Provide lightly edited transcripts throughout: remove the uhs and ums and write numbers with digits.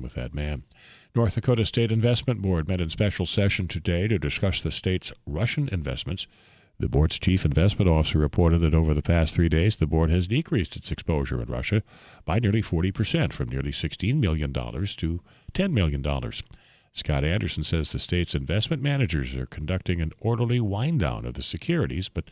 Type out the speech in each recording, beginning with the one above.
on with that man. North Dakota State Investment Board met in special session today to discuss the state's Russian investments. The board's chief investment officer reported that over the past 3 days, the board has decreased its exposure in Russia by nearly 40%, from nearly $16 million to $10 million. Scott Anderson says the state's investment managers are conducting an orderly wind-down of the securities, but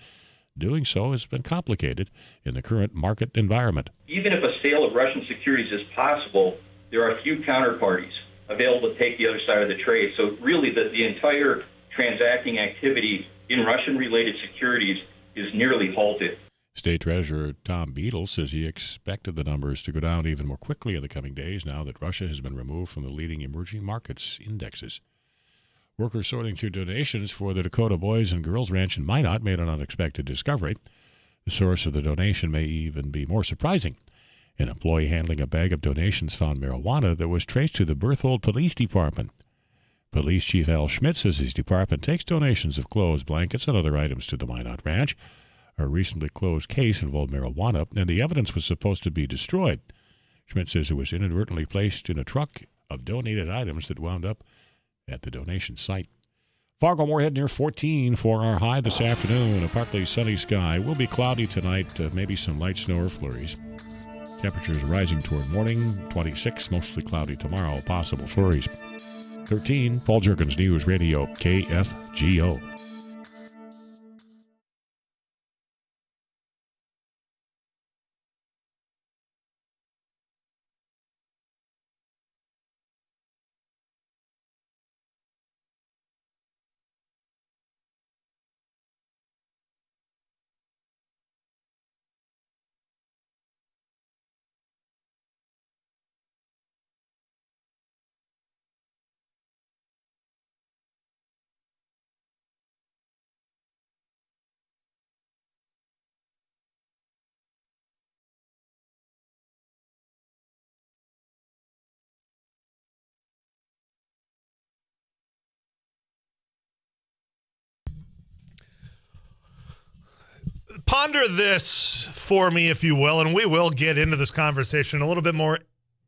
doing so has been complicated in the current market environment. Even if a sale of Russian securities is possible, there are few counterparties available to take the other side of the trade. So really the entire transacting activity in Russian-related securities is nearly halted. State Treasurer Tom Beadle says he expected the numbers to go down even more quickly in the coming days now that Russia has been removed from the leading emerging markets indexes. Workers sorting through donations for the Dakota Boys and Girls Ranch in Minot made an unexpected discovery. The source of the donation may even be more surprising. An employee handling a bag of donations found marijuana that was traced to the Berthold Police Department. Police Chief Al Schmidt says his department takes donations of clothes, blankets, and other items to the Minot Ranch. A recently closed case involved marijuana, and the evidence was supposed to be destroyed. Schmidt says it was inadvertently placed in a truck of donated items that wound up at the donation site. Fargo-Moorhead near 14 for our high this afternoon. A partly sunny sky. Will be cloudy tonight, maybe some light snow or flurries. Temperatures rising toward morning, 26, mostly cloudy tomorrow, possible flurries. 13, Paul Jergens, News Radio, KFGO. Ponder this for me, if you will, and we will get into this conversation a little bit more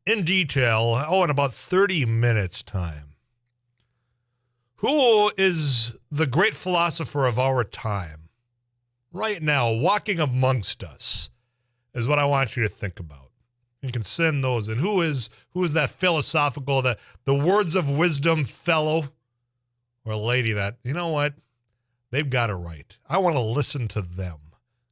in detail, in about 30 minutes' time. Who is the great philosopher of our time right now, walking amongst us, is what I want you to think about. You can send those in. Who is that philosophical, the words of wisdom fellow or lady that, you know what, they've got it right. I want to listen to them,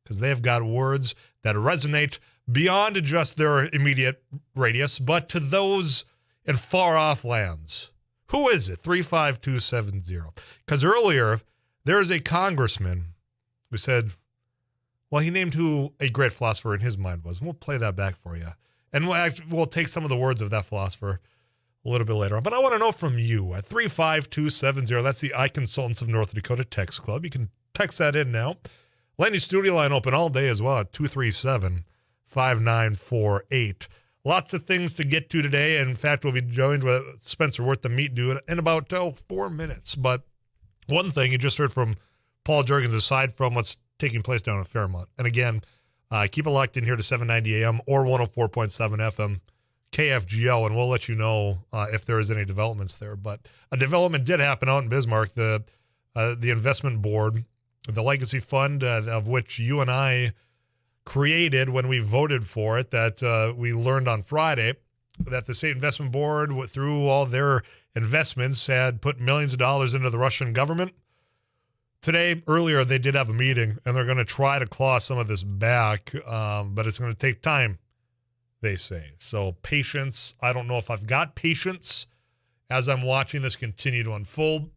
because they've got words that resonate beyond just their immediate radius, but to those in far-off lands. Who is it? 35270. Because earlier, there's a congressman who said, well, he named who a great philosopher in his mind was. And we'll play that back for you. And we'll take some of the words of that philosopher a little bit later on. But I want to know from you at 35270. That's the iConsultants of North Dakota Text Club. You can text that in now. Lenny's studio line open all day as well at 237-5948. Lots of things to get to today. In fact, we'll be joined with Spencer Worth, the meat dude, in about 4 minutes. But one thing you just heard from Paul Jergens, aside from what's taking place down in Fairmont. And again, keep it locked in here to 790 AM or 104.7 FM KFGO, and we'll let you know if there is any developments there. But a development did happen out in Bismarck. The investment board, the legacy fund of which you and I created when we voted for it, that we learned on Friday that the state investment board, through all their investments, had put millions of dollars into the Russian government. Today, earlier, they did have a meeting, and they're going to try to claw some of this back, but it's going to take time, they say. So patience. I don't know if I've got patience as I'm watching this continue to unfold,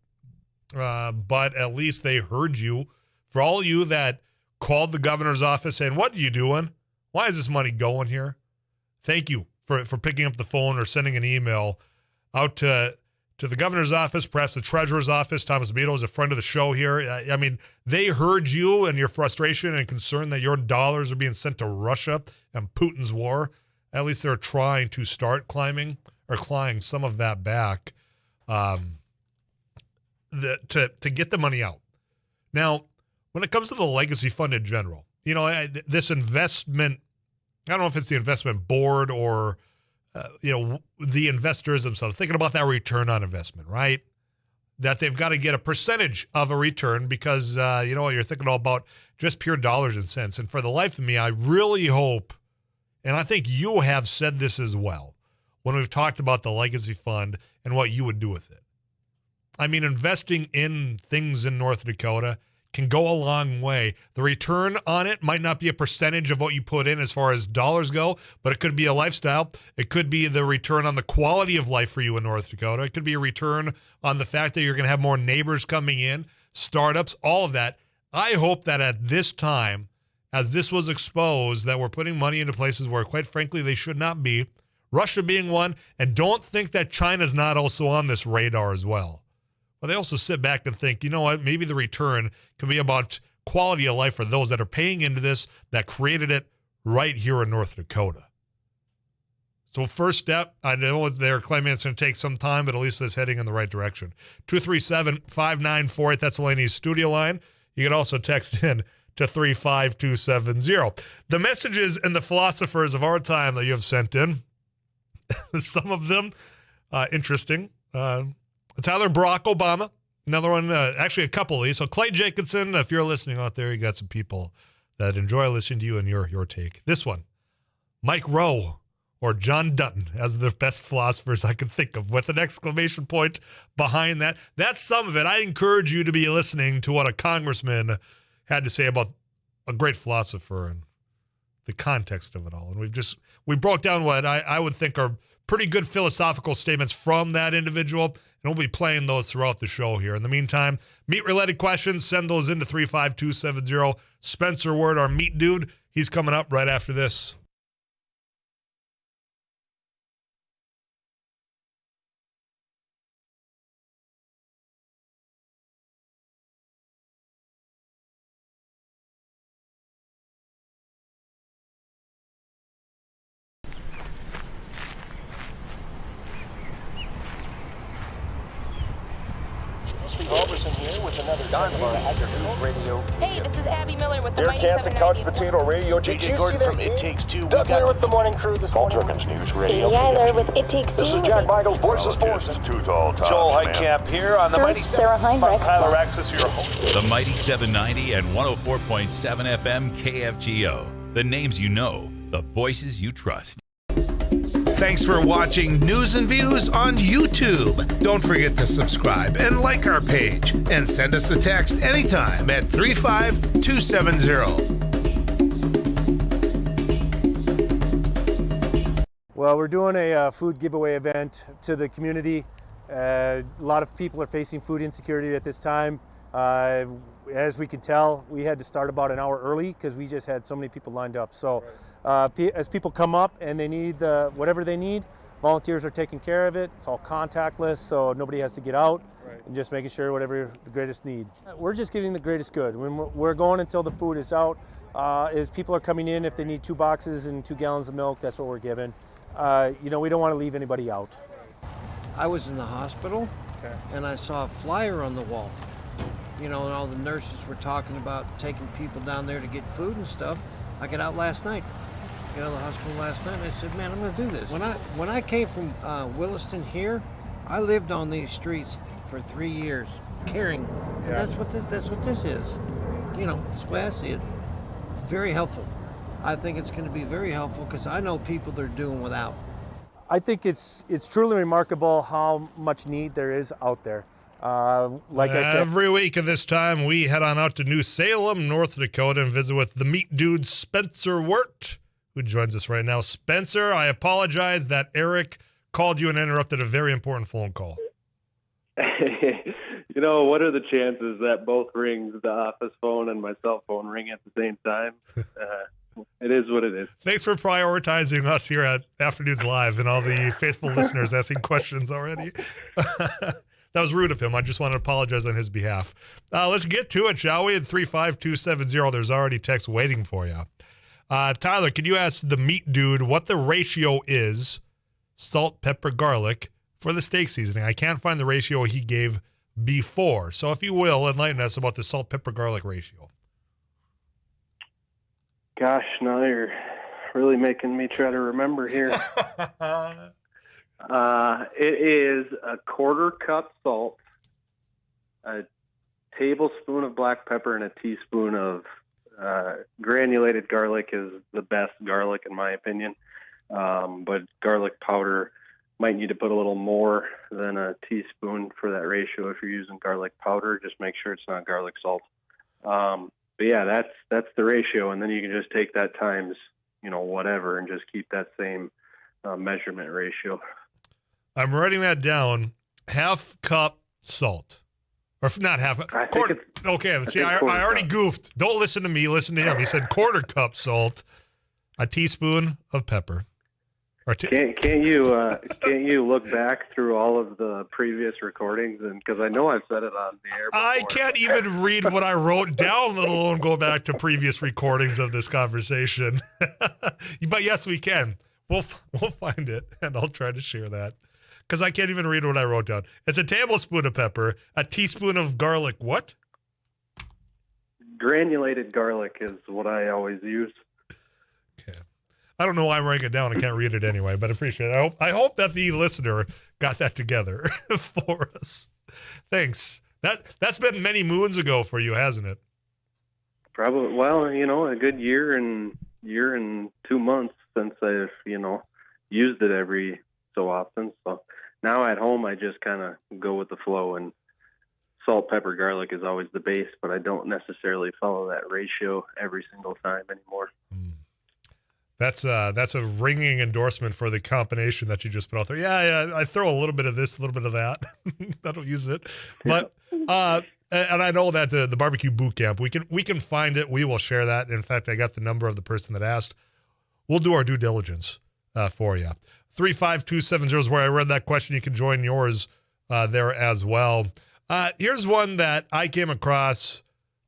but at least they heard you. For all you that called the governor's office saying, what are you doing? Why is this money going here? Thank you for picking up the phone or sending an email out to the governor's office, perhaps the treasurer's office. Thomas Beadle is a friend of the show here. I mean, they heard you and your frustration and concern that your dollars are being sent to Russia and Putin's war. At least they're trying to start clawing some of that back to get the money out. Now, when it comes to the legacy fund in general, this investment, I don't know if it's the investment board or the investors themselves, thinking about that return on investment, right? That they've got to get a percentage of a return because, you're thinking all about just pure dollars and cents. And for the life of me, I really hope, and I think you have said this as well, when we've talked about the legacy fund and what you would do with it. I mean, investing in things in North Dakota can go a long way. The return on it might not be a percentage of what you put in as far as dollars go, but it could be a lifestyle. It could be the return on the quality of life for you in North Dakota. It could be a return on the fact that you're going to have more neighbors coming in, startups, all of that. I hope that at this time, as this was exposed, that we're putting money into places where, quite frankly, they should not be, Russia being one, and don't think that China's not also on this radar as well. But they also sit back and think, you know what, maybe the return can be about quality of life for those that are paying into this, that created it right here in North Dakota. So first step, I know they're claiming it's going to take some time, but at least it's heading in the right direction. 237-5948, that's Laney's studio line. You can also text in to 35270. The messages and the philosophers of our time that you have sent in, some of them interesting. Tyler, Barack Obama, another one, actually a couple of these. So Clay Jacobson, if you're listening out there, you got some people that enjoy listening to you and your take. This one, Mike Rowe or John Dutton as the best philosophers I could think of, with an exclamation point behind that. That's some of it. I encourage you to be listening to what a congressman had to say about a great philosopher and the context of it all. And we broke down what I would think are pretty good philosophical statements from that individual, and we'll be playing those throughout the show here. In the meantime, meat-related questions, send those into 35270. Spencer Word, our meat dude, he's coming up right after this. Halverson here with another Don News Radio. Hey, this is Abby Miller with the Derek Mighty Hansen, Couch 790. Potato Radio. Did you see that from It Takes Two? Doug here with the morning crew this morning. Jerkins News Radio. Eiler with It Takes Two. This is Jack Michaels, Voices Force. Too tall, Joel Heitkamp here on the Mighty Sarah 7. Heinrich. Tyler Axis, your host. The Mighty 790 and 104.7 FM KFGO. The names you know, the voices you trust. Thanks for watching News and Views on YouTube. Don't forget to subscribe and like our page, and send us a text anytime at 35270. Well, we're doing a food giveaway event to the community. A lot of people are facing food insecurity at this time. As we can tell, we had to start about an hour early because we just had so many people lined up. So as people come up and they need whatever they need, volunteers are taking care of it. It's all contactless, so nobody has to get out, and just making sure whatever the greatest need. We're just getting the greatest good. We're going until the food is out. As people are coming in, if they need 2 boxes and 2 gallons of milk, that's what we're giving. We don't want to leave anybody out. I was in the hospital, and I saw a flyer on the wall. And all the nurses were talking about taking people down there to get food and stuff. I got out last night, the hospital last night, and I said, man, I'm going to do this. When I came from Williston here, I lived on these streets for 3 years, caring. And that's what this is. That's the way I see it. Very helpful. I think it's going to be very helpful because I know people that are doing without. I think it's truly remarkable how much need there is out there. Like I said, every week at this time, we head on out to New Salem, North Dakota, and visit with the meat dude, Spencer Wirt, who joins us right now. Spencer, I apologize that Eric called you and interrupted a very important phone call. What are the chances that both rings, the office phone and my cell phone, ring at the same time? It is what it is. Thanks for prioritizing us here at Afternoons Live and all the faithful listeners asking questions already. That was rude of him. I just want to apologize on his behalf. Let's get to it, shall we? At 35270, there's already text waiting for you. Tyler, can you ask the meat dude what the ratio is, salt, pepper, garlic, for the steak seasoning? I can't find the ratio he gave before. So if you will, enlighten us about the salt, pepper, garlic ratio. Gosh, now you're really making me try to remember here. It is a quarter cup salt, a tablespoon of black pepper, and a teaspoon of granulated garlic is the best garlic in my opinion. But garlic powder might need to put a little more than a teaspoon for that ratio if you're using garlic powder. Just make sure it's not garlic salt. But yeah, that's the ratio, and then you can just take that times, whatever, and just keep that same measurement ratio. I'm writing that down. Half cup salt. Or not half. Quarter. Okay, see, I already goofed. Don't listen to me. Listen to him. He said quarter cup salt, a teaspoon of pepper. Can't you look back through all of the previous recordings? And because I know I've said it on the air before. I can't even read what I wrote down, let alone go back to previous recordings of this conversation. But yes, we can. We'll find it, and I'll try to share that. Because I can't even read what I wrote down. It's a tablespoon of pepper, a teaspoon of garlic. What? Granulated garlic is what I always use. Okay. I don't know why I'm writing it down. I can't read it anyway, but I appreciate it. I hope that the listener got that together for us. Thanks. That's been many moons ago for you, hasn't it? Probably. Well, a good year and 2 months since I've, used it every so often. So now at home, I just kind of go with the flow, and salt, pepper, garlic is always the base, but I don't necessarily follow that ratio every single time anymore. That's a ringing endorsement for the combination that you just put out there. Yeah, I throw a little bit of this, a little bit of that. I don't use it, but and I know that the barbecue boot camp, we can find it. We will share that. In fact, I got the number of the person that asked. We'll do our due diligence for you. 35270 is where I read that question. You can join yours there as well. Here's one that I came across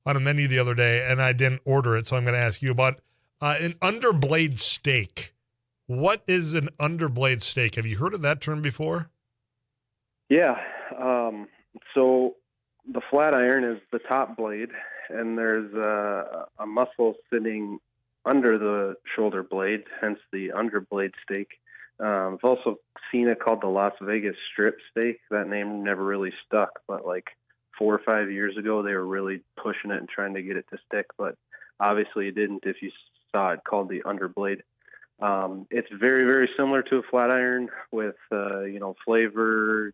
on a menu the other day, and I didn't order it, so I'm going to ask you about an underblade steak. What is an underblade steak? Have you heard of that term before? Yeah. So the flat iron is the top blade, and there's a muscle sitting under the shoulder blade, hence the underblade steak. I've also seen it called the Las Vegas strip steak. That name never really stuck, but like 4 or 5 years ago, they were really pushing it and trying to get it to stick, but obviously it didn't if you saw it called the underblade. It's very, very similar to a flat iron with, flavor,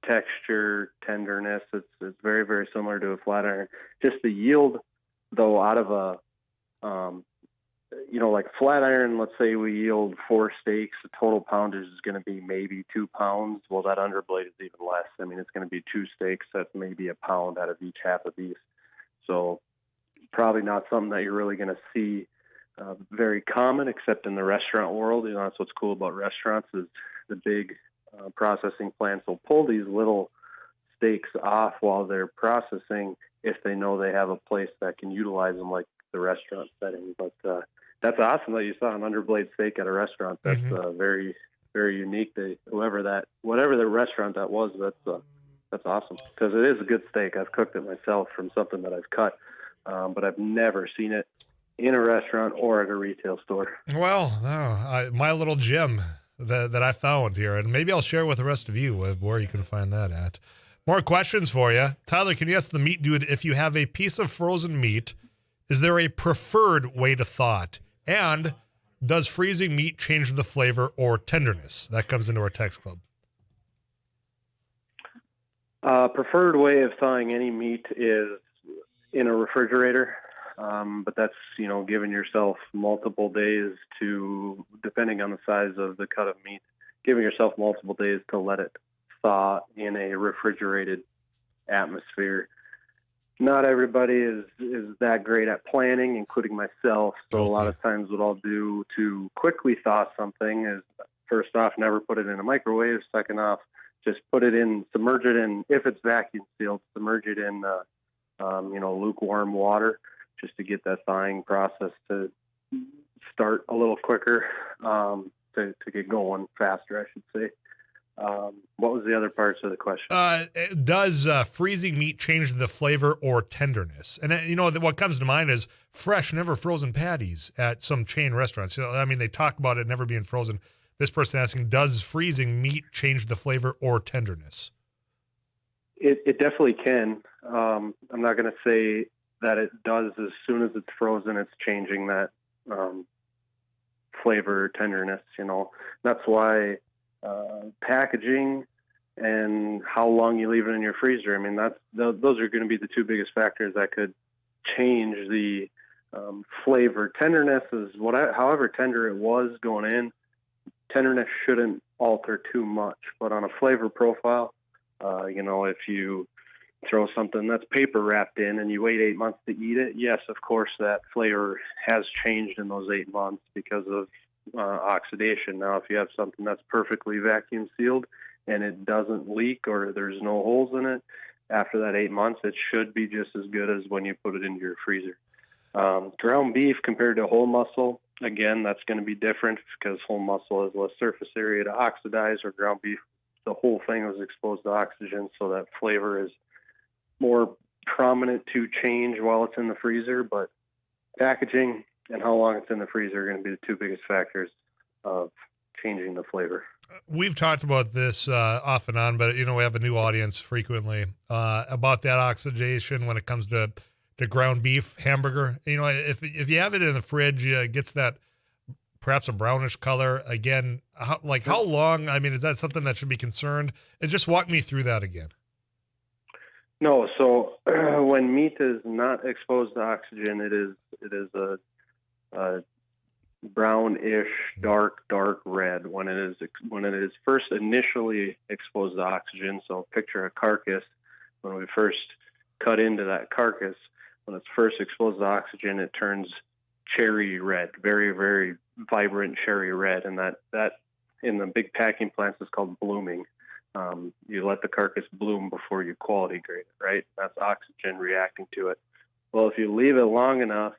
texture, tenderness. It's very, very similar to a flat iron. Just the yield, though, out of a, like flat iron, let's say we yield 4 steaks, the total poundage is going to be maybe 2 pounds. Well, that underblade is even less. I mean, it's going to be 2 steaks. That's maybe a pound out of each half of beef. So probably not something that you're really going to see very common, except in the restaurant world. That's what's cool about restaurants is the big processing plants will pull these little steaks off while they're processing if they know they have a place that can utilize them, like the restaurant setting. But that's awesome that you saw an underblade steak at a restaurant. That's very, very unique. Whatever the restaurant that was, that's awesome because it is a good steak. I've cooked it myself from something that I've cut, but I've never seen it in a restaurant or at a retail store. Well, my little gem that I found here, and maybe I'll share with the rest of you of where you can find that at. More questions for you. Tyler, can you ask the meat dude, if you have a piece of frozen meat, is there a preferred way to thaw it? And does freezing meat change the flavor or tenderness? That comes into our text club. Preferred way of thawing any meat is in a refrigerator. But that's, giving yourself multiple days to, depending on the size of the cut of meat, giving yourself multiple days to let it thaw in a refrigerated atmosphere. Not everybody is that great at planning, including myself. So a lot of times what I'll do to quickly thaw something is, first off, never put it in a microwave. Second off, just submerge it in, if it's vacuum sealed, submerge it in, lukewarm water, just to get that thawing process to start a little quicker, to get going faster, I should say. What was the other parts of the question? Does freezing meat change the flavor or tenderness? And what comes to mind is fresh, never frozen patties at some chain restaurants. They talk about it never being frozen. This person asking, does freezing meat change the flavor or tenderness? It definitely can. I'm not going to say that it does. As soon as it's frozen, it's changing that flavor or tenderness. That's why packaging and how long you leave it in your freezer. Those are going to be the two biggest factors that could change the flavor. Tenderness is however tender it was going in. Tenderness shouldn't alter too much, but on a flavor profile, if you throw something that's paper wrapped in and you wait 8 months to eat it, yes, of course, that flavor has changed in those 8 months because of oxidation. Now, if you have something that's perfectly vacuum sealed and it doesn't leak or there's no holes in it, after that 8 months, it should be just as good as when you put it into your freezer. Ground beef compared to whole muscle, again, that's going to be different because whole muscle has less surface area to oxidize, or ground beef, the whole thing was exposed to oxygen, so that flavor is more prominent to change while it's in the freezer. But packaging and how long it's in the freezer are going to be the two biggest factors of changing the flavor. We've talked about this off and on, but we have a new audience frequently about that oxidation when it comes to ground beef hamburger. If you have it in the fridge, it gets that perhaps a brownish color again. How long? Is that something that should be concerned? And just walk me through that again. No, so when meat is not exposed to oxygen, it is a brownish, dark red. When it is first initially exposed to oxygen, so picture a carcass. When we first cut into that carcass, when it's first exposed to oxygen, it turns cherry red, very, very vibrant cherry red, and that in the big packing plants is called blooming. You let the carcass bloom before you quality grade it, right? That's oxygen reacting to it. Well, if you leave it long enough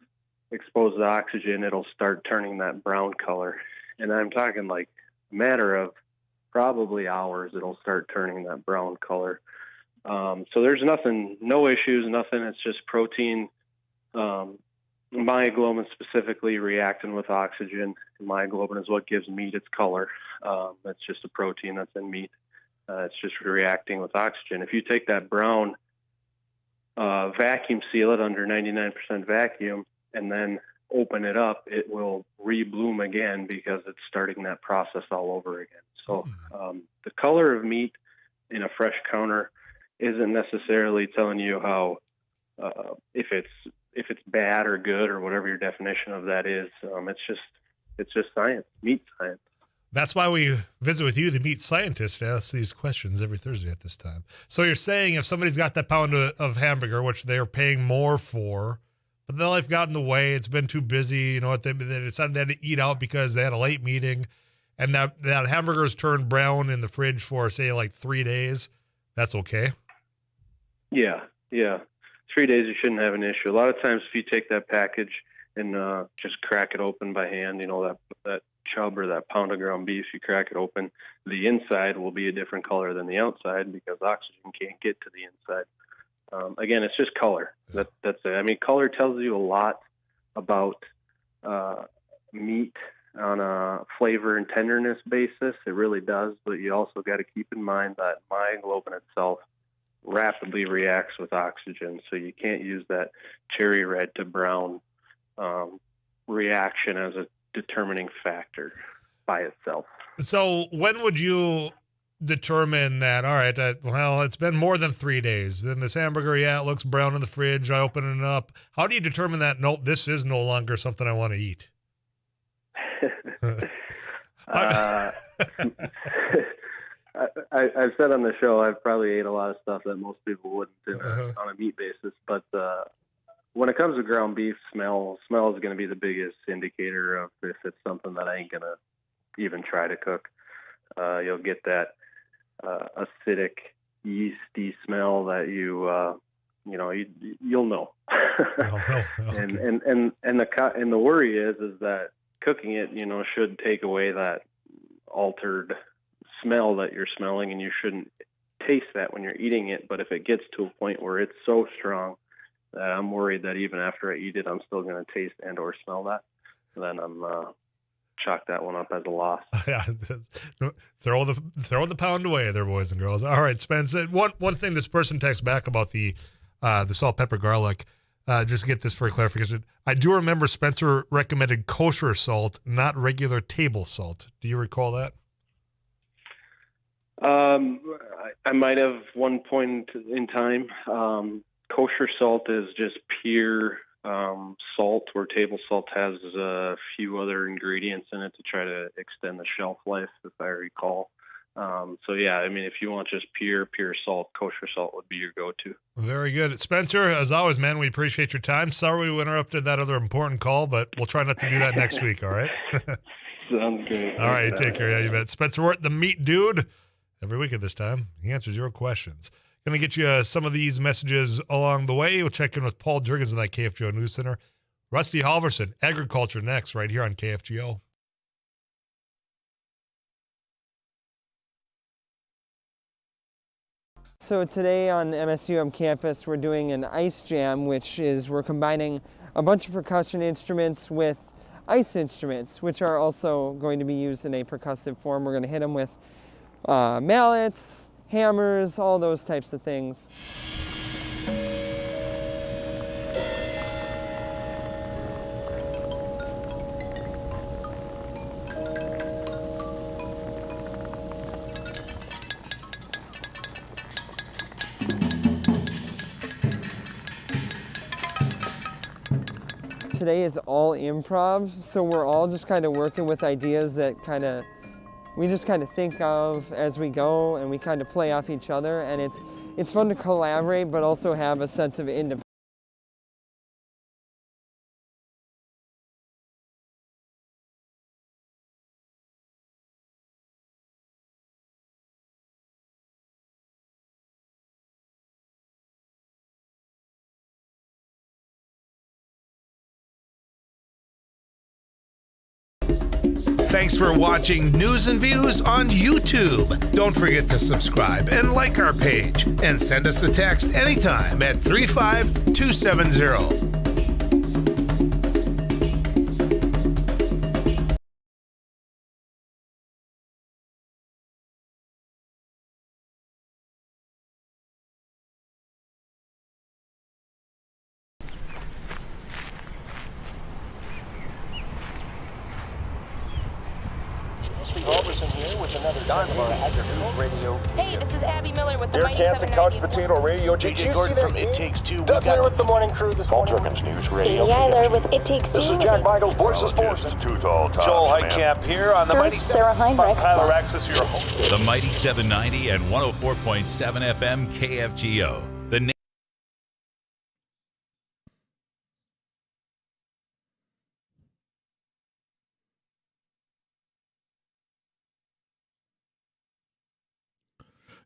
exposed to oxygen, it'll start turning that brown color. And I'm talking like a matter of probably hours, it'll start turning that brown color. So there's no issues, nothing. It's just protein, myoglobin specifically reacting with oxygen. Myoglobin is what gives meat its color. It's just a protein that's in meat. It's just reacting with oxygen. If you take that brown, vacuum seal it under 99% vacuum, and then open it up, it will rebloom again because it's starting that process all over again. So the color of meat in a fresh counter isn't necessarily telling you how if it's bad or good or whatever your definition of that is. It's just science, meat science. That's why we visit with you, the meat scientist, to ask these questions every Thursday at this time. So you're saying if somebody's got that pound of hamburger, which they're paying more for, but their life got in the way, it's been too busy, they decided they had to eat out because they had a late meeting, and that hamburger's turned brown in the fridge for, say, like 3 days, that's okay? Yeah. 3 days, you shouldn't have an issue. A lot of times if you take that package and just crack it open by hand, that chub or that pound of ground beef, you crack it open, the inside will be a different color than the outside because oxygen can't get to the inside. Again, it's just color. That's it. Color tells you a lot about meat on a flavor and tenderness basis. It really does, but you also got to keep in mind that myoglobin itself rapidly reacts with oxygen, so you can't use that cherry red to brown reaction as a determining factor by itself. So when would you determine that, all right, it's been more than 3 days, then this hamburger, it looks brown in the fridge, I open it up. How do you determine that, nope, this is no longer something I want to eat? I've said on the show I've probably ate a lot of stuff that most people wouldn't on a meat basis, but when it comes to ground beef, smell is going to be the biggest indicator of if it's something that I ain't going to even try to cook. You'll get that acidic, yeasty smell that you'll know. And the worry is that cooking it, should take away that altered smell that you're smelling, and you shouldn't taste that when you're eating it. But if it gets to a point where it's so strong that I'm worried that even after I eat it, I'm still going to taste and or smell that, then I'm chalk that one up as a loss. Yeah, throw the pound away there, boys and girls. All right, Spence. One thing this person texts back about the salt, pepper, garlic. Just get this for clarification. I do remember Spencer recommended kosher salt, not regular table salt. Do you recall that? I might have one point in time. Kosher salt is just pure salt, where table salt has a few other ingredients in it to try to extend the shelf life, if I recall. So yeah, I mean, if you want just pure salt, kosher salt would be your go-to. Very good. Spencer, as always, man, we appreciate your time. Sorry we interrupted that other important call, but we'll try not to do that next week, all right? Sounds good. All right, take care. Yeah, you bet. Spencer Wirt, the meat dude. Every week at this time, he answers your questions. Going to get you some of these messages along the way. We'll check in with Paul Jurgens in that KFGO News Center. Rusty Halverson, agriculture next, right here on KFGO. So today on MSUM campus, we're doing an ice jam, which is we're combining a bunch of percussion instruments with ice instruments, which are also going to be used in a percussive form. We're going to hit them with mallets, hammers, all those types of things. Today is all improv, so we're all just kind of working with ideas that we just kind of think of as we go, and we kind of play off each other, and it's fun to collaborate but also have a sense of independence. Thanks for watching News and Views on YouTube. Don't forget to subscribe and like our page, and send us a text anytime at 35270. Halverson here with another Don of our Agri News Radio. Hey, this is Abby Miller with the Derek Mighty Hansen, Couch 790. Potato Radio. Did you see that? It Takes Two. Doug Miller with the morning crew this morning. Jerkins News Radio. Katie Eiler with It Takes Two. This is Jack Michaels, Voices Forces. Too tall, Joel Heitkamp here on the Mighty Sarah Heinrich. Tyler Axis, your host. The Mighty 790 and 104.7 FM KFGO. The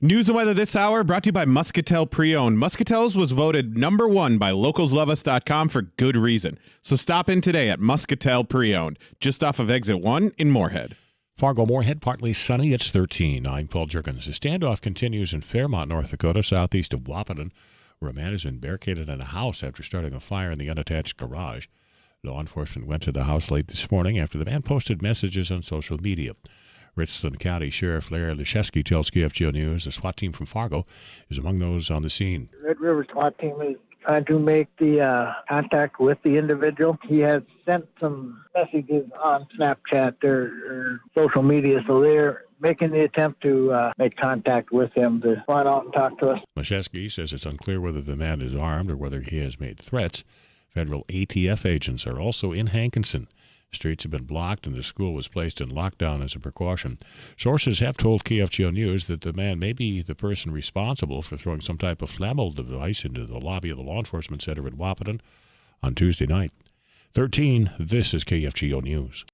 News and weather this hour brought to you by Muscatel Pre-Owned. Muscatel's was voted #1 by localsloveus.com for good reason. So stop in today at Muscatel Pre-Owned, just off of Exit 1 in Moorhead. Fargo-Moorhead, partly sunny. It's 13. I'm Paul Jurgens. The standoff continues in Fairmont, North Dakota, southeast of Wahpeton, where a man has been barricaded in a house after starting a fire in the unattached garage. Law enforcement went to the house late this morning after the man posted messages on social media. Richland County Sheriff Larry Leshesky tells KFGO News the SWAT team from Fargo is among those on the scene. Red River SWAT team is trying to make the contact with the individual. He has sent some messages on Snapchat or social media, so they're making the attempt to make contact with him to find out and talk to us. Leshesky says it's unclear whether the man is armed or whether he has made threats. Federal ATF agents are also in Hankinson. Streets have been blocked and the school was placed in lockdown as a precaution. Sources have told KFGO News that the man may be the person responsible for throwing some type of flammable device into the lobby of the law enforcement center in Wahpeton on Tuesday night. 13, this is KFGO News.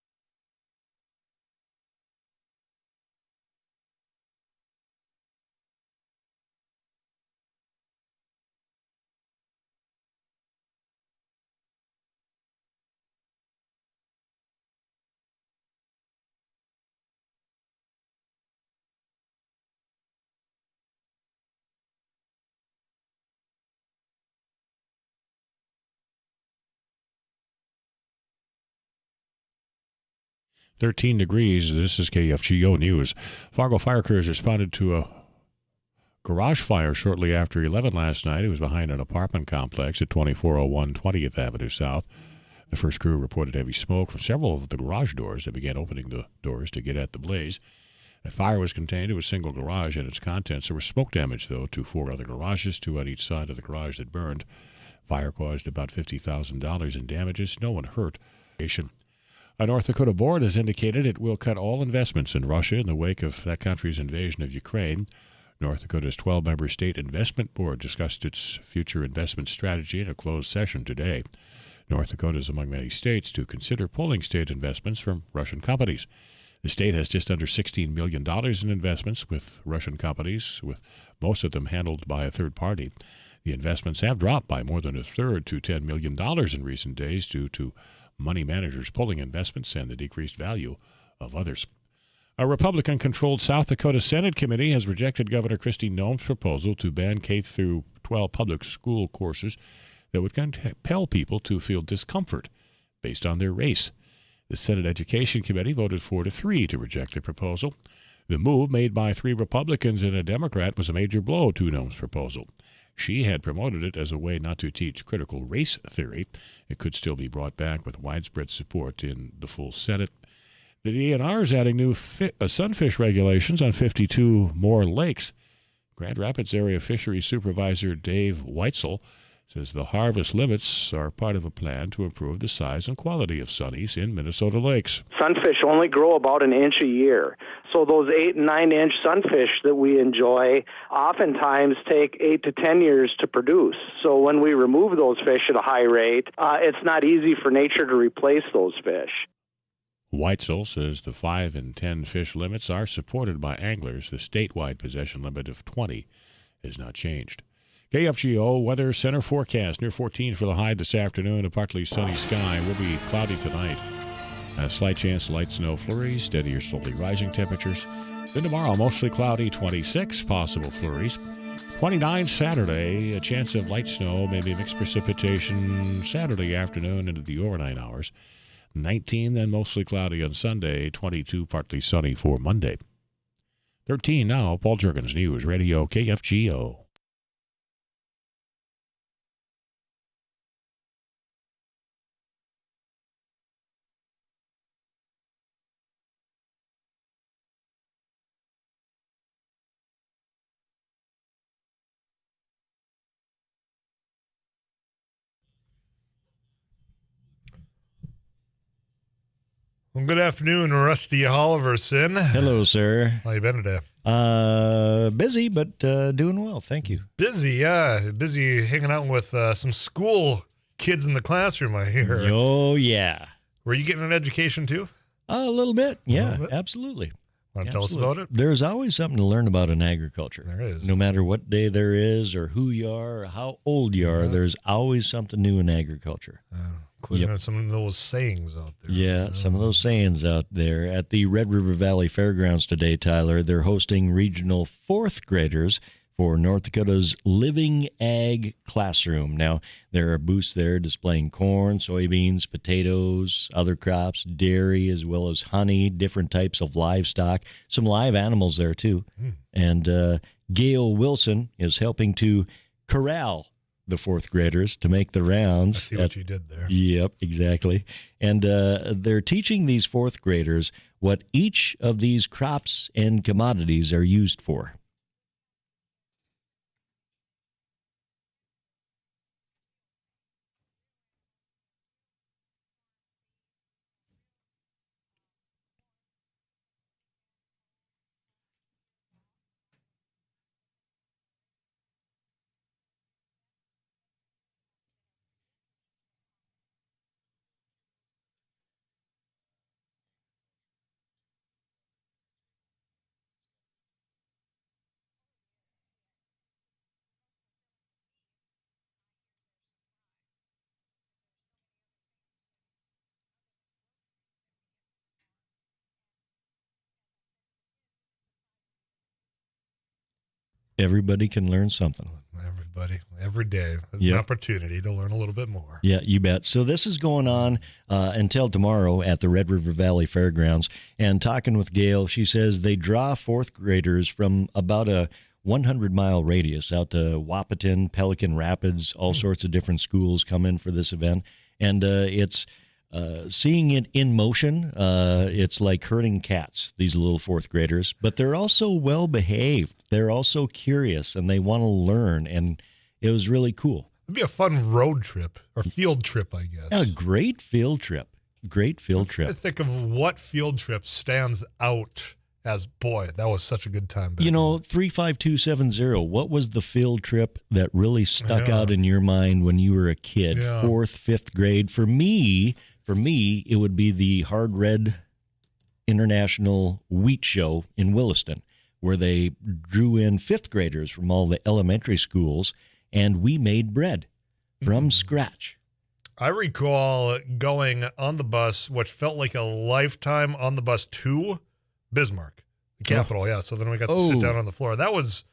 13 degrees. This is KFGO News. Fargo fire crews responded to a garage fire shortly after 11 last night. It was behind an apartment complex at 2401 20th Avenue South. The first crew reported heavy smoke from several of the garage doors. They began opening the doors to get at the blaze. The fire was contained to a single garage and its contents. There was smoke damage, though, to 4 other garages, 2 on each side of the garage that burned. Fire caused about $50,000 in damages. No one hurt. A North Dakota board has indicated it will cut all investments in Russia in the wake of that country's invasion of Ukraine. North Dakota's 12-member state investment board discussed its future investment strategy in a closed session today. North Dakota is among many states to consider pulling state investments from Russian companies. The state has just under $16 million in investments with Russian companies, with most of them handled by a third party. The investments have dropped by more than a third to $10 million in recent days due to money managers pulling investments and the decreased value of others. A Republican-controlled South Dakota Senate committee has rejected Governor Kristi Noem's proposal to ban K-12 public school courses that would compel people to feel discomfort based on their race. The Senate Education Committee voted 4-3 to reject the proposal. The move, made by 3 Republicans and a Democrat, was a major blow to Noem's proposal. She had promoted it as a way not to teach critical race theory. It could still be brought back with widespread support in the full Senate. The DNR is adding new sunfish regulations on 52 more lakes. Grand Rapids Area Fisheries Supervisor Dave Weitzel says the harvest limits are part of a plan to improve the size and quality of sunnies in Minnesota lakes. Sunfish only grow about an inch a year. So those 8 and 9 inch sunfish that we enjoy oftentimes take 8 to 10 years to produce. So when we remove those fish at a high rate, it's not easy for nature to replace those fish. Weitzel says the 5 and 10 fish limits are supported by anglers. The statewide possession limit of 20 has not changed. KFGO Weather Center forecast. Near 14 for the high this afternoon. A partly sunny sky. Will be cloudy tonight. A slight chance of light snow flurries. Steady or slowly rising temperatures. Then tomorrow, mostly cloudy. 26 possible flurries. 29 Saturday. A chance of light snow, maybe mixed precipitation Saturday afternoon into the overnight hours. 19 then mostly cloudy on Sunday. 22 partly sunny for Monday. 13 now. Paul Juergens News Radio KFGO. Well, good afternoon, Rusty Holliverson. Hello, sir. How you been today? Busy, but doing well. Thank you. Busy, yeah. Busy hanging out with some school kids in the classroom, I hear. Oh, yeah. Were you getting an education, too? A little bit. Yeah, absolutely. Want to tell us about it? There's always something to learn about in agriculture. There is. No matter what day there is or who you are or how old you are, there's always something new in agriculture. Including some of those sayings out there. Yeah, some of those sayings out there. At the Red River Valley Fairgrounds today, Tyler, they're hosting regional 4th graders for North Dakota's Living Ag Classroom. Now, there are booths there displaying corn, soybeans, potatoes, other crops, dairy, as well as honey, different types of livestock, some live animals there, too. And Gail Wilson is helping to corral the 4th graders to make the rounds. I see what you did there. Yep, exactly. And they're teaching these 4th graders what each of these crops and commodities are used for. Everybody can learn something. Everybody, every day is an opportunity to learn a little bit more. Yeah, you bet. So this is going on until tomorrow at the Red River Valley Fairgrounds. And talking with Gail, she says they draw fourth graders from about a 100-mile radius out to Wahpeton, Pelican Rapids, all sorts of different schools come in for this event. And it's seeing it in motion. It's like herding cats, these little fourth graders. But they're also well-behaved. They're also curious, and they want to learn. And it was really cool. It'd be a fun road trip or field trip, I guess. A great field trip. Great field trip. I think of what field trip stands out as, boy, that was such a good time. 35270, what was the field trip that really stuck out in your mind when you were a kid? Yeah. 4th, 5th grade? For me, it would be the Hard Red International Wheat Show in Williston, where they drew in 5th graders from all the elementary schools, and we made bread from scratch. I recall going on the bus, which felt like a lifetime, on the bus to Bismarck, the capital. Yeah, so then we got to sit down on the floor. It was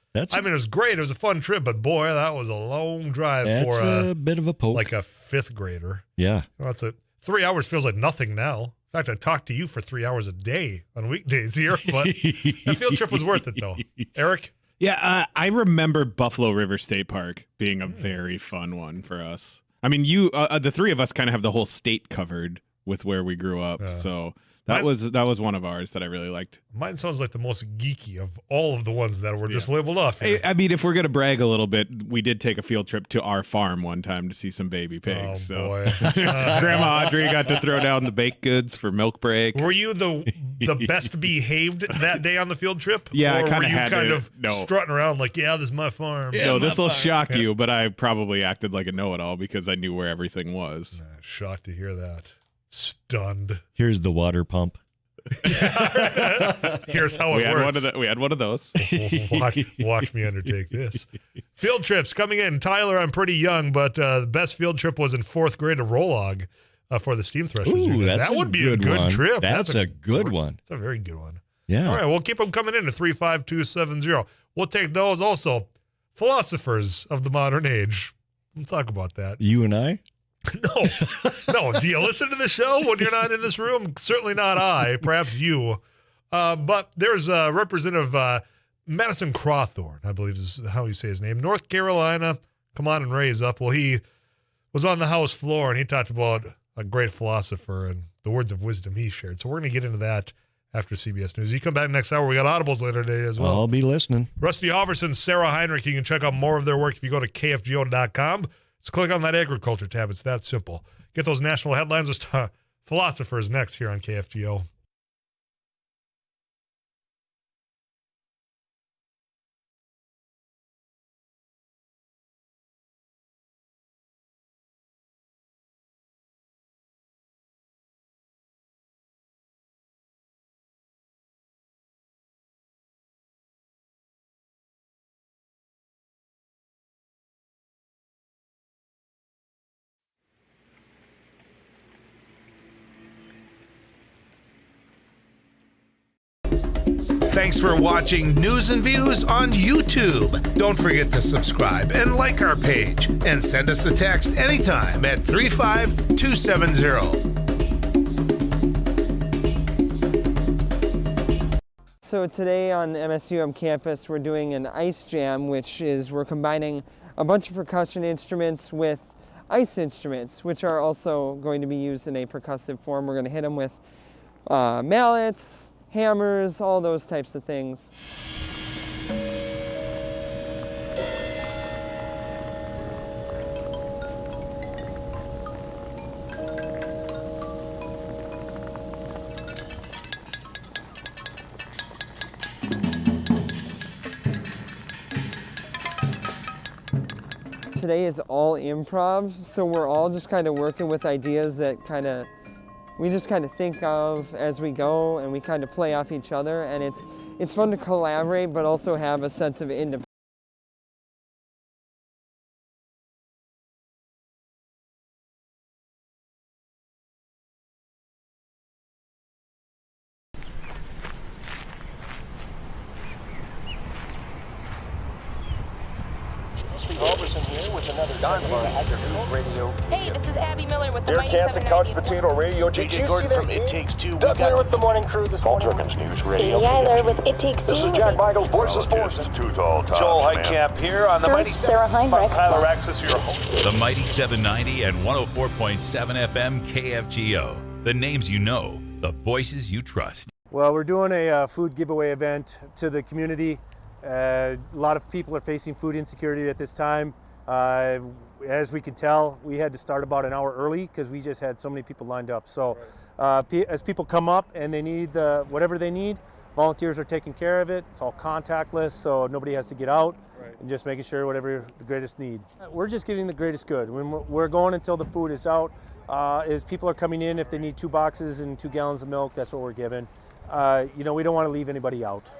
great. It was a fun trip, but boy, that was a long drive for a bit of a poke. Like a 5th grader. Yeah. Well, 3 hours feels like nothing now. In fact, I talked to you for 3 hours a day on weekdays here, but that field trip was worth it, though. Eric? Yeah, I remember Buffalo River State Park being a very fun one for us. I mean, the three of us kind of have the whole state covered with where we grew up, so that was one of ours that I really liked. Mine sounds like the most geeky of all of the ones that were just labeled off here. I mean, if we're gonna brag a little bit, we did take a field trip to our farm one time to see some baby pigs. Boy. Grandma Audrey got to throw down the baked goods for milk break. Were you the best behaved that day on the field trip? Yeah, or I were you had kind to, of no. strutting around like, yeah, this is my farm? Yeah, no, this will shock you, but I probably acted like a know-it-all because I knew where everything was. Shocked to hear that. Stunned. Here's the water pump. Here's how it works. We had one of those. Watch me undertake this. Field trips coming in. Tyler, I'm pretty young, but the best field trip was in 4th grade to Rolog for the steam threshers. That would be a good trip. That's a good one. It's a very good one. Yeah. All right, we'll keep them coming in to 35270. We'll take those also. Philosophers of the modern age. We'll talk about that. You and I? No. Do you listen to the show when you're not in this room? Certainly not I. Perhaps you. But there's Representative Madison Crawthorne, I believe is how you say his name. North Carolina, come on and raise up. Well, he was on the House floor, and he talked about a great philosopher and the words of wisdom he shared. So we're going to get into that after CBS News. You come back next hour. We got Audibles later today as well. I'll be listening. Rusty Halverson, Sarah Heinrich. You can check out more of their work if you go to kfgo.com. Just click on that agriculture tab. It's that simple. Get those national headlines. There's philosophers next here on KFGO. Thanks for watching News and Views on YouTube. Don't forget to subscribe and like our page, and send us a text anytime at 35270. So today on MSUM campus, we're doing an ice jam, which is we're combining a bunch of percussion instruments with ice instruments, which are also going to be used in a percussive form. We're going to hit them with mallets, hammers, all those types of things. Today is all improv, so we're all just kind of working with ideas that we just kind of think of as we go, and we kind of play off each other, and it's fun to collaborate but also have a sense of independence. Steve Robertson here with another Don of our Agri News Radio. Hey, this is Abby Miller with the Dear Mighty Kansas 790 Couch and Potato Radio. Did you see that? From It Takes Two. Doug here with the morning crew this morning. Jerkins News Radio. Amy Eiler with It Takes Two. This is Jack Michaels, Voices Forces. Too tall, Joel Heitkamp here on the Mighty Sarah Heinrich. Tyler Access, your home. The Mighty 790 and 104.7 FM KFGO. The names you know, the voices you trust. Well, we're doing a food giveaway event to the community. A lot of people are facing food insecurity at this time. As we can tell, we had to start about an hour early because we just had so many people lined up. So as people come up and they need whatever they need, volunteers are taking care of it. It's all contactless, so nobody has to get out, and just making sure whatever the greatest need. We're just getting the greatest good. We're going until the food is out. As people are coming in, if they need 2 boxes and 2 gallons of milk, that's what we're giving. We don't want to leave anybody out.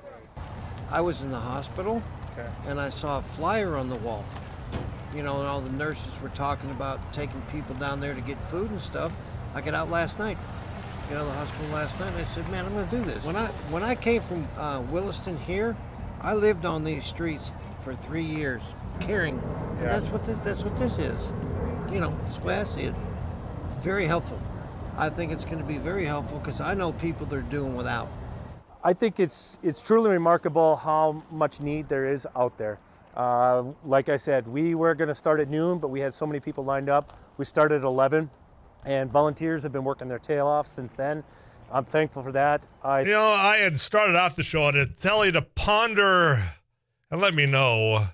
I was in the hospital, and I saw a flyer on the wall. And all the nurses were talking about taking people down there to get food and stuff. I got out last night, the hospital last night, and I said, man, I'm going to do this. When I came from Williston here, I lived on these streets for 3 years, caring. And that's what this is. That's the way I see it. Very helpful. I think it's going to be very helpful because I know people that are doing without. I think it's truly remarkable how much need there is out there. Like I said, we were going to start at noon, but we had so many people lined up. We started at 11, and volunteers have been working their tail off since then. I'm thankful for that. I had started off the show to tell you to ponder and let me know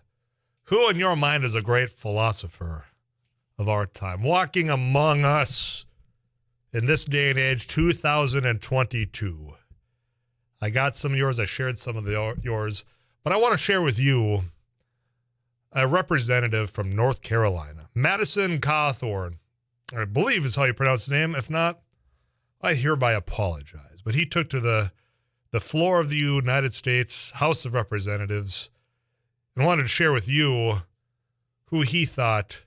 who in your mind is a great philosopher of our time, walking among us in this day and age, 2022. I got some of yours. I shared some of yours. But I want to share with you a representative from North Carolina, Madison Cawthorn. I believe is how you pronounce his name. If not, I hereby apologize. But he took to the floor of the United States House of Representatives and wanted to share with you who he thought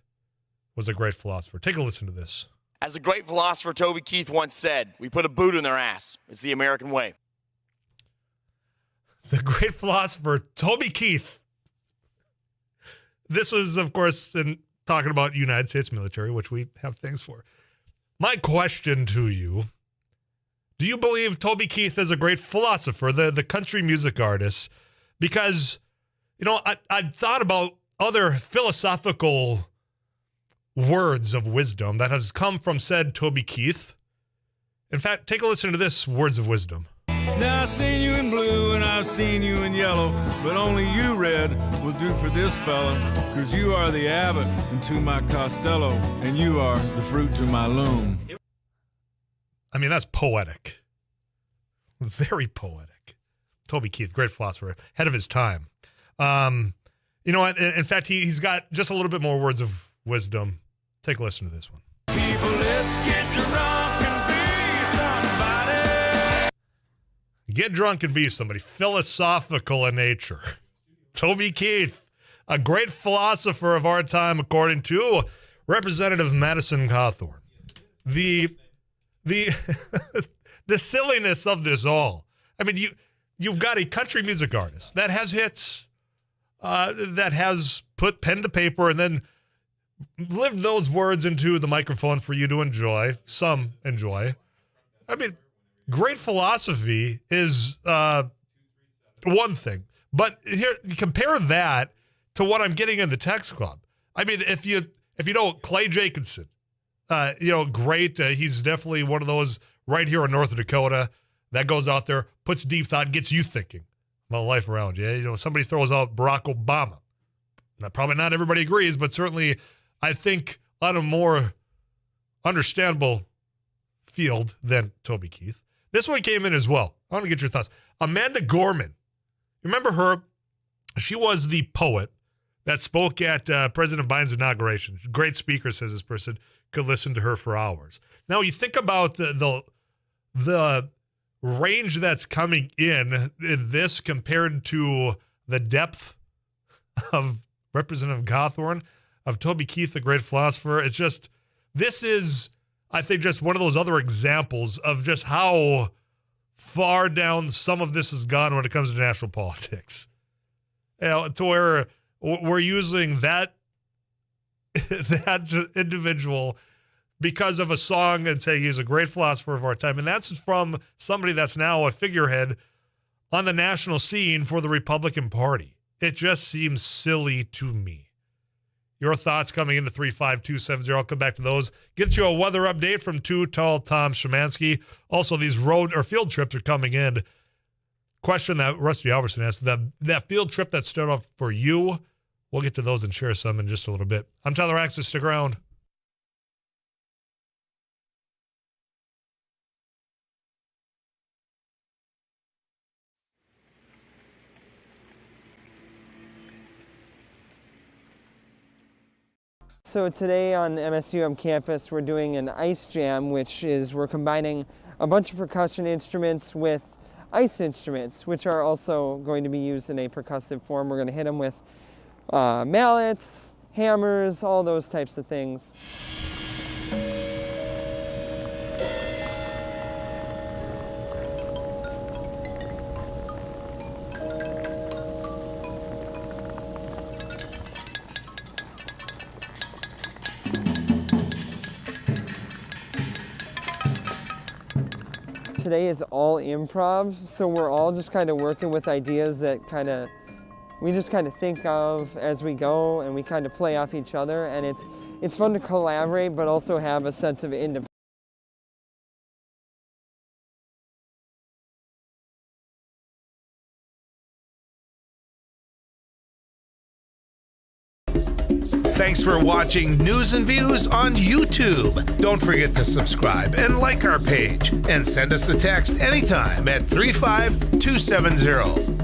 was a great philosopher. Take a listen to this. As the great philosopher Toby Keith once said, we put a boot in their ass. It's the American way. The great philosopher Toby Keith. This was, of course, in talking about United States military, which we have things for. My question to you, do you believe Toby Keith is a great philosopher, the country music artist? Because, I thought about other philosophical words of wisdom that has come from said Toby Keith. In fact, take a listen to this words of wisdom. Now I've seen you in blue and I've seen you in yellow, but only you, red, will do for this fella, 'cause you are the abbot into my Costello, and you are the fruit to my loom. I mean, that's poetic. Very poetic. Toby Keith, great philosopher, ahead of his time. You know what? In fact, he's got just a little bit more words of wisdom. Take a listen to this one. People, let's get drunk and be somebody. Get drunk and be somebody. Philosophical in nature. Toby Keith, a great philosopher of our time, according to Representative Madison Cawthorn. The the silliness of this all. I mean, you've got a country music artist that has hits, that has put pen to paper and then lived those words into the microphone for you to enjoy. Some enjoy. I mean, great philosophy is one thing, but here compare that to what I'm getting in the text club. I mean, if you know Clay Jacobson, great. He's definitely one of those right here in North Dakota that goes out there, puts deep thought, gets you thinking about life around you. Somebody throws out Barack Obama. Now, probably not everybody agrees, but certainly I think a lot of more understandable field than Toby Keith. This one came in as well. I want to get your thoughts. Amanda Gorman. Remember her? She was the poet that spoke at President Biden's inauguration. Great speaker, says this person. Could listen to her for hours. Now, you think about the range that's coming in this compared to the depth of Representative Cawthorn, of Toby Keith, the great philosopher. It's just, this is, I think, just one of those other examples of just how far down some of this has gone when it comes to national politics. To where we're using that that individual because of a song and say he's a great philosopher of our time. And that's from somebody that's now a figurehead on the national scene for the Republican Party. It just seems silly to me. Your thoughts coming into 35270. I'll come back to those. Get you a weather update from Too Tall Tom Szymanski. Also, these road or field trips are coming in. Question that Rusty Alverson asked, that field trip that stood off for you, we'll get to those and share some in just a little bit. I'm Tyler Axis. Stick around. So today on MSUM campus, we're doing an ice jam, which is we're combining a bunch of percussion instruments with ice instruments, which are also going to be used in a percussive form. We're going to hit them with mallets, hammers, all those types of things. Today is all improv, so we're all just kind of working with ideas that we just kind of think of as we go, and we kind of play off each other, and it's fun to collaborate but also have a sense of independence. Thanks for watching News and Views on YouTube. Don't forget to subscribe and like our page, and send us a text anytime at 35270.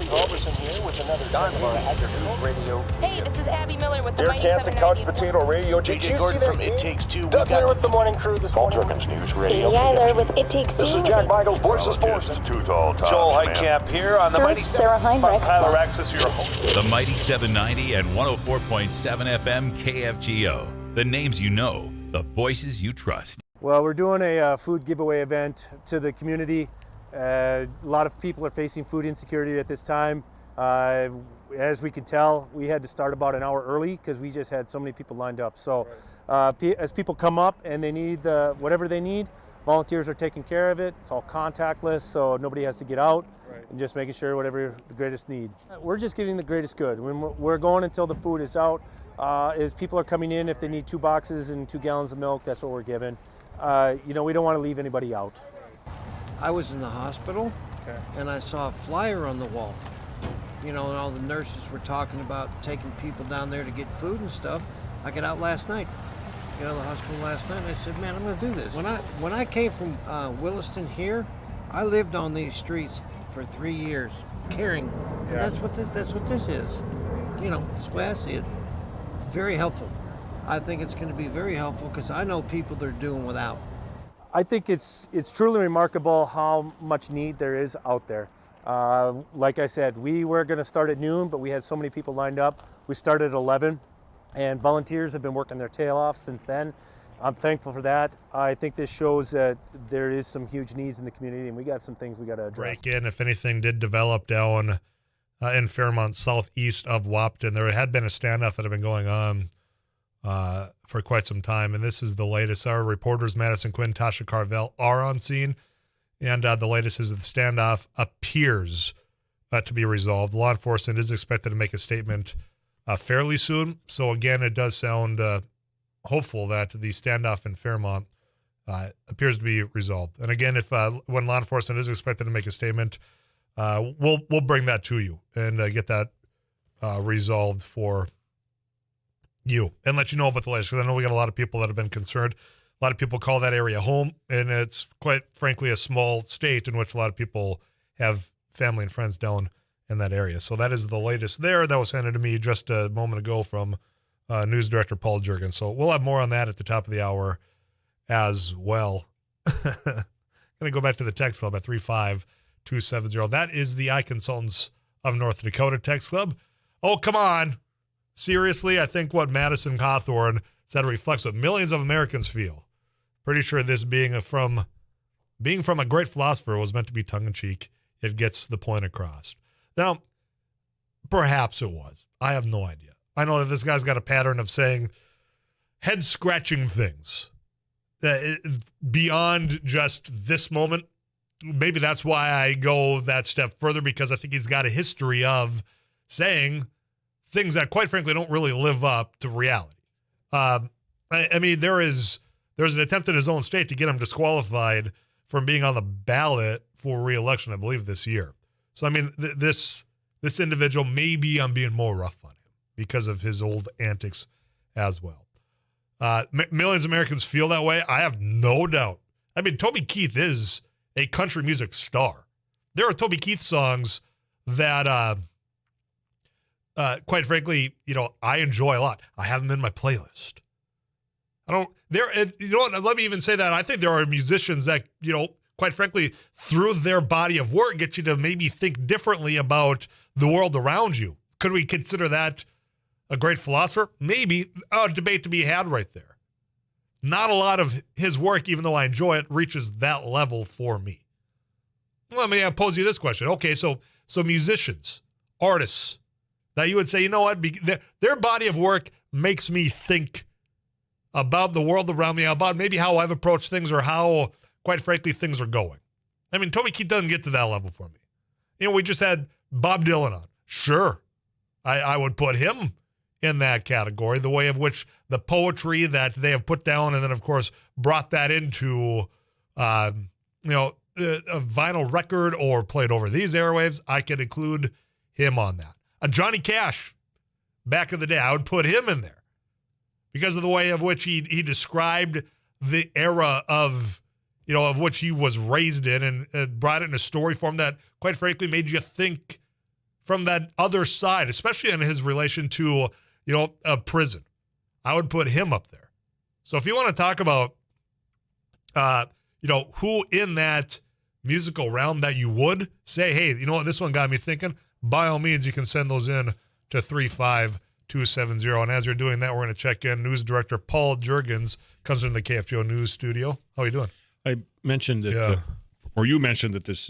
Roberson here with another Don of our Agri News Radio. Hey, this is Abby Miller with the Derek Mighty Hansen, Couch 790. Potato Radio. Did you see that? It Takes Two. Doug Miller with the morning crew this morning. Jerkins News Radio. Amy Eiler with It Takes Two. This is Jack Michaels, Voices Force. Too Tall Tom Joel Szymanski. Heitkamp here on the Mighty Sarah 7. Heinrich. Tyler Axis, your host. The Mighty 790 and 104.7 FM KFGO. The names you know, the voices you trust. Well, we're doing a food giveaway event to the community. A lot of people are facing food insecurity at this time. As we can tell, we had to start about an hour early because we just had so many people lined up. So as people come up and they need whatever they need, volunteers are taking care of it. It's all contactless, so nobody has to get out, and just making sure whatever the greatest need. We're just giving the greatest good. When we're going until the food is out. As people are coming in, if they need 2 boxes and 2 gallons of milk, that's what we're giving. We don't want to leave anybody out. I was in the hospital, and I saw a flyer on the wall. And all the nurses were talking about taking people down there to get food and stuff. I got out last night, the hospital last night, and I said, man, I'm going to do this. When I came from Williston here, I lived on these streets for 3 years, caring. And that's what this is. That's the way I see it. Very helpful. I think it's going to be very helpful because I know people that are doing without. I think it's truly remarkable how much need there is out there. Like I said, we were going to start at noon, but we had so many people lined up. We started at 11, and volunteers have been working their tail off since then. I'm thankful for that. I think this shows that there is some huge needs in the community, and we got some things we got to address. Break in, if anything did develop down in Fairmont, southeast of Wapton. There had been a standoff that had been going on for quite some time, and this is the latest. Our reporters, Madison Quinn, Tasha Carvel, are on scene. And the latest is that the standoff appears to be resolved. Law enforcement is expected to make a statement fairly soon. So, again, it does sound hopeful that the standoff in Fairmont appears to be resolved. And, again, if when law enforcement is expected to make a statement, we'll bring that to you and get that resolved for you and let you know about the latest. Because I know we got a lot of people that have been concerned. A lot of people call that area home, and it's quite frankly a small state in which a lot of people have family and friends down in that area. So that is the latest there. That was handed to me just a moment ago from News Director Paul Juergens. So we'll have more on that at the top of the hour as well. Going to go back to the text line by 270. That is the Eye Consultants of North Dakota text club. Oh, come on. Seriously, I think what Madison Cawthorn said reflects what millions of Americans feel. Pretty sure this being from a great philosopher was meant to be tongue-in-cheek. It gets the point across. Now, perhaps it was. I have no idea. I know that this guy's got a pattern of saying head-scratching things beyond just this moment. Maybe that's why I go that step further, because I think he's got a history of saying things that, quite frankly, don't really live up to reality. I mean, there's an attempt in his own state to get him disqualified from being on the ballot for re-election, I believe, this year. So, I mean, this individual, maybe I'm being more rough on him because of his old antics as well. Millions of Americans feel that way. I have no doubt. I mean, Toby Keith is a country music star. There are Toby Keith songs that, quite frankly, I enjoy a lot. I have them in my playlist. Let me even say that I think there are musicians that, quite frankly, through their body of work, get you to maybe think differently about the world around you. Could we consider that a great philosopher? Maybe. A debate to be had right there. Not a lot of his work, even though I enjoy it, reaches that level for me. Let me pose you this question. Okay, so musicians, artists, that you would say, you know what, their body of work makes me think about the world around me, about maybe how I've approached things or how, quite frankly, things are going. I mean, Toby Keith doesn't get to that level for me. We just had Bob Dylan on. Sure, I would put him in that category, the way of which the poetry that they have put down and then, of course, brought that into, a vinyl record or played over these airwaves, I could include him on that. Johnny Cash, back in the day, I would put him in there because of the way of which he described the era of which he was raised in and brought it in a story form that, quite frankly, made you think from that other side, especially in his relation to, a prison. I would put him up there. So if you want to talk about, who in that musical realm that you would say, hey, you know what, this one got me thinking, by all means, you can send those in to 35270. And as you're doing that, we're going to check in. News director Paul Juergens comes into the KFGO News studio. How are you doing? I mentioned that, or you mentioned that this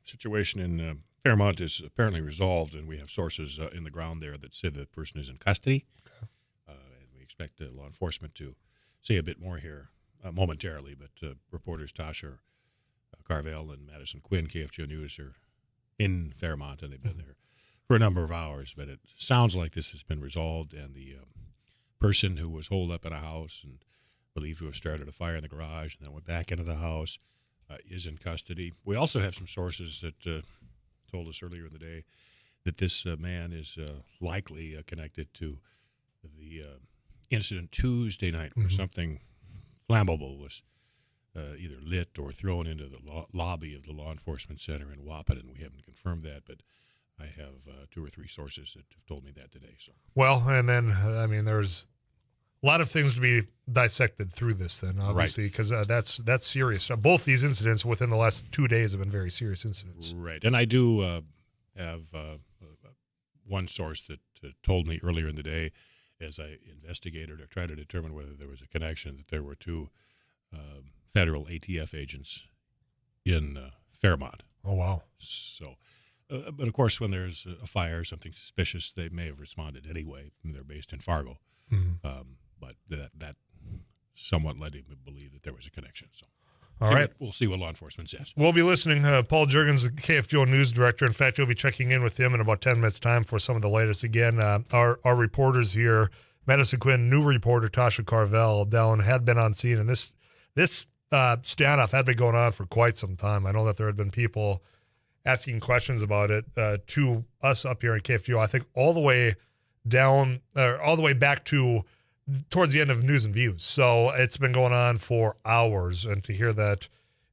situation in Fairmont is apparently resolved, and we have sources in the ground there that say the person is in custody. Okay. And we expect law enforcement to say a bit more here momentarily, but reporters Tasha Carvel and Madison Quinn, KFGO News, are in Fairmont, and they've been there for a number of hours. But it sounds like this has been resolved, and the person who was holed up in a house and believed to have started a fire in the garage and then went back into the house is in custody. We also have some sources that told us earlier in the day that this man is likely connected to the incident Tuesday night where something flammable was either lit or thrown into the lobby of the law enforcement center in Wahpeton. We haven't confirmed that, but I have 2 or 3 sources that have told me that today. So, well, and then, there's a lot of things to be dissected through this then, obviously, because that's serious. Both these incidents within the last 2 days have been very serious incidents. Right. And I do have one source that told me earlier in the day, as I investigated or tried to determine whether there was a connection, that there were 2 federal ATF agents in Fairmont. Oh, wow. So, but of course, when there's a fire, something suspicious, they may have responded anyway. They're based in Fargo. Mm-hmm. But that somewhat led him to believe that there was a connection. So, all right, we'll see what law enforcement says. We'll be listening. Paul Juergens, the KFGO News director. In fact, you'll be checking in with him in about 10 minutes' time for some of the latest. Again, our reporters here, Madison Quinn, new reporter Tasha Carvel down, had been on scene, and this standoff had been going on for quite some time. I know that there had been people asking questions about it to us up here in KFGO. I think all the way down, all the way back to towards the end of News and Views. So it's been going on for hours, and to hear that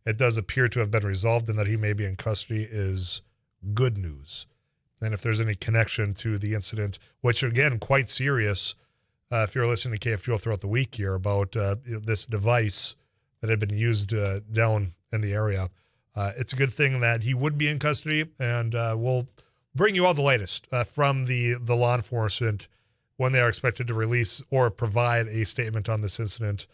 it does appear to have been resolved and that he may be in custody is good news. And if there's any connection to the incident, which again, quite serious, if you're listening to KFGO throughout the week here about this device that had been used down in the area, It's a good thing that he would be in custody, and we'll bring you all the latest from the law enforcement when they are expected to release or provide a statement on this incident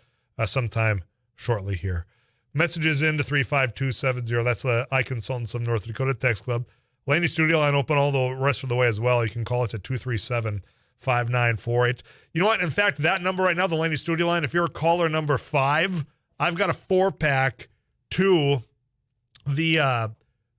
sometime shortly here. Messages into 35270. That's the iConsultants of North Dakota Text Club. Laney Studio line open all the rest of the way as well. You can call us at 237-5948. You know what? In fact, that number right now, the Laney Studio line, if you're caller number 5, I've got a 4-pack to the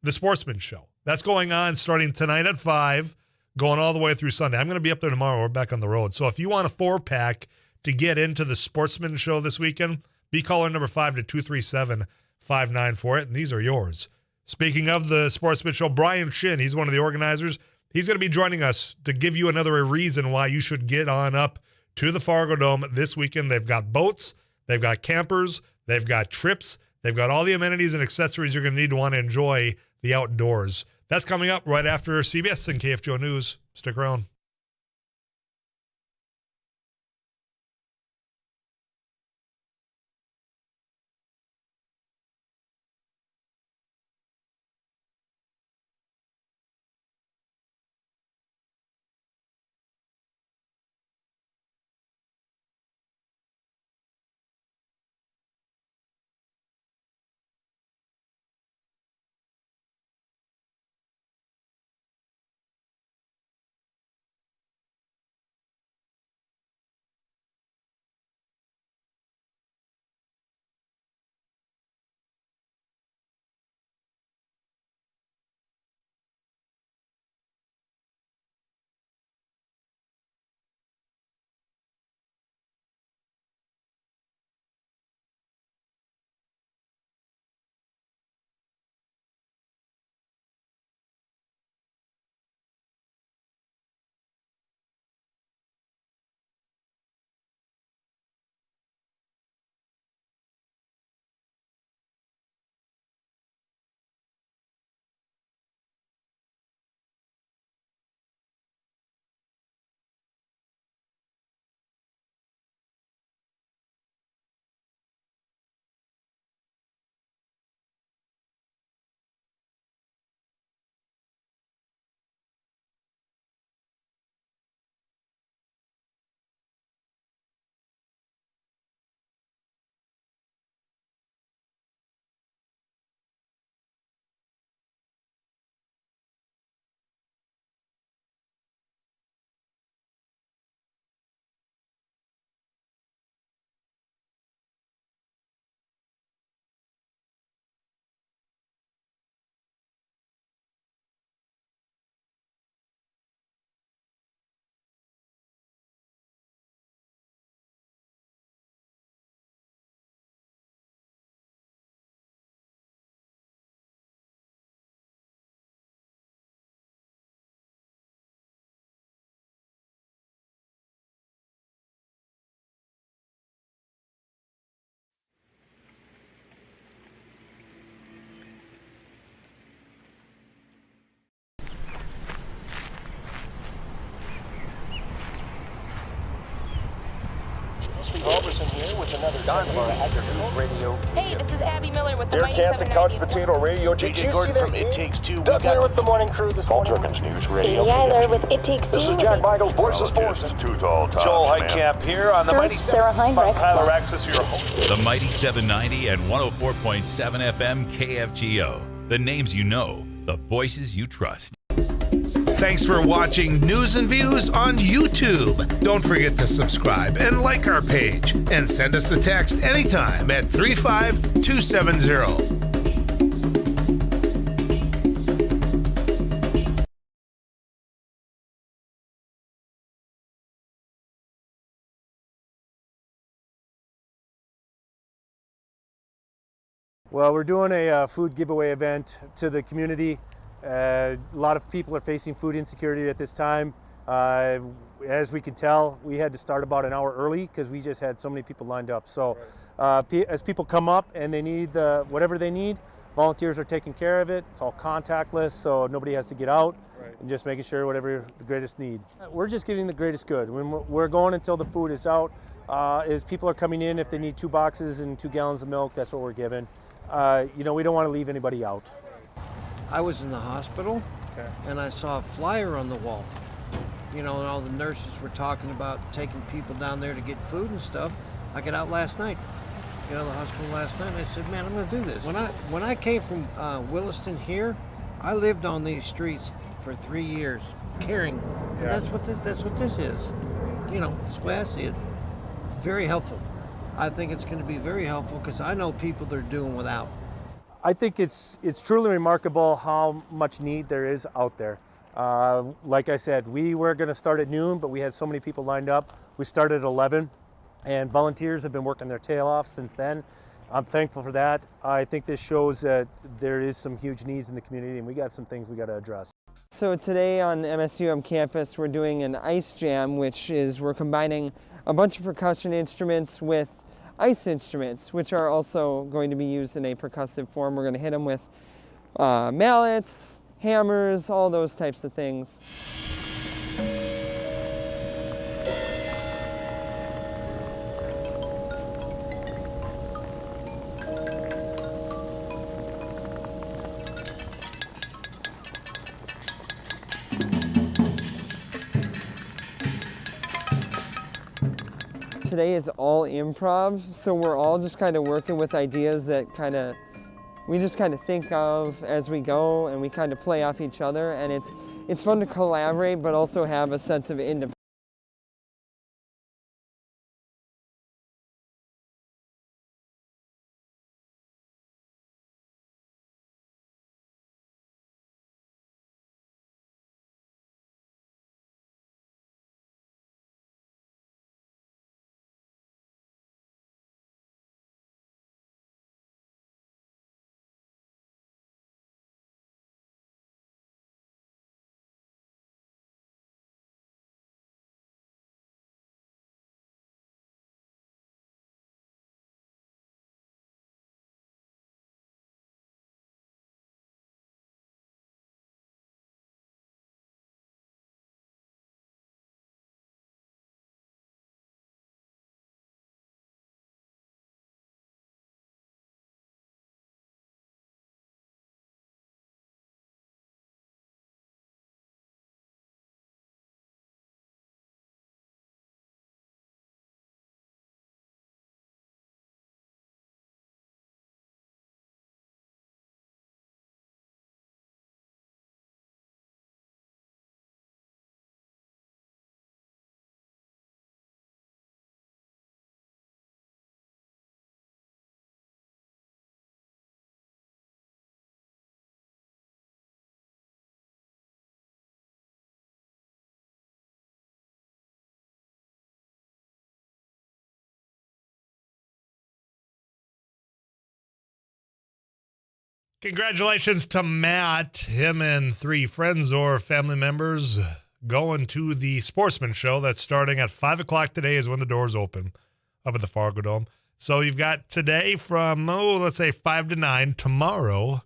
Sportsman Show. That's going on starting tonight at 5, going all the way through Sunday. I'm going to be up there tomorrow. We're back on the road. So if you want a 4-pack to get into the Sportsman Show this weekend, be caller number 5 to 237-5948, and these are yours. Speaking of the Sportsman Show, Brian Shin, he's one of the organizers. He's going to be joining us to give you another reason why you should get on up to the Fargo Dome this weekend. They've got boats, they've got campers, they've got trips, they've got all the amenities and accessories you're going to need to want to enjoy the outdoors. That's coming up right after CBS and KFGO News. Stick around. Steve Halverson here with another Don of our Agri News Radio. Hey, this is Abby Miller with the Dear Mighty Kansas 790. Couch Potato Radio. Did you see that? It Takes Two. Doug here with the morning crew this morning. Jerkins News Katie Radio. Eiler with It Takes Two. This is Jack Michaels, Voices Forces. Too tall, Joel Heitkamp here on the Mighty Sarah Heinrich. Tyler Axis, your host. The Mighty 790 and 104.7 FM KFGO. The names you know, the voices you trust. Thanks for watching News and Views on YouTube. Don't forget to subscribe and like our page. And send us a text anytime at 35270. Well, we're doing a food giveaway event to the community. A lot of people are facing food insecurity at this time. As we can tell, we had to start about an hour early because we just had so many people lined up. So as people come up and they need whatever they need, volunteers are taking care of it. It's all contactless, so nobody has to get out, and just making sure whatever the greatest need. We're just giving the greatest good. When we're going until the food is out, as people are coming in, if they need 2 boxes and 2 gallons of milk, that's what we're giving. we don't want to leave anybody out. I was in the hospital, and I saw a flyer on the wall. And all the nurses were talking about taking people down there to get food and stuff. I got out last night. Got out of the hospital last night, and I said, man, I'm going to do this. When I came from Williston here, I lived on these streets for 3 years, caring. And that's what this is. That's the way I see it. Very helpful. I think it's going to be very helpful because I know people that are doing without. I think it's truly remarkable how much need there is out there. Like I said, we were going to start at noon, but we had so many people lined up. We started at 11, and volunteers have been working their tail off since then. I'm thankful for that. I think this shows that there is some huge needs in the community, and we got some things we got to address. So today on MSUM campus, we're doing an ice jam, which is we're combining a bunch of percussion instruments with ice instruments, which are also going to be used in a percussive form. We're going to hit them with mallets, hammers, all those types of things. Today is all improv, so we're all just kind of working with ideas that we just kind of think of as we go, and we kind of play off each other, and it's fun to collaborate but also have a sense of independence. Congratulations to Matt. Him and 3 friends or family members going to the Sportsman Show that's starting at 5 o'clock today is when the doors open up at the Fargo Dome. So you've got today from, let's say 5 to 9. Tomorrow,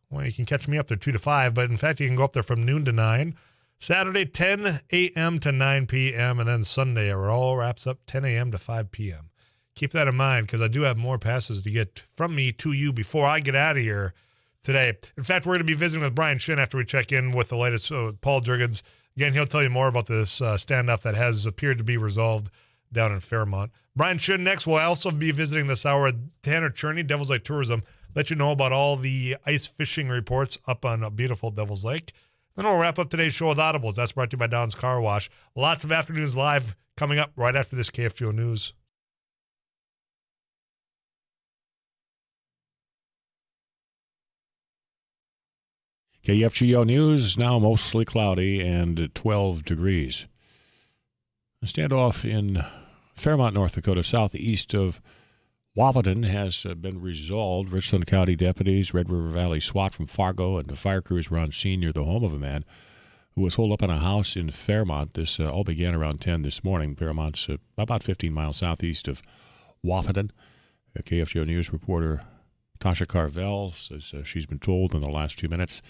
well, you can catch me up there 2 to 5, but in fact, you can go up there from noon to 9. Saturday, 10 a.m. to 9 p.m., and then Sunday, it all wraps up 10 a.m. to 5 p.m. Keep that in mind because I do have more passes to get from me to you before I get out of here today. In fact, we're going to be visiting with Brian Shin after we check in with the latest Paul Jurgens. Again, he'll tell you more about this standoff that has appeared to be resolved down in Fairmont. Brian Shin next. We'll also be visiting this hour Tanner Cherney, Devil's Lake Tourism. Let you know about all the ice fishing reports up on beautiful Devil's Lake. Then we'll wrap up today's show with Audibles. That's brought to you by Don's Car Wash. Lots of Afternoons Live coming up right after this KFGO News. KFGO News, now mostly cloudy and 12 degrees. A standoff in Fairmont, North Dakota, southeast of Wahpeton, has been resolved. Richland County deputies, Red River Valley SWAT from Fargo, and the fire crews were on scene near the home of a man who was holed up in a house in Fairmont. This all began around 10 this morning. Fairmont's about 15 miles southeast of Wahpeton. KFGO News reporter Tasha Carvel says she's been told in the last 2 minutes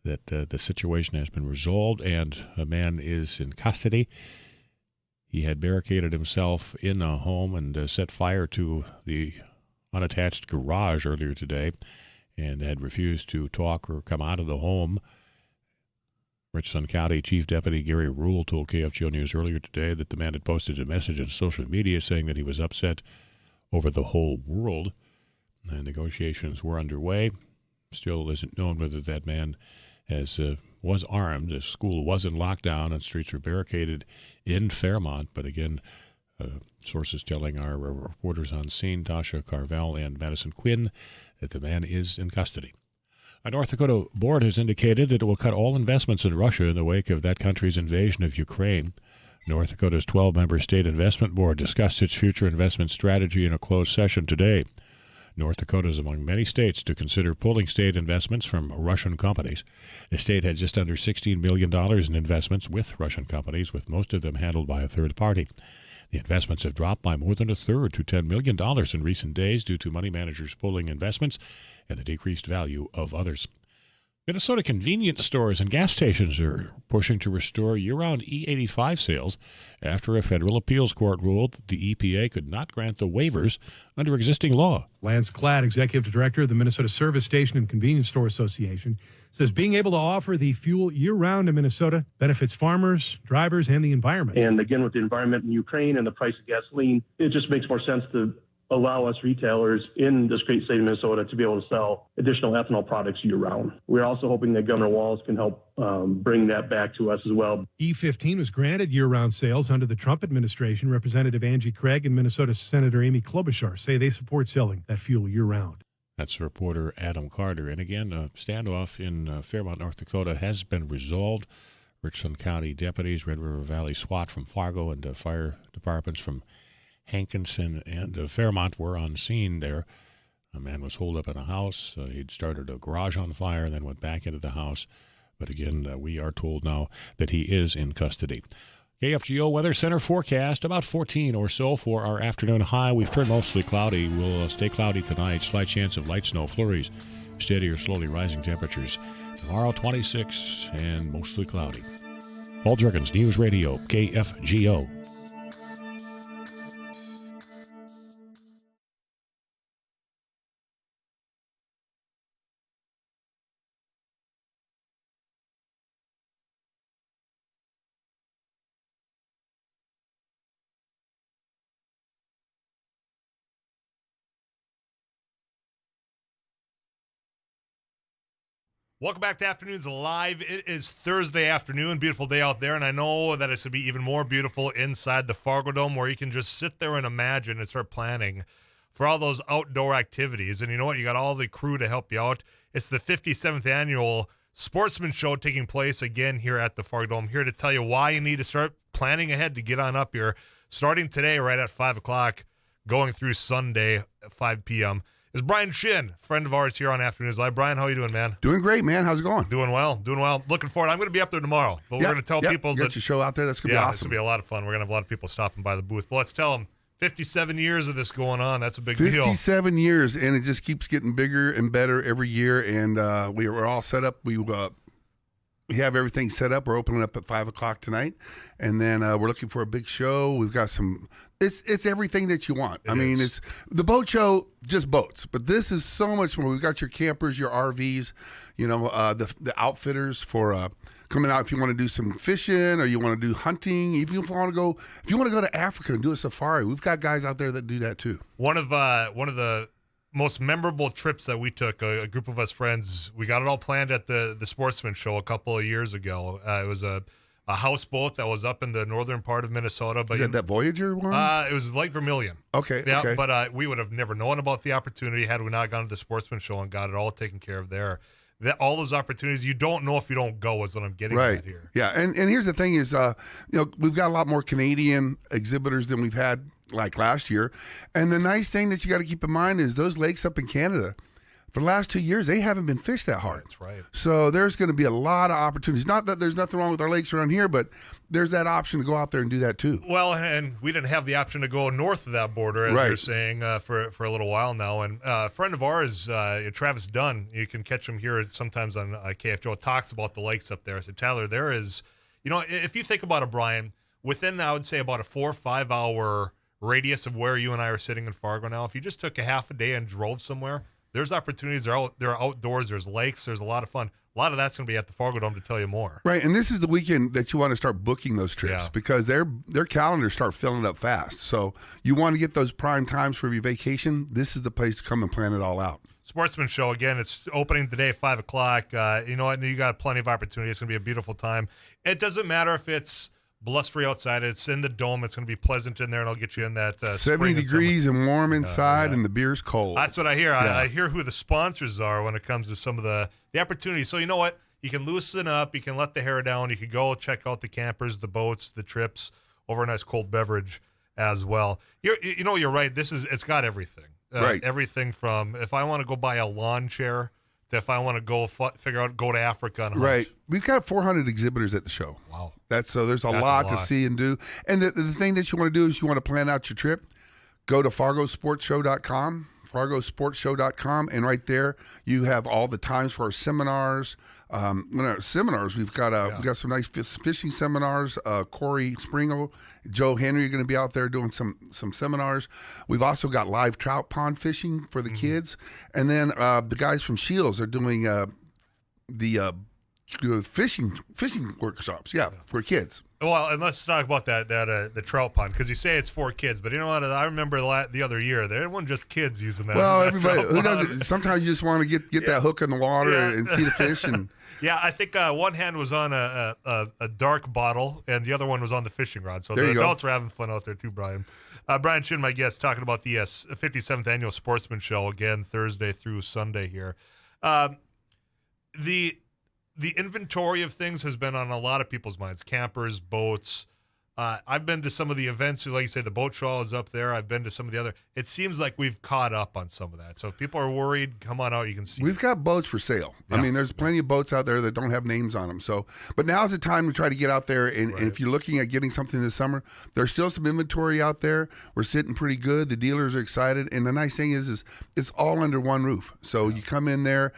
that the situation has been resolved and a man is in custody. He had barricaded himself in a home and set fire to the unattached garage earlier today and had refused to talk or come out of the home. Richland County Chief Deputy Gary Rule told KFGO News earlier today that the man had posted a message on social media saying that he was upset over the whole world. And negotiations were underway. Still isn't known whether that man was armed. The school was in lockdown and streets were barricaded in Fairmont. But again, sources telling our reporters on scene, Tasha Carvel and Madison Quinn, that the man is in custody. A North Dakota board has indicated that it will cut all investments in Russia in the wake of that country's invasion of Ukraine. North Dakota's 12-member state investment board discussed its future investment strategy in a closed session today. North Dakota is among many states to consider pulling state investments from Russian companies. The state had just under $16 million in investments with Russian companies, with most of them handled by a third party. The investments have dropped by more than a third to $10 million in recent days due to money managers pulling investments and the decreased value of others. Minnesota convenience stores and gas stations are pushing to restore year-round E85 sales after a federal appeals court ruled that the EPA could not grant the waivers under existing law. Lance Klatt, Executive Director of the Minnesota Service Station and Convenience Store Association, says being able to offer the fuel year-round in Minnesota benefits farmers, drivers, and the environment. And again, with the environment in Ukraine and the price of gasoline, it just makes more sense to allow us retailers in this great state of Minnesota to be able to sell additional ethanol products year-round. We're also hoping that Governor Walz can help bring that back to us as well. E15 was granted year-round sales under the Trump administration. Representative Angie Craig and Minnesota Senator Amy Klobuchar say they support selling that fuel year-round. That's reporter Adam Carter. And again, a standoff in Fairmont, North Dakota has been resolved. Richland County deputies, Red River Valley SWAT from Fargo, and fire departments from Hankinson and Fairmont were on scene there. A man was holed up in a house. He'd started a garage on fire, then went back into the house. But again, we are told now that he is in custody. KFGO Weather Center forecast, about 14 or so for our afternoon high. We've turned mostly cloudy. We'll stay cloudy tonight. Slight chance of light snow flurries. Steady or slowly rising temperatures. Tomorrow, 26 and mostly cloudy. Paul Jurgens, News Radio, KFGO. Welcome back to Afternoons Live. It is Thursday afternoon, beautiful day out there, and I know that it's going to be even more beautiful inside the Fargo Dome, where you can just sit there and imagine and start planning for all those outdoor activities. And you know what? You got all the crew to help you out. It's the 57th annual Sportsman Show taking place again here at the Fargo Dome. Here to tell you why you need to start planning ahead to get on up here, starting today right at 5 o'clock, going through Sunday at 5 p.m., is Brian Shin, friend of ours here on Afternoons Live. Brian, how are you doing, man? Doing great, man. How's it going? Doing well. Looking forward. I'm going to be up there tomorrow, but we're going to tell people that your show out there. That's going to be awesome. It's going to be a lot of fun. We're going to have a lot of people stopping by the booth. But let's tell them, 57 years of this going on. That's a big deal. 57 years, and it just keeps getting bigger and better every year. And we're all set up. We have everything set up. We're opening up at 5 o'clock tonight, and then we're looking for a big show. We've got some. It's everything that you want. I mean, it's the boat show, just boats, but this is so much more. We've got your campers, your RVs, the outfitters for coming out if you want to do some fishing or you want to do hunting. If you want to go to Africa and do a safari, we've got guys out there that do that too. One of the most memorable trips that we took, a group of us friends, we got it all planned at the Sportsman Show a couple of years ago. It was a houseboat that was up in the northern part of Minnesota. But Is that Voyager one? It was Lake Vermilion. Okay. Yeah, okay. But we would have never known about the opportunity had we not gone to the Sportsman Show and got it all taken care of there. All those opportunities, you don't know if you don't go, is what I'm getting at here. Yeah, and here's the thing is, we've got a lot more Canadian exhibitors than we've had like last year. And the nice thing that you got to keep in mind is those lakes up in Canada, for the last 2 years, they haven't been fished that hard. That's right. So there's going to be a lot of opportunities. Not that there's nothing wrong with our lakes around here, but there's that option to go out there and do that too. Well, and we didn't have the option to go north of that border, as you're saying, for a little while now. And a friend of ours, Travis Dunn, you can catch him here sometimes on KFGO, talks about the lakes up there. I said, Tyler, there is, if you think about it, Brian, within, I would say, about a 4 or 5 hour radius of where you and I are sitting in Fargo now, if you just took a half a day and drove somewhere, there's opportunities. There are outdoors. There's lakes. There's a lot of fun. A lot of that's going to be at the Fargo Dome to tell you more. Right, and this is the weekend that you want to start booking those trips because their calendars start filling up fast. So you want to get those prime times for your vacation. This is the place to come and plan it all out. Sportsman Show, again, it's opening today at 5 o'clock. You know what? You got plenty of opportunity. It's going to be a beautiful time. It doesn't matter if it's blustery outside. It's in the dome. It's going to be pleasant in there, and it'll get you in that 70 degrees and warm inside, and the beer's cold. That's what I hear. I hear who the sponsors are when it comes to some of the opportunities. So you know what? You can loosen up. You can let the hair down. You can go check out the campers, the boats, the trips, over a nice cold beverage as well. You're right. It's got everything. Right. Everything from if I want to go buy a lawn chair to if I want to go go to Africa and hunt. Right. We've got 400 exhibitors at the show. Wow. There's a lot to see and do. And the thing that you want to do is you want to plan out your trip. Go to fargosportshow.com, and right there you have all the times for our seminars. We've got some nice fishing seminars. Corey Springle, Joe Henry are going to be out there doing some seminars. We've also got live trout pond fishing for the kids, and then the guys from Shields are doing the fishing workshops. For kids. Well, and let's talk about the trout pond, because you say it's for kids, but you know what? I remember the other year there wasn't just kids using that. Well, everybody who does it. Sometimes you just want to get that hook in the water and see the fish. And I think one hand was on a dark bottle, and the other one was on the fishing rod. So there the adults are having fun out there too, Brian. Brian Shin, my guest, talking about the 57th annual Sportsman Show again Thursday through Sunday here. The inventory of things has been on a lot of people's minds. Campers, boats. I've been to some of the events. Like you say, the boat show is up there. I've been to some of the other. It seems like we've caught up on some of that. So if people are worried, come on out. You can see. We've got boats for sale. Yeah. I mean, there's plenty of boats out there that don't have names on them. So, but now's the time to try to get out there. And if you're looking at getting something this summer, there's still some inventory out there. We're sitting pretty good. The dealers are excited. And the nice thing is it's all under one roof. So you come in there.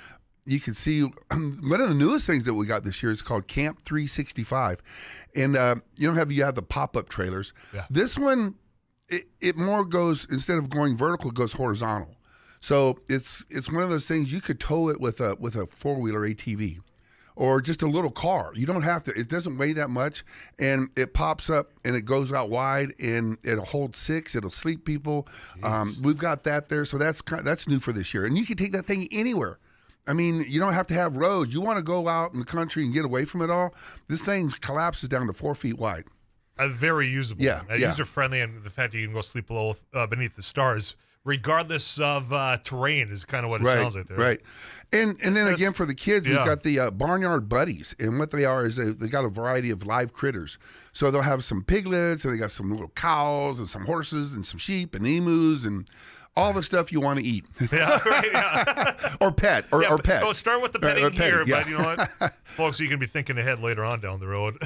You can see one of the newest things that we got this year is called Camp 365, and you have the pop-up trailers. Yeah. This one, it more goes, instead of going vertical, it goes horizontal. So it's one of those things you could tow it with a 4-wheeler ATV, or just a little car. You don't have to. It doesn't weigh that much, and it pops up and it goes out wide, and it'll hold 6. It'll sleep people. We've got that there, so that's new for this year, and you can take that thing anywhere. I mean, you don't have to have roads. You want to go out in the country and get away from it all. This thing collapses down to 4 feet wide. Very usable. User-friendly, and the fact that you can go sleep below, beneath the stars, regardless of terrain, is kind of what it sounds like there. Right. And then again, for the kids, we've got the Barnyard Buddies. And what they are is they got a variety of live critters. So they'll have some piglets, and they got some little cows and some horses and some sheep and emus and all the stuff you want to eat. Or pet. Or pet. Well, start with the petting here, yeah. but you know what? Folks, you can be thinking ahead later on down the road.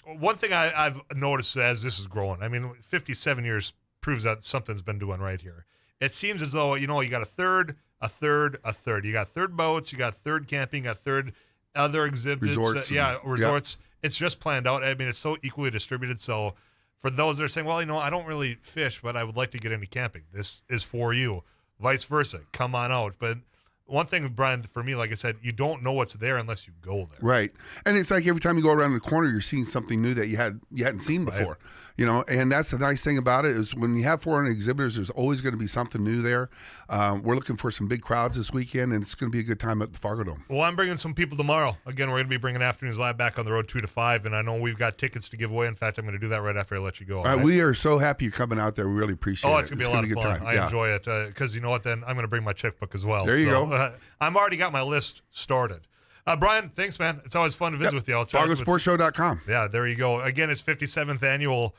One thing I've noticed as this is growing, I mean, 57 years proves that something's been doing right here. It seems as though, you got a third. You got third boats, you got third camping, you got third other exhibits. Resorts. Resorts. Yeah. It's just planned out. I mean, it's so equally distributed. So for those that are saying, well, I don't really fish, but I would like to get into camping, this is for you. Vice versa. Come on out. But one thing, Brian, for me, like I said, you don't know what's there unless you go there. Right. And it's like every time you go around the corner, you're seeing something new that you hadn't seen before. And that's the nice thing about it is when you have 400 exhibitors, there's always going to be something new there. We're looking for some big crowds this weekend, and it's going to be a good time at the Fargo Dome. Well, I'm bringing some people tomorrow. Again, we're going to be bringing Afternoons Live back on the road 2 to 5, and I know we've got tickets to give away. In fact, I'm going to do that right after I let you go. All right? We are so happy you're coming out there. We really appreciate it. Oh, it's going to be a lot of fun. Time. I enjoy it because you know what? Then I'm going to bring my checkbook as well. There you go. I'm already got my list started. Brian, thanks, man. It's always fun to visit with you. FargoSportsShow.com. Yeah, there you go. Again, it's 57th annual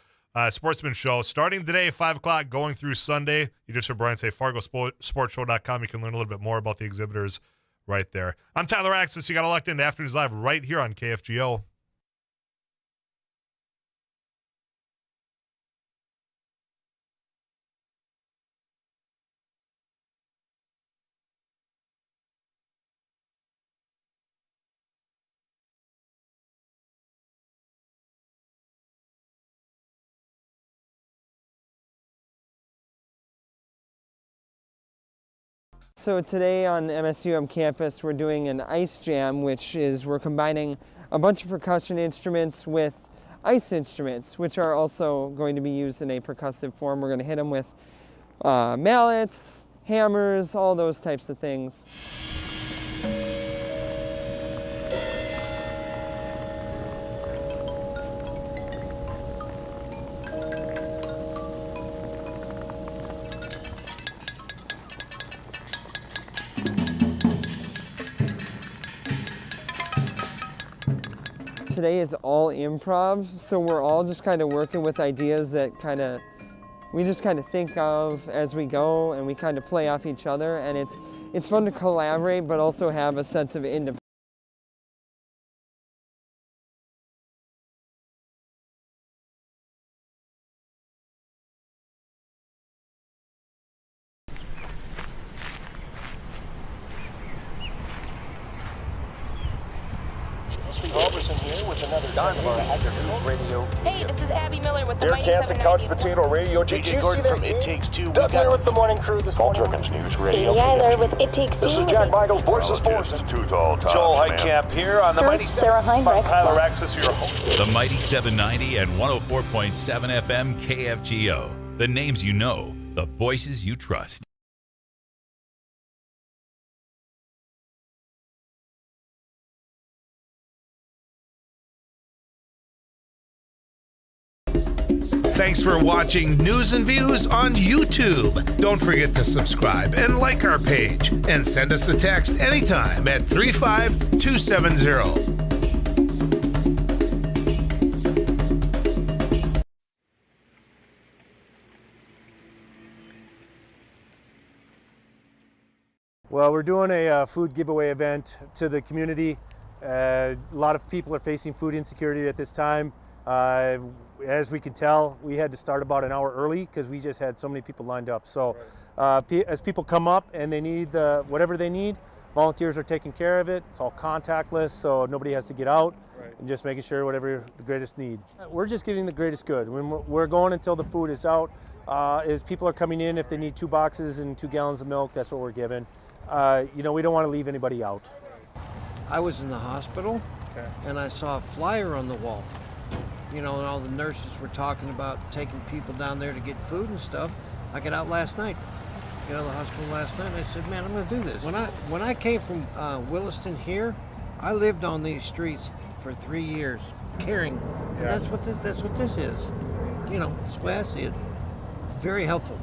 Sportsman Show starting today at 5 o'clock, going through Sunday. You just heard Brian say FargoSportsShow.com. You can learn a little bit more about the exhibitors right there. I'm Tyler Axis. You got locked into Afternoons Live right here on KFGO. So today on MSUM campus, we're doing an ice jam, which is we're combining a bunch of percussion instruments with ice instruments, which are also going to be used in a percussive form. We're going to hit them with mallets, hammers, all those types of things. Today is all improv, so we're all just kind of working with ideas that we just kind of think of as we go, and we kind of play off each other, and it's fun to collaborate but also have a sense of independence. Halverson here with another Dynamite News Radio. Hey, this is Abby Miller with the Derek Mighty Hansen, Couch 790. Potato Radio. Did you see that? It Takes Two. Doug here with the morning crew this morning. Jerkins News Radio. Katie Eiler with It Takes Two. This is Jack Michaels, Voices Forces. Too tall, Joel Heitkamp here on the Mighty Sarah Heinrich. Tyler Axis, your host. The Mighty 790 and 104.7 FM KFGO. The names you know, the voices you trust. Thanks for watching News and Views on YouTube. Don't forget to subscribe and like our page, and send us a text anytime at 35270. Well, we're doing a food giveaway event to the community. A lot of people are facing food insecurity at this time. As we can tell, we had to start about an hour early because we just had so many people lined up. So as people come up and they need whatever they need, volunteers are taking care of it. It's all contactless, so nobody has to get out, and just making sure whatever the greatest need. We're just giving the greatest good. When we're going until the food is out. As people are coming in, if they need 2 boxes and 2 gallons of milk, that's what we're giving. We don't want to leave anybody out. I was in the hospital, and I saw a flyer on the wall. And all the nurses were talking about taking people down there to get food and stuff. I got out last night, the hospital last night, and I said, man, I'm going to do this. When I came from Williston here, I lived on these streets for 3 years, caring. And that's what this is. That's the way I see it. Very helpful.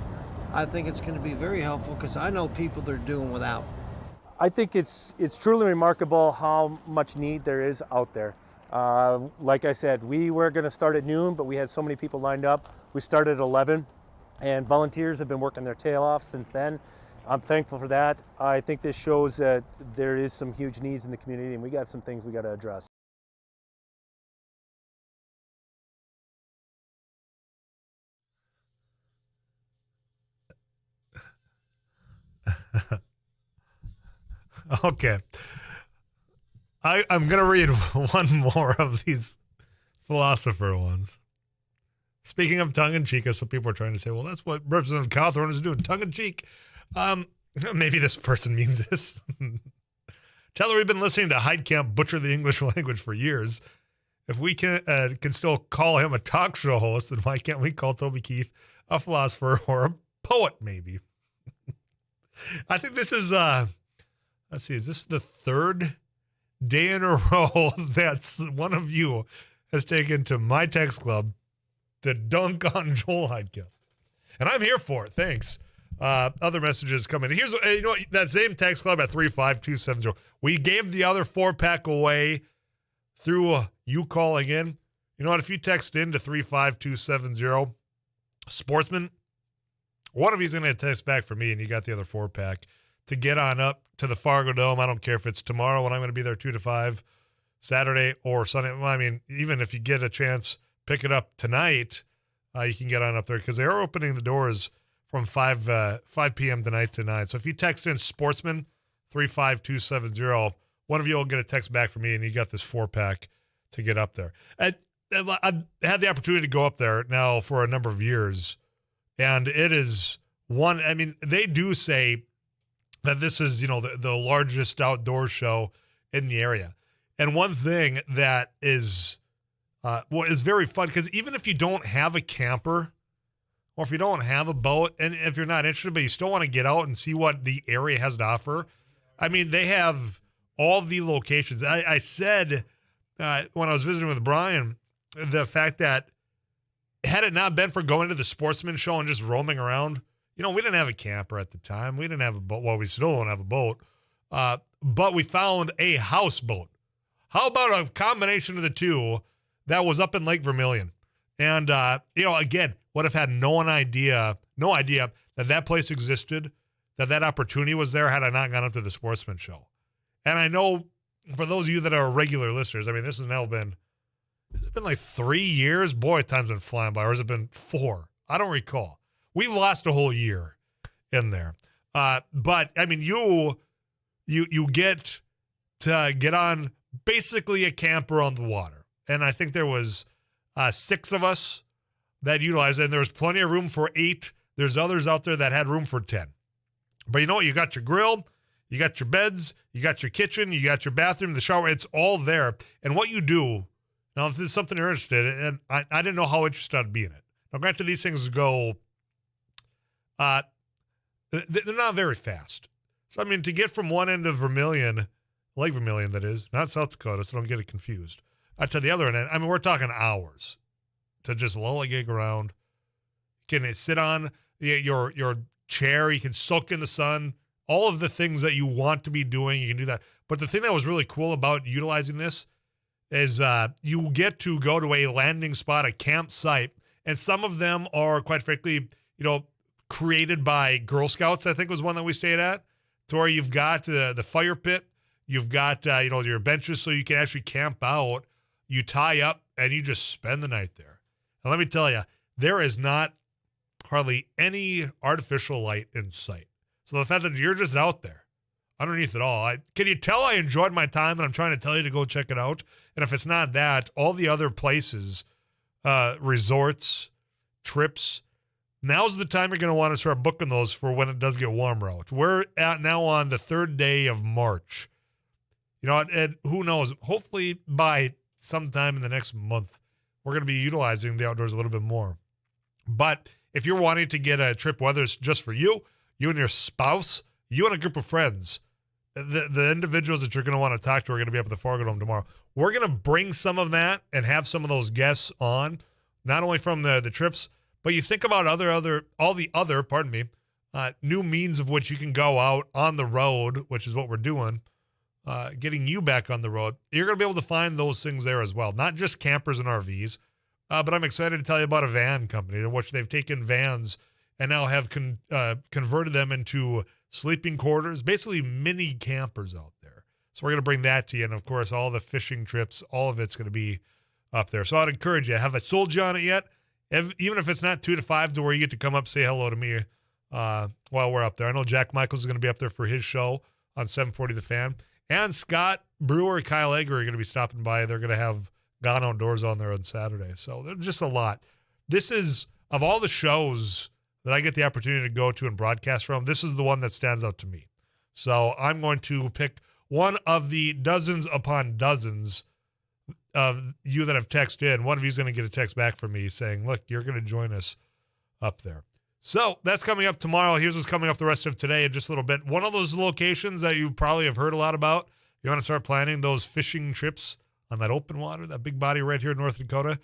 I think it's going to be very helpful because I know people that are doing without. I think it's truly remarkable how much need there is out there. Like I said, we were going to start at noon, but we had so many people lined up. We started at 11, and volunteers have been working their tail off since then. I'm thankful for that. I think this shows that there is some huge needs in the community, and we got some things we got to address. Okay. I'm going to read one more of these philosopher ones. Speaking of tongue-in-cheek, as some people are trying to say, well, that's what Representative Cawthorn is doing, tongue-in-cheek. Maybe this person means this. Tell her we've been listening to Heitkamp butcher the English language for years. If we can still call him a talk show host, then why can't we call Toby Keith a philosopher or a poet, maybe? I think this is, let's see, is this the third day in a row that one of you has taken to my text club to dunk on Joel Heitkamp? And I'm here for it. Thanks. Other messages coming. Here's what, that same text club at 35270. We gave the other 4-pack away through you calling in. You know what? If you text in to 35270, Sportsman, one of you's going to text back for me, and you got the other 4-pack to get on up to the Fargo Dome. I don't care if it's tomorrow when I'm going to be there 2 to 5, Saturday or Sunday. Well, I mean, even if you get a chance, pick it up tonight. You can get on up there because they are opening the doors from 5 p.m. tonight. So if you text in Sportsman 35270, one of you will get a text back from me, and you got this 4-pack to get up there. I had the opportunity to go up there now for a number of years, and it is one. I mean, they do say that this is, the largest outdoor show in the area. And one thing that is very fun, because even if you don't have a camper or if you don't have a boat, and if you're not interested, but you still want to get out and see what the area has to offer, I mean, they have all the locations. I said when I was visiting with Brian, the fact that had it not been for going to the Sportsman Show and just roaming around, we didn't have a camper at the time. We didn't have a boat. Well, we still don't have a boat. But we found a houseboat. How about a combination of the two that was up in Lake Vermilion? And, again, would have had no idea that place existed, that opportunity was there had I not gone up to the Sportsman Show. And I know for those of you that are regular listeners, I mean, has it been like 3 years? Boy, time's been flying by. Or has it been 4? I don't recall. We lost a whole year in there. But, I mean, you get to get on basically a camper on the water. And I think there was 6 of us that utilized it. And there was plenty of room for 8. There's others out there that had room for 10. But you know what? You got your grill, you got your beds, you got your kitchen, you got your bathroom, the shower. It's all there. And what you do, now if this is something you're interested in, and I didn't know how interested I'd be in it. Now, granted, these things go, they're not very fast. So, I mean, to get from one end of Vermilion, Lake Vermilion, that is, not South Dakota, so don't get it confused, to the other end, I mean, we're talking hours to just lollygag around. Can it sit on your chair? You can soak in the sun. All of the things that you want to be doing, you can do that. But the thing that was really cool about utilizing this is you get to go to a landing spot, a campsite, and some of them are, quite frankly, created by Girl Scouts, I think was one that we stayed at, to where you've got the fire pit, you've got your benches so you can actually camp out, you tie up, and you just spend the night there. And let me tell you, there is not hardly any artificial light in sight. So the fact that you're just out there underneath it all, can you tell I enjoyed my time and I'm trying to tell you to go check it out? And if it's not that, all the other places, resorts, trips, now's the time you're going to want to start booking those for when it does get warmer out. We're now on the 3rd day of March. And who knows, hopefully by sometime in the next month, we're going to be utilizing the outdoors a little bit more. But if you're wanting to get a trip, whether it's just for you and your spouse, you and a group of friends, the individuals that you're going to want to talk to are going to be up at the Fargo-Dome tomorrow. We're going to bring some of that and have some of those guests on, not only from the trips, but you think about all the other new means of which you can go out on the road, which is what we're doing, getting you back on the road. You're going to be able to find those things there as well, not just campers and RVs. But I'm excited to tell you about a van company in which they've taken vans and now have converted them into sleeping quarters, basically mini campers out there. So we're going to bring that to you. And, of course, all the fishing trips, all of it's going to be up there. So I'd encourage you. Have I sold you on it yet? Even if it's not 2 to 5 to where you get to come up, say hello to me while we're up there. I know Jack Michaels is going to be up there for his show on 740 The Fan. And Scott Brewer, Kyle Egger are going to be stopping by. They're going to have Gone Outdoors on there on Saturday. So there's just a lot. This is, of all the shows that I get the opportunity to go to and broadcast from, this is the one that stands out to me. So I'm going to pick one of the dozens upon dozens of you that have texted in. One of you is going to get a text back from me saying, look, you're going to join us up there. So that's coming up tomorrow. Here's what's coming up the rest of today in just a little bit. One of those locations that you probably have heard a lot about, you want to start planning those fishing trips on that open water, that big body right here in North Dakota.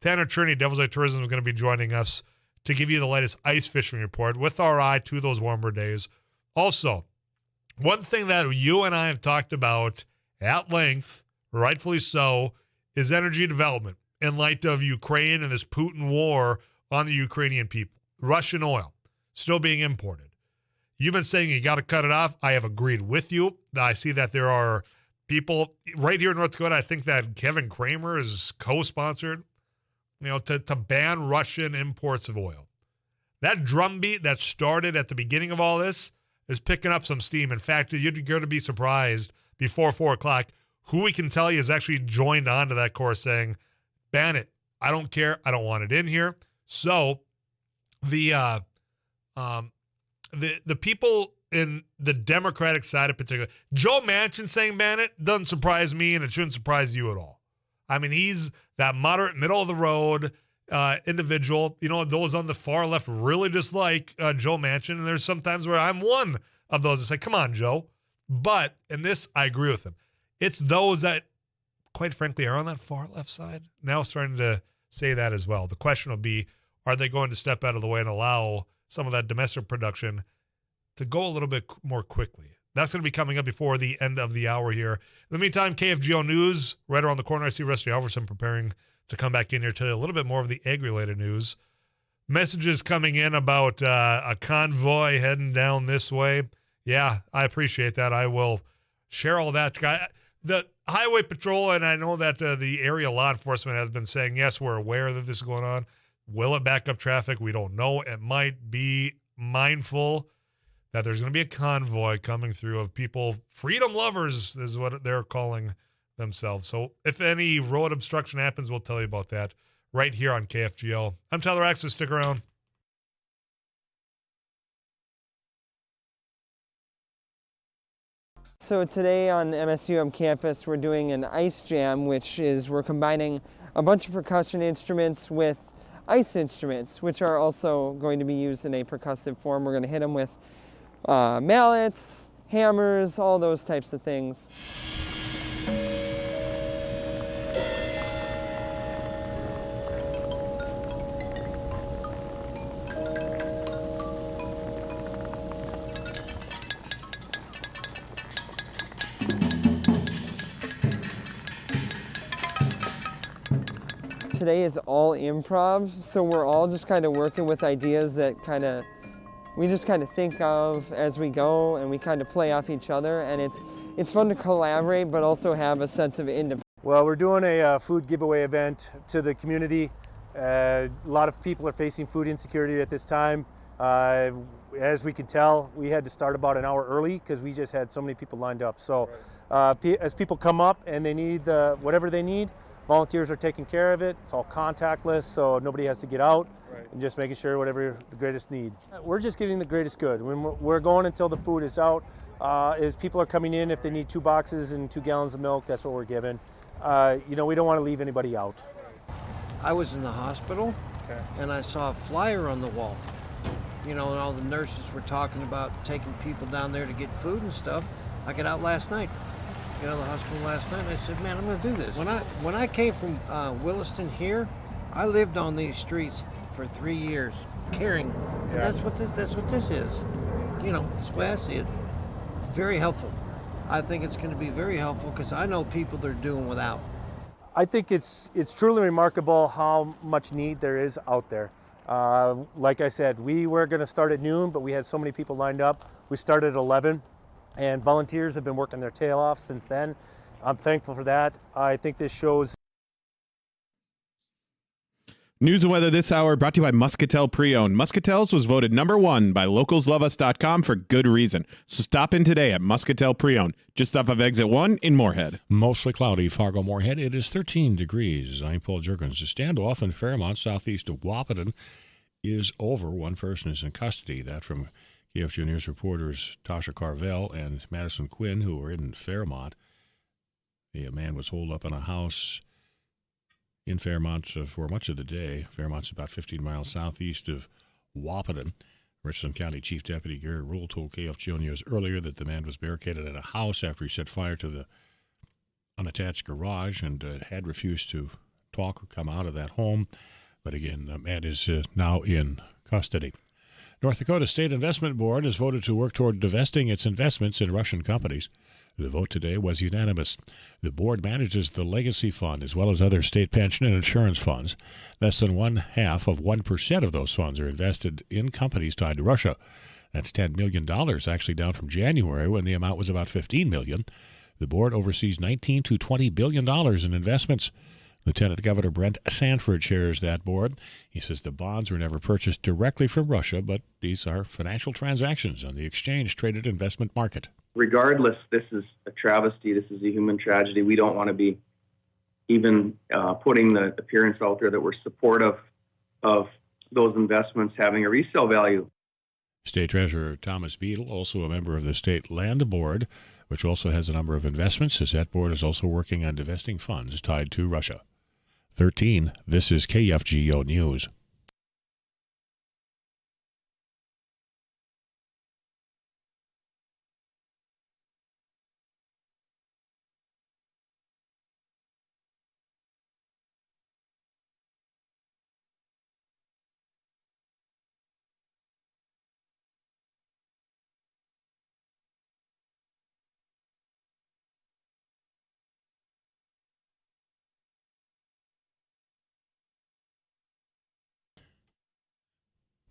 Tanner Cherney, Devil's Eye Tourism, is going to be joining us to give you the latest ice fishing report with our eye to those warmer days. Also, one thing that you and I have talked about at length, rightfully so, is energy development in light of Ukraine and this Putin war on the Ukrainian people. Russian oil still being imported. You've been saying you got to cut it off. I have agreed with you. I see that there are people right here in North Dakota. I think that Kevin Kramer is co-sponsored, to ban Russian imports of oil. That drumbeat that started at the beginning of all this is picking up some steam. In fact, you're going to be surprised before 4 o'clock who we can tell you has actually joined onto that course saying, ban it. I don't care. I don't want it in here. So the people in the Democratic side in particular. Joe Manchin saying ban it doesn't surprise me, and it shouldn't surprise you at all. I mean, he's that moderate, middle of the road individual. You know, those on the far left really dislike Joe Manchin, and there's sometimes where I'm one of those that say, come on, Joe. But in this, I agree with him. It's those that, quite frankly, are on that far left side now starting to say that as well. The question will be, are they going to step out of the way and allow some of that domestic production to go a little bit more quickly? That's going to be coming up before the end of the hour here. In the meantime, KFGO News, right around the corner. I see Rusty Alverson preparing to come back in here to tell you a little bit more of the egg-related news. Messages coming in about a convoy heading down this way. Yeah, I appreciate that. I will share all that. The Highway Patrol, and I know that the area law enforcement has been saying, yes, we're aware that this is going on. Will it back up traffic? We don't know. It might be mindful that there's going to be a convoy coming through of people, freedom lovers is what they're calling themselves. So if any road obstruction happens, we'll tell you about that right here on KFGO. I'm Tyler Axis. Stick around. So today on MSUM campus, we're doing an ice jam, which is we're combining a bunch of percussion instruments with ice instruments, which are also going to be used in a percussive form. We're going to hit them with mallets, hammers, all those types of things. Today is all improv, so we're all just kind of working with ideas that we just kind of think of as we go, and we kind of play off each other, and it's fun to collaborate but also have a sense of independence. Well, we're doing a food giveaway event to the community. A lot of people are facing food insecurity at this time. As we can tell, we had to start about an hour early because we just had so many people lined up. So as people come up and they need whatever they need, volunteers are taking care of it. It's all contactless, so nobody has to get out. Right. And just making sure whatever the greatest need. We're just getting the greatest good. When we're going until the food is out. As people are coming in, if they need 2 boxes and 2 gallons of milk, that's what we're giving. We don't want to leave anybody out. I was in the hospital, and I saw a flyer on the wall. And all the nurses were talking about taking people down there to get food and stuff. I got out last night. Got out of the hospital last night, and I said, man, I'm going to do this. When I came from Williston here, I lived on these streets for 3 years, caring. And that's what this is. That's the way I see it. Very helpful. I think it's going to be very helpful because I know people that are doing without. I think it's truly remarkable how much need there is out there. Like I said, we were going to start at noon, but we had so many people lined up. We started at 11, and volunteers have been working their tail off since then. I'm thankful for that. I think this shows. News and weather this hour brought to you by Muscatel Pre-Owned. Muscatel's was voted #1 by localsloveus.com for good reason. So stop in today at Muscatel Pre-Owned, just off of Exit 1 in Moorhead. Mostly cloudy, Fargo-Moorhead. It is 13 degrees. I'm Paul Jerkins. The standoff in Fairmont, southeast of Wahpeton, is over. One person is in custody. That from KFGO News reporters Tasha Carvel and Madison Quinn, who were in Fairmont. The man was holed up in a house in Fairmont for much of the day. Fairmont's about 15 miles southeast of Wahpeton. Richland County Chief Deputy Gary Rule told KFGO News earlier that the man was barricaded at a house after he set fire to the unattached garage and had refused to talk or come out of that home. But again, the man is now in custody. North Dakota State Investment Board has voted to work toward divesting its investments in Russian companies. The vote today was unanimous. The board manages the Legacy Fund as well as other state pension and insurance funds. Less than 0.5% of those funds are invested in companies tied to Russia. That's $10 million, actually down from January when the amount was about $15 million. The board oversees $19 to $20 billion in investments. Lieutenant Governor Brent Sanford chairs that board. He says the bonds were never purchased directly from Russia, but these are financial transactions on the exchange-traded investment market. Regardless, this is a travesty. This is a human tragedy. We don't want to be even putting the appearance out there that we're supportive of those investments having a resale value. State Treasurer Thomas Beadle, also a member of the State Land Board, which also has a number of investments, says that board is also working on divesting funds tied to Russia. 13. This is KFGO News.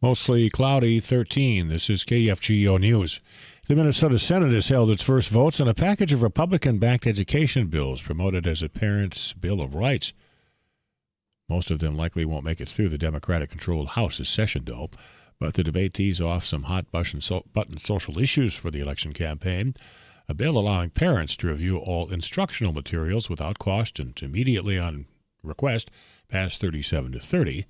Mostly cloudy, 13. This is KFGO News. The Minnesota Senate has held its first votes on a package of Republican-backed education bills promoted as a parent's Bill of Rights. Most of them likely won't make it through the Democratic-controlled House this session, though. But the debate tees off some hot-button social issues for the election campaign. A bill allowing parents to review all instructional materials without cost and immediately on request passed 37-30.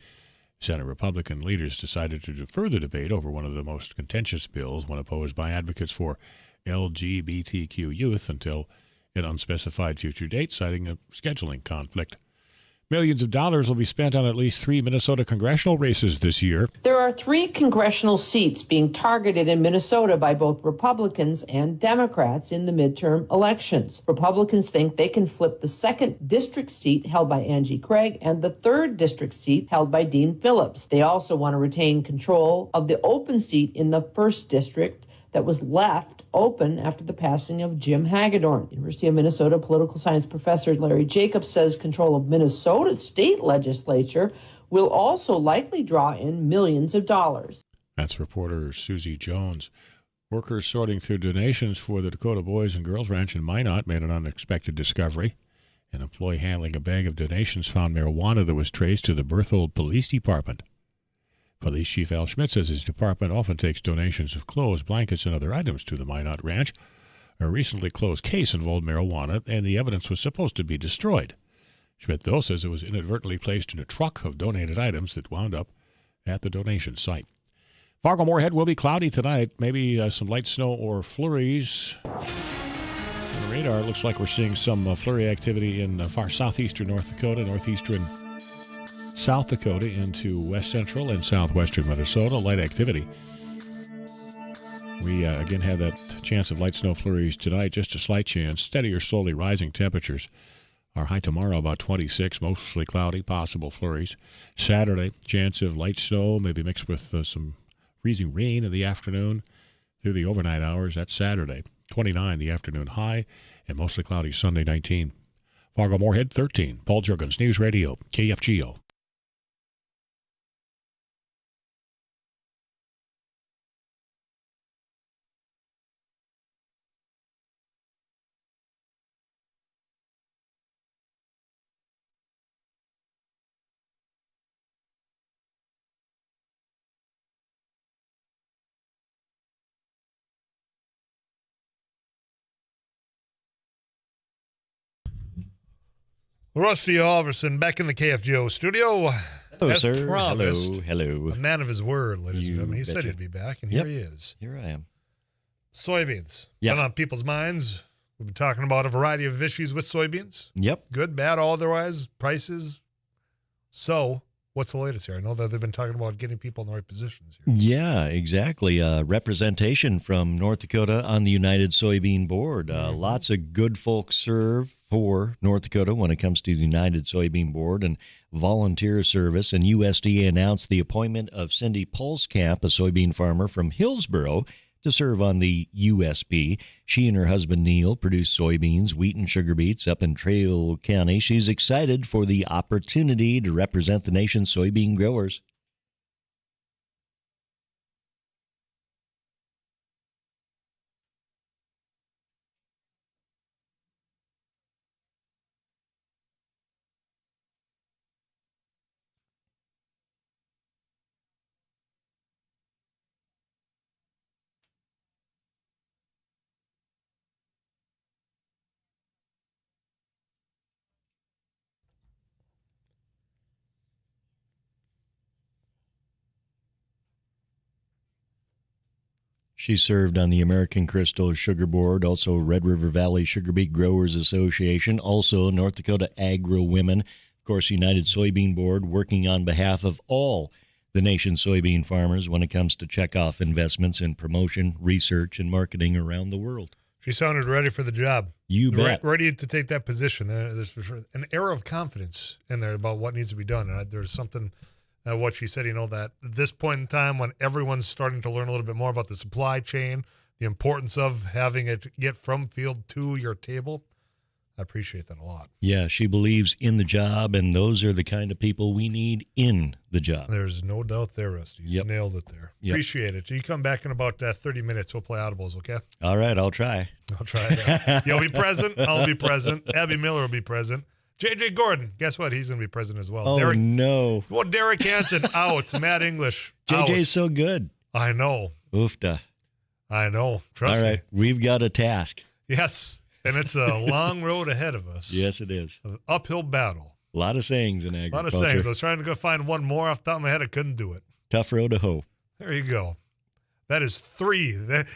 Senate Republican leaders decided to defer the debate over one of the most contentious bills, one opposed by advocates for LGBTQ youth, until an unspecified future date, citing a scheduling conflict. Millions of dollars will be spent on at least 3 Minnesota congressional races this year. There are 3 congressional seats being targeted in Minnesota by both Republicans and Democrats in the midterm elections. Republicans think they can flip the 2nd district seat held by Angie Craig and the 3rd district seat held by Dean Phillips. They also want to retain control of the open seat in the 1st district that was left open after the passing of Jim Hagedorn. University of Minnesota political science professor Larry Jacobs says control of Minnesota's state legislature will also likely draw in millions of dollars. That's reporter Susie Jones. Workers sorting through donations for the Dakota Boys and Girls Ranch in Minot made an unexpected discovery. An employee handling a bag of donations found marijuana that was traced to the Berthold Police Department. Police Chief Al Schmidt says his department often takes donations of clothes, blankets, and other items to the Minot Ranch. A recently closed case involved marijuana, and the evidence was supposed to be destroyed. Schmidt, though, says it was inadvertently placed in a truck of donated items that wound up at the donation site. Fargo-Moorhead will be cloudy tonight, maybe some light snow or flurries. On the radar, it looks like we're seeing some flurry activity in far southeastern North Dakota, northeastern South Dakota into west central and southwestern Minnesota. Light activity. We again had that chance of light snow flurries tonight, just a slight chance. Steady or slowly rising temperatures. Our high tomorrow about 26, mostly cloudy, possible flurries. Saturday, chance of light snow, maybe mixed with some freezing rain in the afternoon through the overnight hours. That's Saturday. 29, the afternoon high, and mostly cloudy Sunday, 19. Fargo-Moorhead, 13. Paul Juergens, News Radio, KFGO. Rusty Halverson back in the KFGO studio. Hello, As sir. promised, Hello. a man of his word, ladies and gentlemen. He said betcha. he'd be back, and Yep. here he is. Here I am. Soybeans. Yeah. Been on people's minds. We've been talking about a variety of issues with soybeans. Yep. Good, bad, otherwise, prices. So, what's the latest here? I know that they've been talking about getting people in the right positions here. Yeah, exactly. Representation from North Dakota on the United Soybean Board. Lots of good folks serve for North Dakota when it comes to the United Soybean Board and volunteer service. And USDA announced the appointment of Cindy Pulskamp, a soybean farmer from Hillsboro, to serve on the USB. She and her husband Neil produce soybeans, wheat, and sugar beets up in Trail County. She's excited for the opportunity to represent the nation's soybean growers. She served on the American Crystal Sugar Board, also Red River Valley Sugar Beet Growers Association, also North Dakota Agro Women, of course, United Soybean Board, working on behalf of all the nation's soybean farmers when it comes to checkoff investments in promotion, research, and marketing around the world. She sounded ready for the job. You bet. Ready to take that position. There's for sure an air of confidence in there about what needs to be done. And there's something, what she said, that at this point in time when everyone's starting to learn a little bit more about the supply chain, the importance of having it get from field to your table, I appreciate that a lot. Yeah, she believes in the job, and those are the kind of people we need in the job. There's no doubt there, Rusty. You nailed it there. Yep. Appreciate it. You come back in about 30 minutes. We'll play audibles, okay? All right, I'll try. I'll try it. You'll be present. I'll be present. Abby Miller will be present. J.J. Gordon, guess what? He's going to be present as well. Oh, no. Well, Derek Hansen out. Matt English out. JJ's so good. I know. Oofda. I know. Trust me. All right, we've got a task. Yes, and it's a long road ahead of us. Yes, it is. An uphill battle. A lot of sayings in agriculture. A lot of sayings. I was trying to go find one more off the top of my head. I couldn't do it. Tough road to hoe. There you go. That is 3.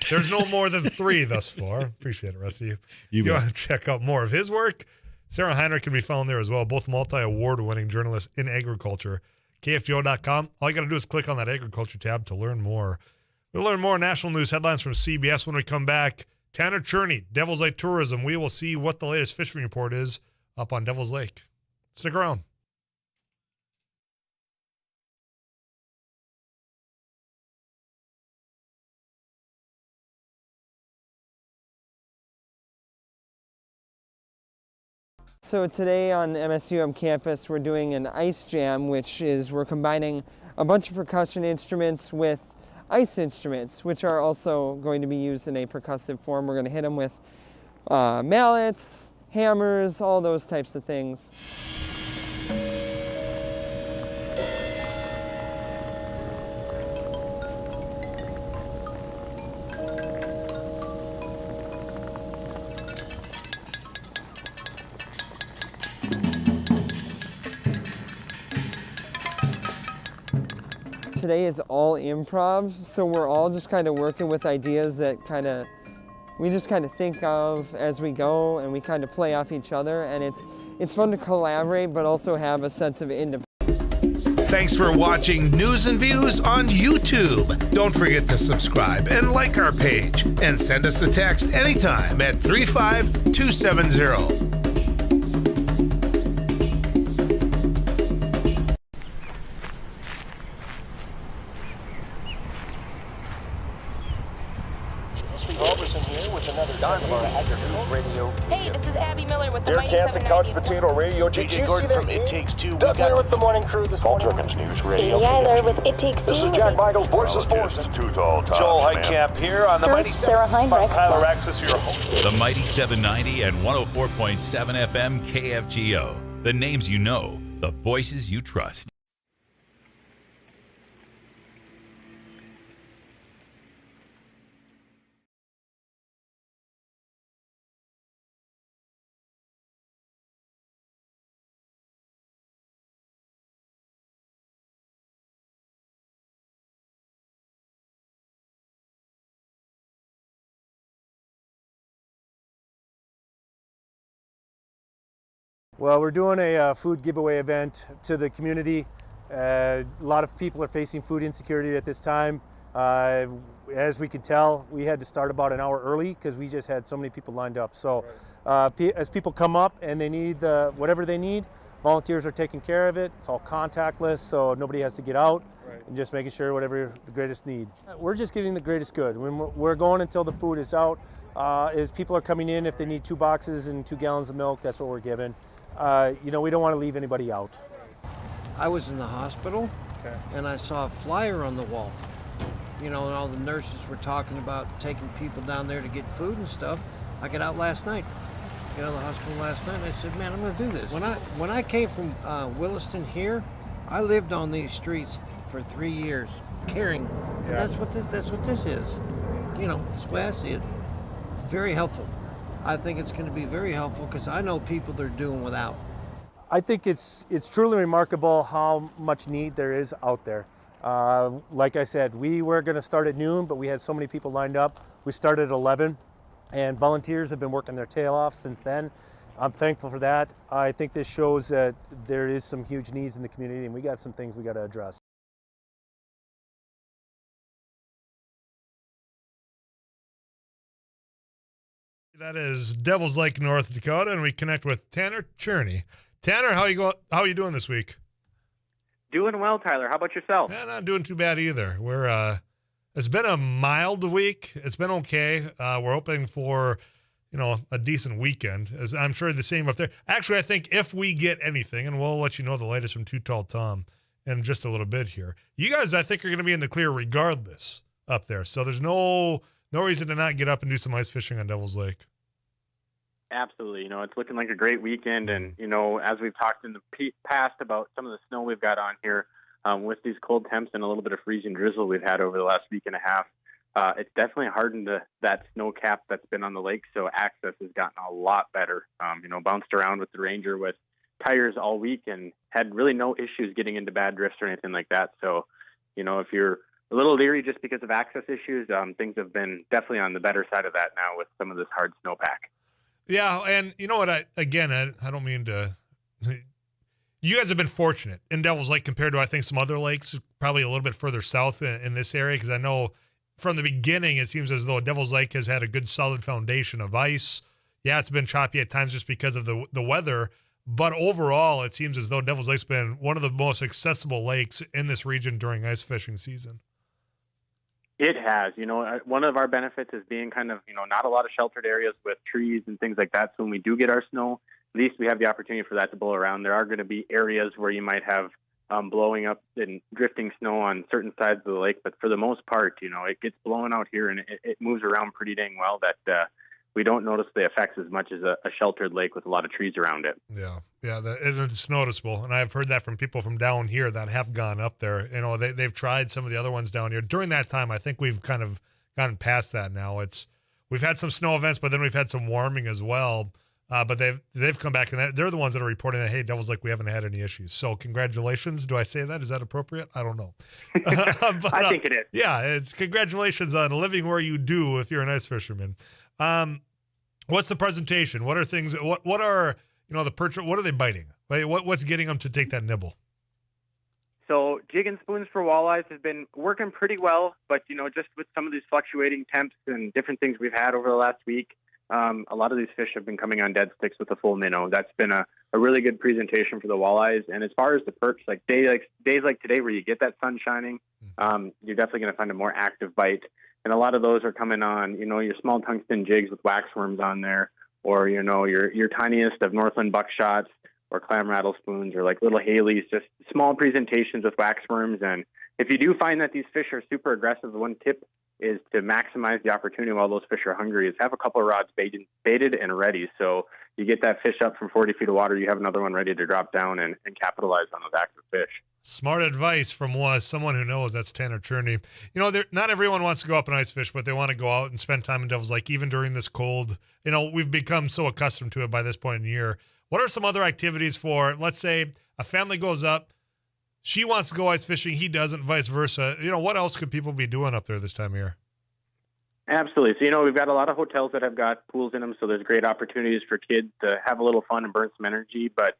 There's no more than 3 thus far. Appreciate it, Rusty. You want to check out more of his work? Sarah Heinrich can be found there as well, both multi-award-winning journalists in agriculture. KFGO.com. All you got to do is click on that agriculture tab to learn more. We'll learn more national news headlines from CBS when we come back. Tanner Cherney, Devil's Lake Tourism. We will see what the latest fishing report is up on Devil's Lake. Stick around. So today on MSUM campus, we're doing an ice jam, which is we're combining a bunch of percussion instruments with ice instruments, which are also going to be used in a percussive form. We're going to hit them with mallets, hammers, all those types of things. Today is all improv, so we're all just kind of working with ideas that we just kind of think of as we go, and we kind of play off each other, and it's fun to collaborate but also have a sense of independence. Thanks for watching News and Views on YouTube. Don't forget to subscribe and like our page, and send us a text anytime at 35270. Hey, this is Abby Miller with the Derek Hansen, Couch Potato Radio. Did you see that? It Takes Two. Doug Miller with the morning crew this morning. Paul Jerkins News Radio. Amy Eiler with It Takes Two. This is Jack Michaels, Voices Forces. Too tall. Joel Heitkamp here on the Mighty Sarah Heinrich. Tyler Axis, your host. The Mighty 790 and 104.7 FM KFGO. The names you know, the voices you trust. Well, we're doing a food giveaway event to the community. A lot of people are facing food insecurity at this time. As we can tell, we had to start about an hour early because we just had so many people lined up. So as people come up and they need whatever they need, volunteers are taking care of it. It's all contactless, so nobody has to get out. And just making sure whatever the greatest need. We're just giving the greatest good. When we're going until the food is out. As people are coming in, if they need 2 boxes and 2 gallons of milk, that's what we're giving. We don't want to leave anybody out. I was in the hospital, and I saw a flyer on the wall. And all the nurses were talking about taking people down there to get food and stuff. I got out last night. Got out of the hospital last night, and I said, man, I'm going to do this. When I came from Williston here, I lived on these streets for 3 years, caring. And that's what this is. That's the way I see it. Very helpful. I think it's going to be very helpful because I know people that are doing without. I think it's truly remarkable how much need there is out there. Like I said, we were going to start at noon, but we had so many people lined up. We started at 11, and volunteers have been working their tail off since then. I'm thankful for that. I think this shows that there is some huge needs in the community, and we got some things we got to address. That is Devil's Lake, North Dakota, and we connect with Tanner Cherney. Tanner, how you doing this week? Doing well, Tyler. How about yourself? Yeah, not doing too bad either. It's been a mild week. It's been okay. We're hoping for, a decent weekend. As I'm sure the same up there. Actually, I think if we get anything, and we'll let you know the latest from Too Tall Tom in just a little bit here. You guys, I think, are going to be in the clear regardless up there. So there's no reason to not get up and do some ice fishing on Devil's Lake. Absolutely. It's looking like a great weekend. And, as we've talked in the past about some of the snow we've got on here, with these cold temps and a little bit of freezing drizzle we've had over the last week and a half, it's definitely hardened that snow cap that's been on the lake. So access has gotten a lot better. Bounced around with the Ranger with tires all week and had really no issues getting into bad drifts or anything like that. So, if you're a little leery just because of access issues, things have been definitely on the better side of that now with some of this hard snowpack. Yeah, and you know what? I don't mean to. You guys have been fortunate in Devil's Lake compared to, I think, some other lakes, probably a little bit further south in this area, because I know from the beginning it seems as though Devil's Lake has had a good solid foundation of ice. Yeah, it's been choppy at times just because of the weather, but overall it seems as though Devil's Lake's been one of the most accessible lakes in this region during ice fishing season. It has. One of our benefits is being kind of, not a lot of sheltered areas with trees and things like that. So when we do get our snow, at least we have the opportunity for that to blow around. There are going to be areas where you might have blowing up and drifting snow on certain sides of the lake. But for the most part, it gets blown out here and it moves around pretty dang well that we don't notice the effects as much as a sheltered lake with a lot of trees around it. Yeah, it's noticeable. And I've heard that from people from down here that have gone up there. They've tried some of the other ones down here. During that time, I think we've kind of gotten past that now. We've had some snow events, but then we've had some warming as well. But they've come back, and they're the ones that are reporting that, hey, Devil's Lake, we haven't had any issues. So congratulations. Do I say that? Is that appropriate? I don't know. But, I think it is. Yeah, it's congratulations on living where you do if you're an ice fisherman. What's the presentation? What are things? What are the perch? What are they biting? What's getting them to take that nibble? So jig and spoons for walleyes have been working pretty well, but just with some of these fluctuating temps and different things we've had over the last week, a lot of these fish have been coming on dead sticks with a full minnow. That's been a really good presentation for the walleyes. And as far as the perch, days like today where you get that sun shining, you're definitely going to find a more active bite. And a lot of those are coming on, your small tungsten jigs with waxworms on there, or, your tiniest of Northland buckshots or clam rattle spoons or like little Haleys, just small presentations with waxworms. And if you do find that these fish are super aggressive, the one tip is to maximize the opportunity while those fish are hungry is have a couple of rods baited and ready. So you get that fish up from 40 feet of water, you have another one ready to drop down and capitalize on those active fish. Smart advice from someone who knows. That's Tanner Cherney. Not everyone wants to go up and ice fish, but they want to go out and spend time in Devil's Lake, even during this cold. We've become so accustomed to it by this point in the year. What are some other activities for, let's say, a family goes up, she wants to go ice fishing, he doesn't, vice versa. What else could people be doing up there this time of year? Absolutely. So, we've got a lot of hotels that have got pools in them, so there's great opportunities for kids to have a little fun and burn some energy. But,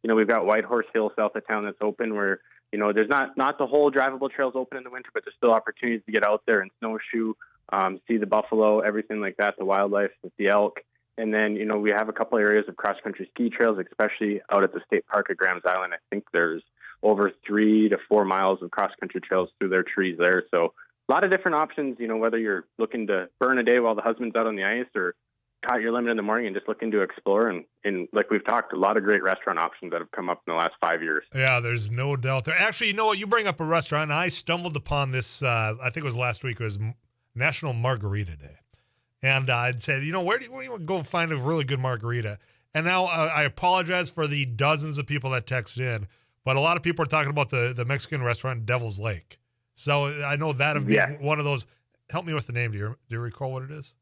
we've got White Horse Hill south of town that's open where, there's not the whole drivable trails open in the winter, but there's still opportunities to get out there and snowshoe, see the buffalo, everything like that, the wildlife, the elk. And then, we have a couple areas of cross-country ski trails, especially out at the state park at Graham's Island. I think there's over 3 to 4 miles of cross-country trails through their trees there. So a lot of different options, whether you're looking to burn a day while the husband's out on the ice or caught your limit in the morning and just looking to explore. And like we've talked, a lot of great restaurant options that have come up in the last 5 years. Yeah, there's no doubt there. Actually, you know what? You bring up a restaurant, and I stumbled upon this, I think it was last week, it was National Margarita Day. And I'd said, where do you go find a really good margarita? And now I apologize for the dozens of people that text in, but a lot of people are talking about the Mexican restaurant Devil's Lake. So I know that have been one of those. Help me with the name. Do you recall what it is?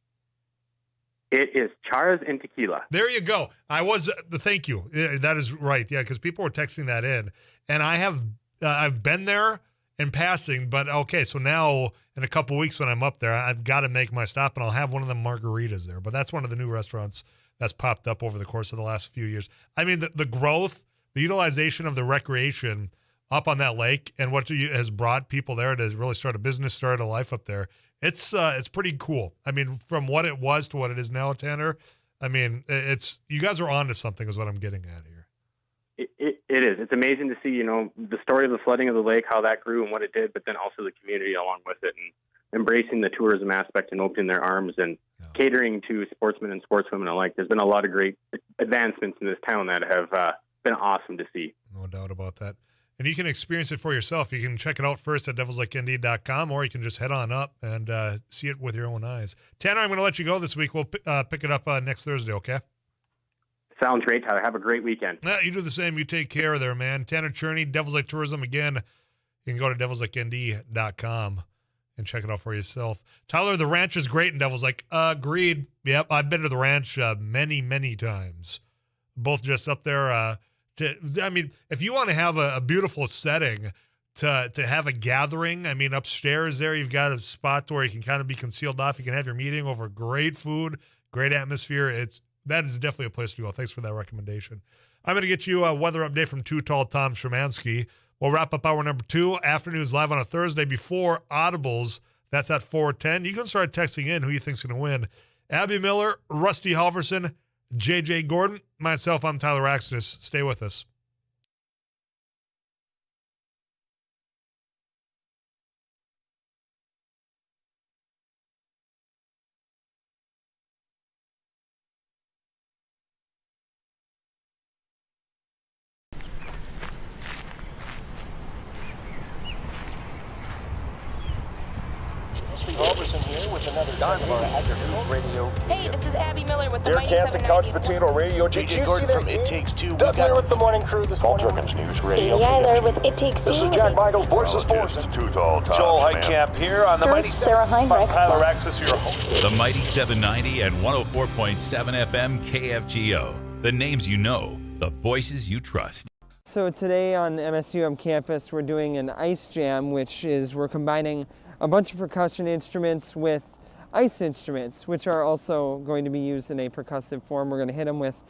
It is Charas and Tequila. There you go. Thank you. That is right. Yeah, because people were texting that in. And I've been there. in passing. But okay, so now in a couple weeks when I'm up there, I've got to make my stop, and I'll have one of the margaritas there. But that's one of the new restaurants that's popped up over the course of the last few years. I mean, the growth, the utilization of the recreation up on that lake, and what has brought people there to really start a business, start a life up there. It's pretty cool. I mean, from what it was to what it is now, Tanner. I mean, it's you guys are onto something, is what I'm getting at here. It is. It's amazing to see, the story of the flooding of the lake, how that grew and what it did, but then also the community along with it, and embracing the tourism aspect and opening their arms and catering to sportsmen and sportswomen alike. There's been a lot of great advancements in this town that have been awesome to see. No doubt about that. And you can experience it for yourself. You can check it out first at devilslikeindy.com, or you can just head on up and see it with your own eyes. Tanner, I'm going to let you go this week. We'll pick it up next Thursday, okay? Sounds great, Tyler. Have a great weekend. Yeah, you do the same. You take care there, man. Tanner Cherney, Devils Lake Tourism. Again, you can go to devilslikeindy.com and check it out for yourself. Tyler, the ranch is great in Devils Lake. Agreed. Yep, I've been to the ranch many, many times. Both just up there. If you want to have a beautiful setting to have a gathering, upstairs there, you've got a spot where you can kind of be concealed off. You can have your meeting over great food, great atmosphere. That is definitely a place to go. Thanks for that recommendation. I'm going to get you a weather update from Too Tall Tom Szymanski. We'll wrap up hour number 2. Afternoons live on a Thursday before Audibles. That's at 4:10. You can start texting in who you think's going to win. Abby Miller, Rusty Halverson, J.J. Gordon, myself, I'm Tyler Axtis. Stay with us. Halverson here with another Dynamite News Radio. Hey, this is Abby Miller with the Derek Mighty Hansen, 790. Couch Potato Radio. Did you see that? It Takes Two. Doug here with the morning crew this morning. News Radio. Amy Eiler with It Takes Two. This is Jack Michaels, Voices Forces. Too Tall Tom. Joel Heitkamp here on the Mighty Sarah Heinrich. Tyler Axis, your host. The Mighty 790 and 104.7 FM KFGO. The names you know, the voices you trust. So today on MSUM campus, we're doing an ice jam, which is we're combining a bunch of percussion instruments with ice instruments, which are also going to be used in a percussive form. We're going to hit them with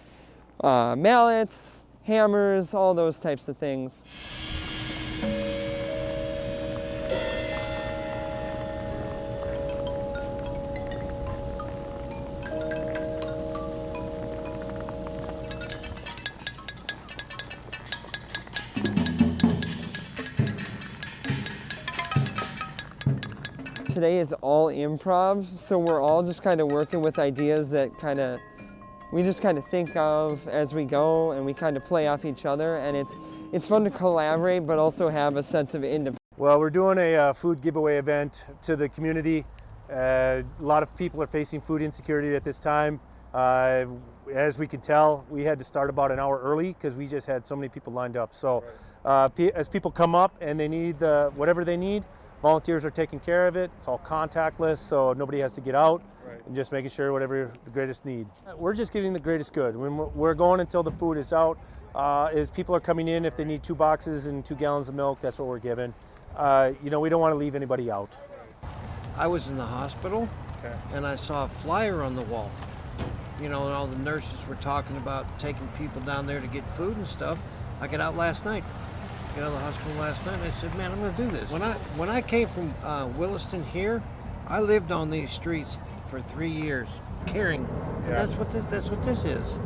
mallets, hammers, all those types of things. Today is all improv, so we're all just kind of working with ideas that we just kind of think of as we go, and we kind of play off each other, and it's fun to collaborate but also have a sense of independence. Well, we're doing a food giveaway event to the community. A lot of people are facing food insecurity at this time. As we can tell, we had to start about an hour early because we just had so many people lined up. So as people come up and they need whatever they need, volunteers are taking care of it. It's all contactless, so nobody has to get out, and just making sure whatever the greatest need. We're just giving the greatest good. We're going until the food is out. As people are coming in, if they need 2 boxes and 2 gallons of milk, that's what we're giving. We don't want to leave anybody out. I was in the hospital, and I saw a flyer on the wall. And all the nurses were talking about taking people down there to get food and stuff. I got out last night. Got out of the hospital last night, and I said, man, I'm going to do this. When I came from Williston here, I lived on these streets for 3 years, caring. And that's what this is.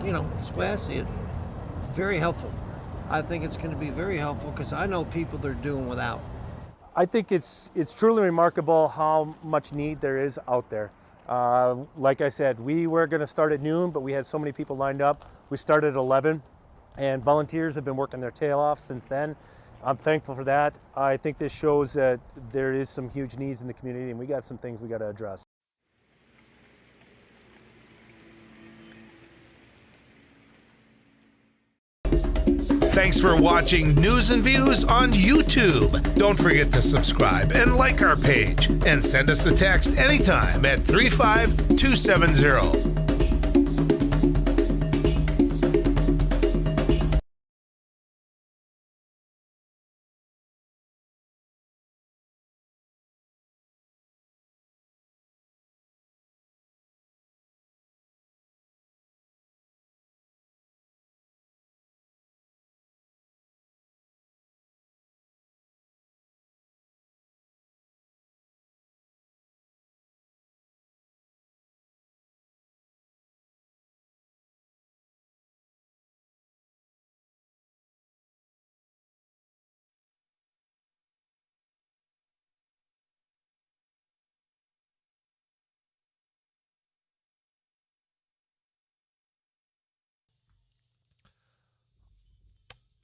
That's the way I see it. Very helpful. I think it's going to be very helpful because I know people that are doing without. I think it's truly remarkable how much need there is out there. Like I said, we were going to start at noon, but we had so many people lined up. We started at 11. And volunteers have been working their tail off since then. I'm thankful for that. I think this shows that there is some huge needs in the community, and we got some things we got to address. Thanks for watching News and Views on YouTube. Don't forget to subscribe and like our page, and send us a text anytime at 35270.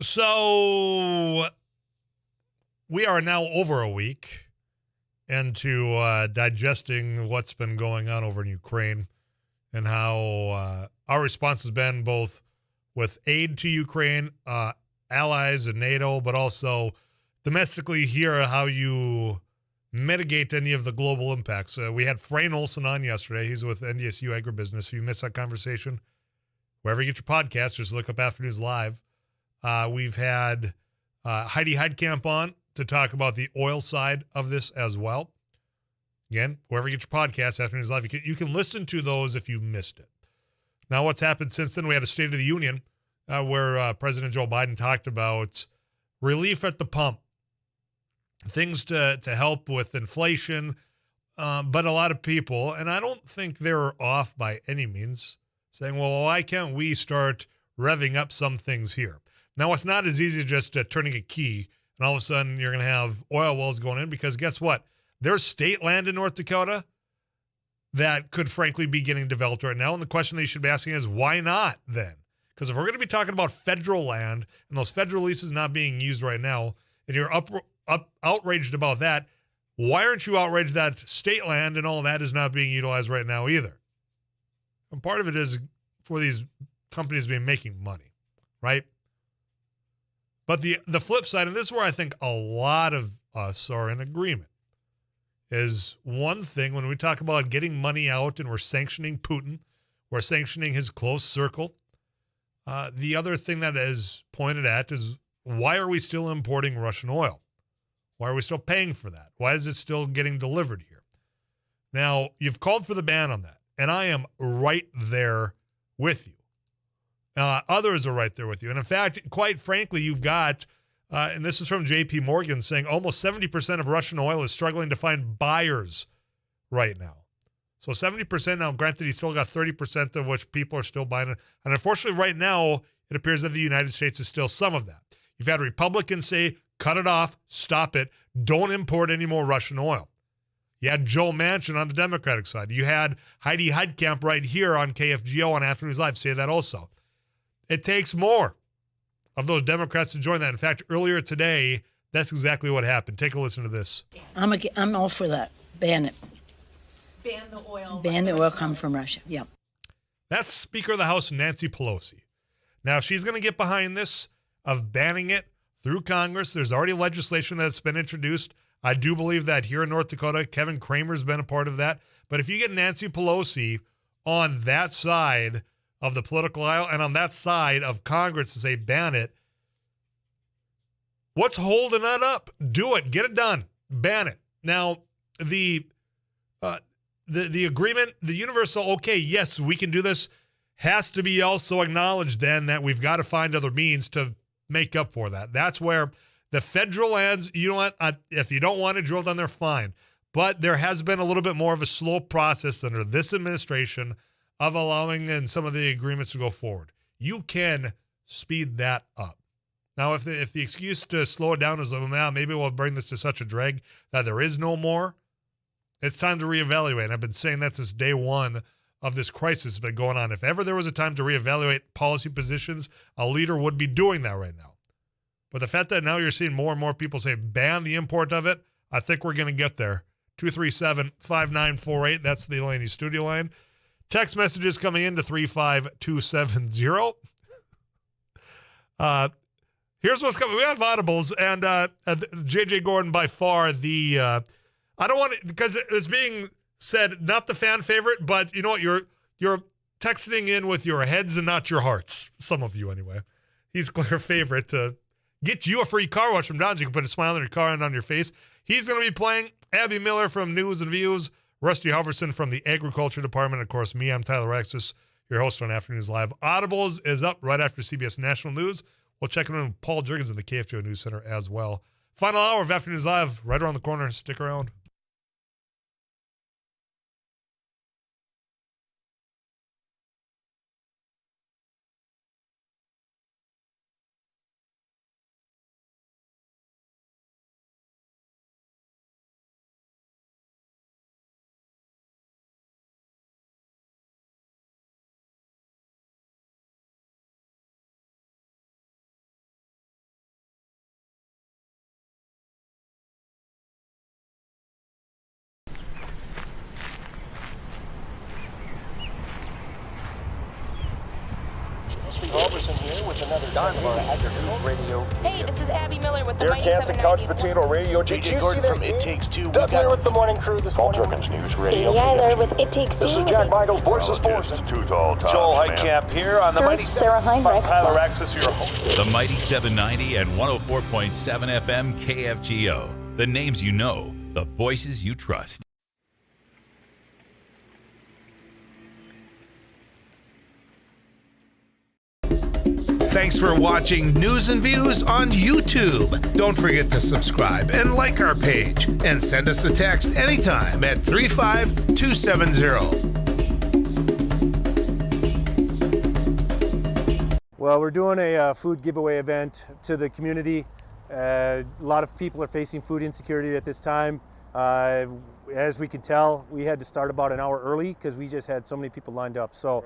So we are now over a week into digesting what's been going on over in Ukraine and how our response has been both with aid to Ukraine, allies and NATO, but also domestically here, how you mitigate any of the global impacts. We had Frayne Olson on yesterday. He's with NDSU Agribusiness. If you missed that conversation, wherever you get your podcast, just look up Afternoons Live. We've had Heidi Heidkamp on to talk about the oil side of this as well. Again, wherever you get your podcast, Afternoons Live, you can listen to those if you missed it. Now, what's happened since then? We had a State of the Union where President Joe Biden talked about relief at the pump, things to help with inflation, but a lot of people, and I don't think they're off by any means, saying, well, why can't we start revving up some things here? Now, it's not as easy as just turning a key, and all of a sudden you're going to have oil wells going in, because guess what? There's state land in North Dakota that could frankly be getting developed right now, and the question that you should be asking is, why not then? Because if we're going to be talking about federal land and those federal leases not being used right now, and you're outraged about that, why aren't you outraged that state land and all that is not being utilized right now either? And part of it is for these companies being making money, right? But the flip side, and this is where I think a lot of us are in agreement, is one thing when we talk about getting money out and we're sanctioning Putin, we're sanctioning his close circle. The other thing that is pointed at is, why are we still importing Russian oil? Why are we still paying for that? Why is it still getting delivered here? Now, you've called for the ban on that, and I am right there with you. Others are right there with you. And in fact, quite frankly, you've got, and this is from J.P. Morgan, saying almost 70% of Russian oil is struggling to find buyers right now. So 70% now, granted, you still got 30% of which people are still buying it. And unfortunately, right now, it appears that the United States is still some of that. You've had Republicans say, cut it off, stop it, don't import any more Russian oil. You had Joe Manchin on the Democratic side. You had Heidi Heidkamp right here on KFGO on Afternoons Live say that also. It takes more of those Democrats to join that. In fact, earlier today, that's exactly what happened. Take a listen to this. I'm all for that. Ban it. Ban the oil. Ban the oil come from Russia. Yep. That's Speaker of the House Nancy Pelosi. Now, she's going to get behind this of banning it through Congress. There's already legislation that's been introduced. I do believe that here in North Dakota, Kevin Cramer's been a part of that. But if you get Nancy Pelosi on that side of the political aisle and on that side of Congress to say ban it, what's holding that up? Do it. Get it done. Ban it. Now, the agreement, the universal, okay, yes, we can do this, has to be also acknowledged then that we've got to find other means to make up for that. That's where the federal lands, you know what, if you don't want to drill down there, fine. But there has been a little bit more of a slow process under this administration of allowing in some of the agreements to go forward. You can speed that up. Now, if the excuse to slow it down is, well, maybe we'll bring this to such a drag that there is no more, it's time to reevaluate. I've been saying that since day one of this crisis has been going on. If ever there was a time to reevaluate policy positions, a leader would be doing that right now. But the fact that now you're seeing more and more people say ban the import of it, I think we're going to get there. 237-5948, that's the Laney studio line. Text messages coming in to 35270. Here's what's coming. We have audibles, and J.J. Gordon by far the I don't want it, because it's being said, not the fan favorite, but you know what? You're texting in with your heads and not your hearts. Some of you, anyway. He's clear favorite to get you a free car wash from Don's. You can put a smile on your car and on your face. He's going to be playing Abby Miller from News and Views, Rusty Halverson from the Agriculture Department. Of course, me, I'm Tyler Axis, your host on Afternoons Live. Audibles is up right after CBS National News. We'll check in with Paul Jurgens in the KFGO News Center as well. Final hour of Afternoons Live right around the corner. Stick around. Rusty Halverson here with another Don Fargo News Radio. Hey, this is Abby Miller with the Air Mighty Canson 790. Couch Potato Radio. Did you see that? It Takes Two. Doug here with the morning crew this morning. Jerkins News Radio. Katie Eiler with It Takes Two. This is Jack Michaels, Voices Forces. Too tall, Joel Heitkamp here on the Mighty Sarah Heinrich. Tyler Axis, your host. The Mighty 790 and 104.7 FM KFGO. The names you know, the voices you trust. Thanks for watching News and Views on YouTube. Don't forget to subscribe and like our page. And send us a text anytime at 35270. Well, we're doing a food giveaway event to the community. A lot of people are facing food insecurity at this time. As we can tell, we had to start about an hour early because we just had so many people lined up. So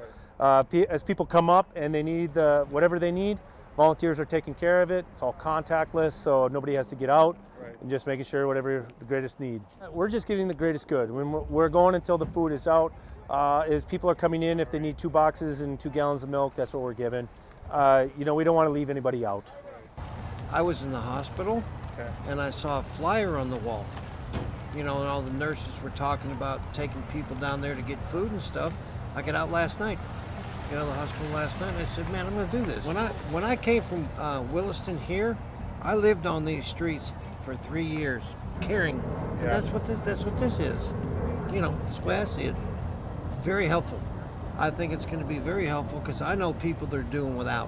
as people come up and they need whatever they need, volunteers are taking care of it. It's all contactless, so nobody has to get out, and just making sure whatever the greatest need. We're just giving the greatest good. We're going until the food is out. As people are coming in, if they need 2 boxes and 2 gallons of milk, that's what we're giving. We don't want to leave anybody out. I was in the hospital, and I saw a flyer on the wall. And all the nurses were talking about taking people down there to get food and stuff. I got out last night. Got out of the hospital last night, and I said, man, I'm going to do this. When I came from Williston here, I lived on these streets for 3 years, caring. And that's what this is. That's the way I see it. Very helpful. I think it's going to be very helpful because I know people that are doing without.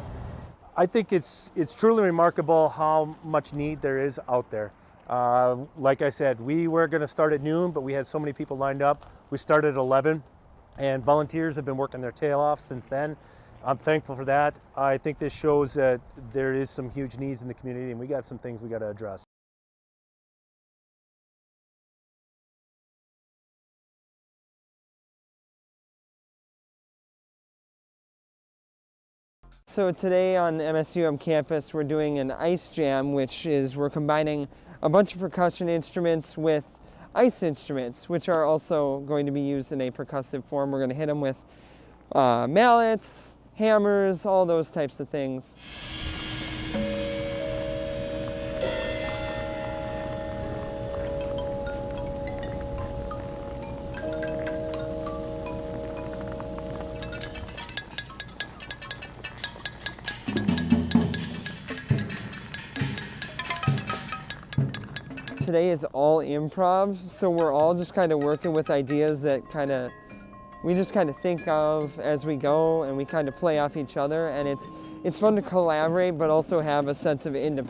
I think it's truly remarkable how much need there is out there. Like I said, we were going to start at noon, but we had so many people lined up. We started at 11, and volunteers have been working their tail off since then. I'm thankful for that. I think this shows that there is some huge needs in the community, and we got some things we got to address. So today on MSUM campus, we're doing an ice jam, which is we're combining a bunch of percussion instruments with ice instruments, which are also going to be used in a percussive form. We're going to hit them with mallets, hammers, all those types of things. Today is all improv, so we're all just kind of working with ideas that we just kind of think of as we go, and we kind of play off each other, and it's fun to collaborate but also have a sense of independence.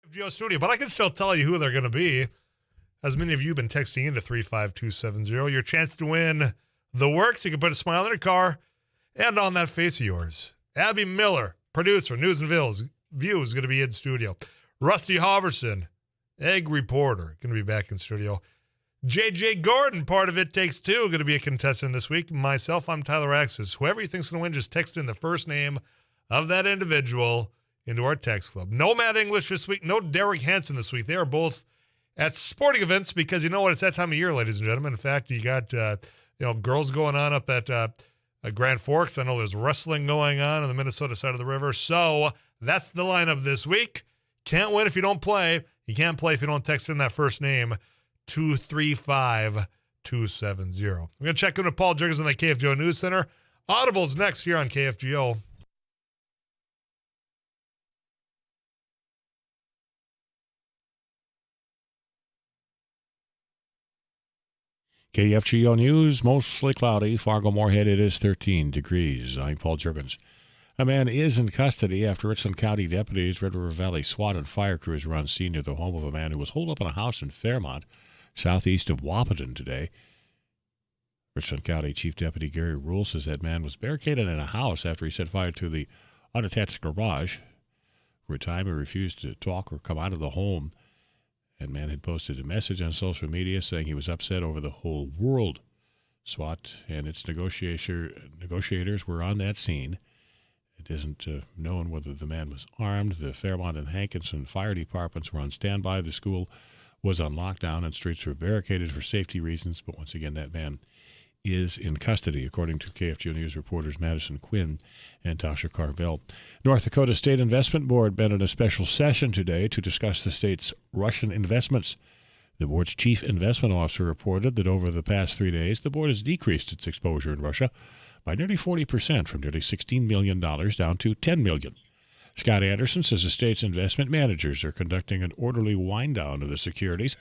KFGO studio, but I can still tell you who they're going to be. As many of you have been texting into 35270, your chance to win the works. You can put a smile in your car and on that face of yours. Abby Miller, producer, News and Views, is going to be in studio. Rusty Hoverson, egg reporter, going to be back in studio. JJ Gordon, part of It Takes Two, going to be a contestant this week. Myself, I'm Tyler Axis. Whoever you think's going to win, just text in the first name of that individual into our text club. No Matt English this week. No Derek Hansen this week. They are both at sporting events because you know what? It's that time of year, ladies and gentlemen. In fact, you got girls going on up at Grand Forks. I know there's wrestling going on the Minnesota side of the river. So that's the lineup this week. Can't win if you don't play. You can't play if you don't text in that first name, 235-270. We're going to check in with Paul Jurgens in the KFGO News Center. Audible's next here on KFGO. KFGO News, mostly cloudy. Fargo-Moorhead, it is 13 degrees. I'm Paul Jurgens. A man is in custody after Richland County deputies, Red River Valley SWAT and fire crews were on scene near the home of a man who was holed up in a house in Fairmont, southeast of Wahpeton today. Richland County Chief Deputy Gary Rule says that man was barricaded in a house after he set fire to the unattached garage. For a time, he refused to talk or come out of the home. And man had posted a message on social media saying he was upset over the whole world. SWAT and its negotiators were on that scene. It isn't known whether the man was armed. The Fairmont and Hankinson fire departments were on standby. The school was on lockdown and streets were barricaded for safety reasons. But once again, that man is in custody, according to KFGO News reporters Madison Quinn and Tasha Carvel. North Dakota State Investment Board met in a special session today to discuss the state's Russian investments. The board's chief investment officer reported that over the past 3 days, the board has decreased its exposure in Russia by nearly 40%, from nearly $16 million down to $10 million. Scott Anderson says the state's investment managers are conducting an orderly wind down of the securities,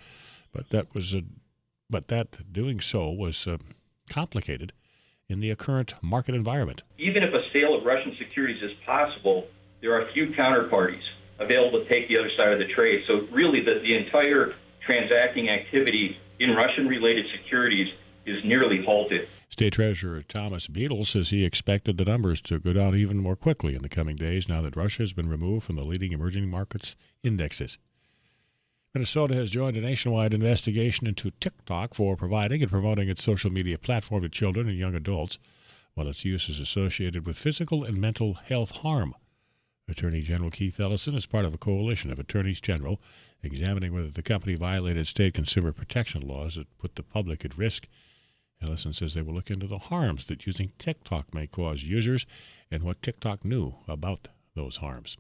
but that doing so was complicated in the current market environment. Even if a sale of Russian securities is possible, there are few counterparties available to take the other side of the trade. So really the entire transacting activity in Russian-related securities is nearly halted. State Treasurer Thomas Beadle says he expected the numbers to go down even more quickly in the coming days now that Russia has been removed from the leading emerging markets indexes. Minnesota has joined a nationwide investigation into TikTok for providing and promoting its social media platform to children and young adults, while its use is associated with physical and mental health harm. Attorney General Keith Ellison is part of a coalition of attorneys general examining whether the company violated state consumer protection laws that put the public at risk. Ellison says they will look into the harms that using TikTok may cause users and what TikTok knew about those harms.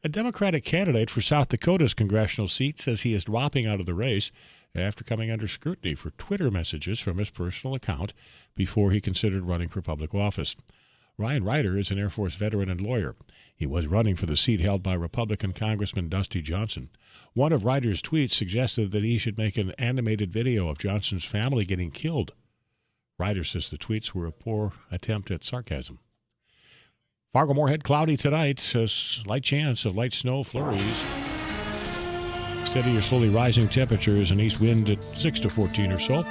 A Democratic candidate for South Dakota's congressional seat says he is dropping out of the race after coming under scrutiny for Twitter messages from his personal account before he considered running for public office. Ryan Ryder is an Air Force veteran and lawyer. He was running for the seat held by Republican Congressman Dusty Johnson. One of Ryder's tweets suggested that he should make an animated video of Johnson's family getting killed. Ryder says the tweets were a poor attempt at sarcasm. Fargo-Moorhead, cloudy tonight. Slight chance of light snow flurries. Steady or slowly rising temperatures, and east wind at 6 to 14 or so.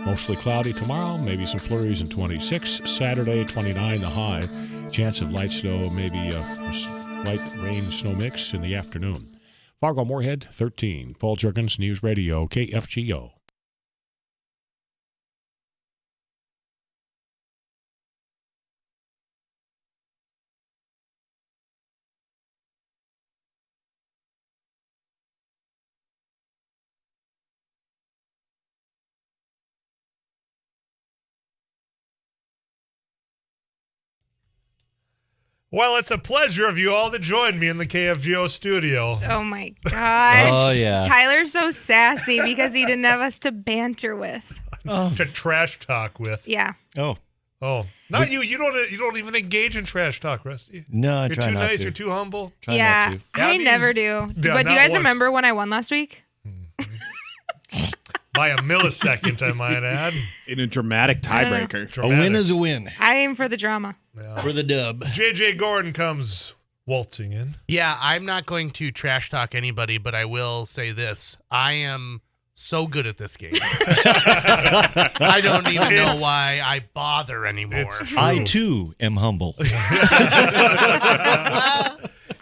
Mostly cloudy tomorrow, maybe some flurries in 26. Saturday, 29 the high. Chance of light snow, maybe a light rain snow mix in the afternoon. Fargo-Moorhead, 13. Paul Jurgens, News Radio, KFGO. Well, it's a pleasure of you all to join me in the KFGO studio. Oh, my gosh. Oh, yeah. Tyler's so sassy because he didn't have us to banter with. To trash talk with. Yeah. Oh. Not you. You don't even engage in trash talk, Rusty. No, I You're try too not nice. to. You're too humble. Try yeah, not to. I never do. Yeah, But do you not guys once. remember when I won last week? By a millisecond, I might add. In a dramatic tiebreaker. A win is a win. I aim for the drama. Yeah. For the dub. JJ Gordon comes waltzing in. Yeah, I'm not going to trash talk anybody, but I will say this. I am so good at this game. I don't even know why I bother anymore. I, too, am humble.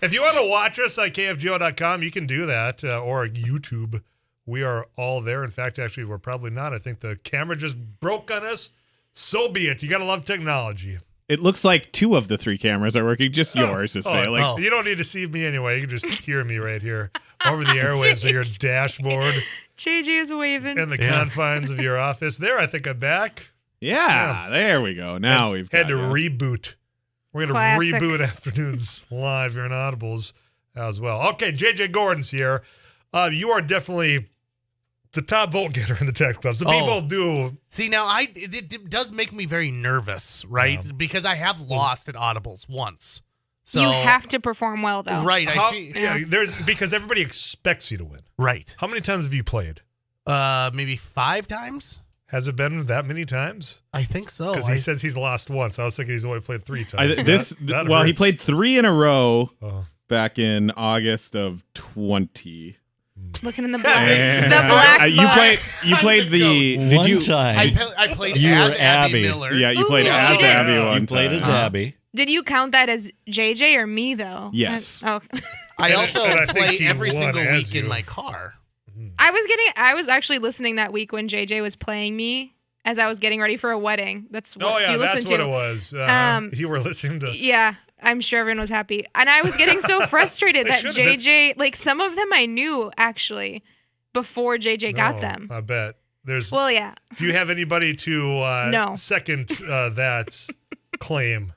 If you want to watch us at kfgo.com, you can do that, or YouTube. We are all there. In fact, actually, we're probably not. I think the camera just broke on us. So be it. You got to love technology. It looks like 2 of the 3 cameras are working. Just yours is failing. You don't need to see me anyway. You can just hear me right here over the airwaves of your dashboard. JJ is waving. In the confines of your office. There, I think I'm back. Yeah, there we go. Now we've had to reboot. We're going to Classic. reboot Afternoons Live here in Audibles as well. Okay, JJ Gordon's here. You are definitely the top vote getter in the text club. So people do. See, now it does make me very nervous, right? Yeah. Because I have lost at Audibles once. So you have to perform well, though. Right. Because everybody expects you to win. Right. How many times have you played? Maybe 5 times. Has it been that many times? I think so. Because he says he's lost once. I was thinking he's only played 3 times. He played 3 in a row back in August of 20. Looking in the black. You played the. Did you? I played as Abby Miller. Yeah, you played as Abby one time. You played as Abby. Did you count that as JJ or me though? Yes. I also play every single week in my car. I was actually listening that week when JJ was playing me as I was getting ready for a wedding. That's what he listened to. That's what it was. You were listening to. Yeah, I'm sure everyone was happy. And I was getting so frustrated that JJ, like some of them I knew actually before JJ got them. I bet. Well, yeah. Do you have anybody to no. second that claim?